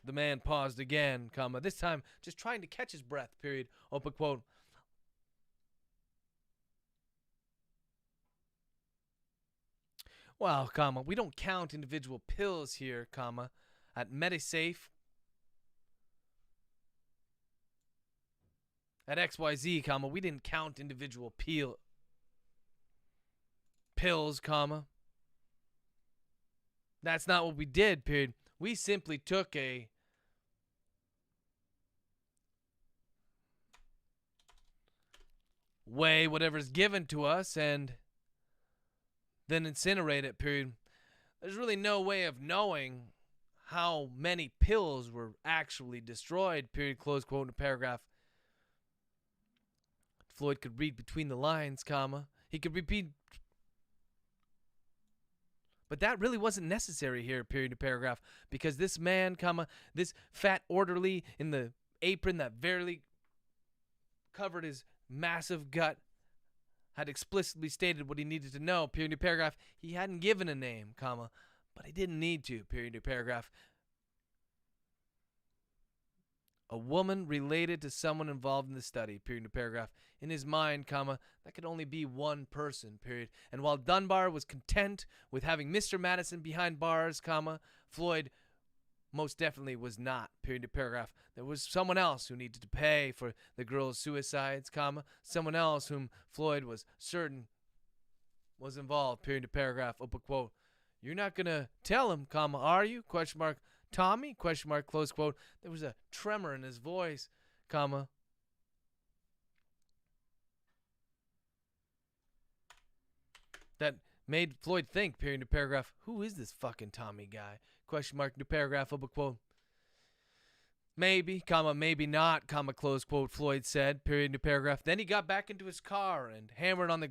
The man paused again, comma, this time just trying to catch his breath, period, open quote. Well, comma, we don't count individual pills here, comma, at MediSafe, at XYZ, comma, we didn't count individual pills, comma. That's not what we did, period. We simply took weigh whatever's given to us and then incinerate it, period. There's really no way of knowing how many pills were actually destroyed, period, close quote in a paragraph. Floyd could read between the lines, comma. He could repeat, but that really wasn't necessary here, period to paragraph, because this man, comma, this fat orderly in the apron that barely covered his massive gut had explicitly stated what he needed to know, period to paragraph. He hadn't given a name, comma, but he didn't need to, period to paragraph. A woman related to someone involved in the study, period to paragraph. In his mind, comma, that could only be one person, period. And while Dunbar was content with having Mr. Madison behind bars, comma, Floyd most definitely was not, period to paragraph. There was someone else who needed to pay for the girl's suicides, comma, someone else whom Floyd was certain was involved, period to paragraph, open quote. You're not going to tell him, comma, are you? Question mark. Tommy? Question mark, close quote. There was a tremor in his voice, comma. That made Floyd think, period to paragraph, who is this fucking Tommy guy? Question mark, new paragraph, open quote. Maybe, comma, maybe not, comma, close quote, Floyd said, period to paragraph. Then he got back into his car and hammered on the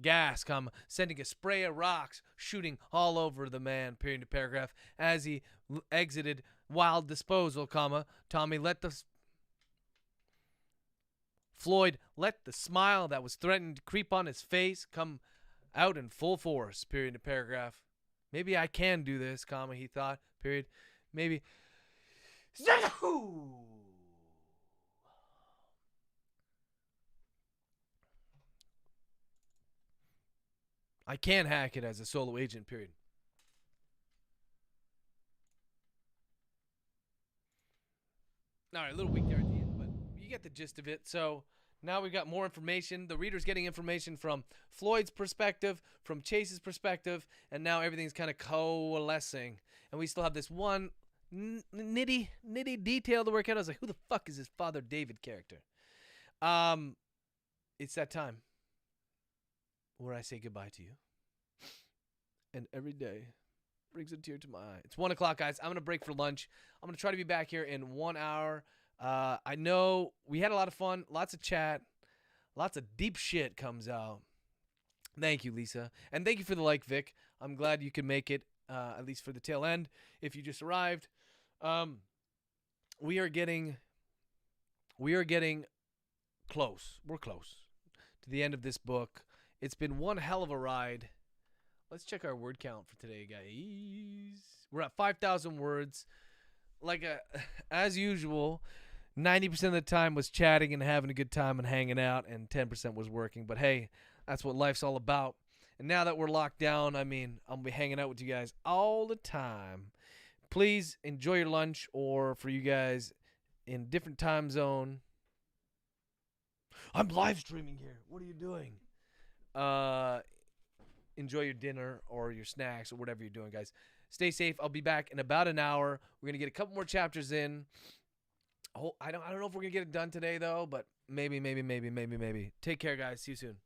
gas, comma, sending a spray of rocks shooting all over the man, period to paragraph. As he exited wild disposal, comma, Floyd let the smile that was threatening to creep on his face come out in full force, period to paragraph. Maybe I can do this, comma, he thought, period. Maybe I can hack it as a solo agent, period. All right, a little weak there at the end, but you get the gist of it. So now we've got more information. The reader's getting information from Floyd's perspective, from Chase's perspective, and now everything's kind of coalescing. And we still have this one nitty detail to work out. I was like, who the fuck is this Father David character? It's that time where I say goodbye to you. And every day brings a tear to my eye. It's 1 o'clock, guys. I'm going to break for lunch. I'm going to try to be back here in 1 hour. I know we had a lot of fun, lots of chat, lots of deep shit comes out. Thank you, Lisa. And thank you for the like, Vic. I'm glad you could make it, at least for the tail end, if you just arrived. We are getting close. We're close to the end of this book. It's been one hell of a ride. Let's check our word count for today, guys. We're at 5,000 words. As usual, 90% of the time was chatting and having a good time and hanging out, and 10% was working. But hey, that's what life's all about. And now that we're locked down, I mean, I'll be hanging out with you guys all the time. Please enjoy your lunch, or for you guys in different time zone. I'm live streaming here. What are you doing? Enjoy your dinner or your snacks or whatever you're doing, guys. Stay safe. I'll be back in about an hour. We're going to get a couple more chapters in. I don't know if we're going to get it done today, though, but maybe. Take care, guys. See you soon.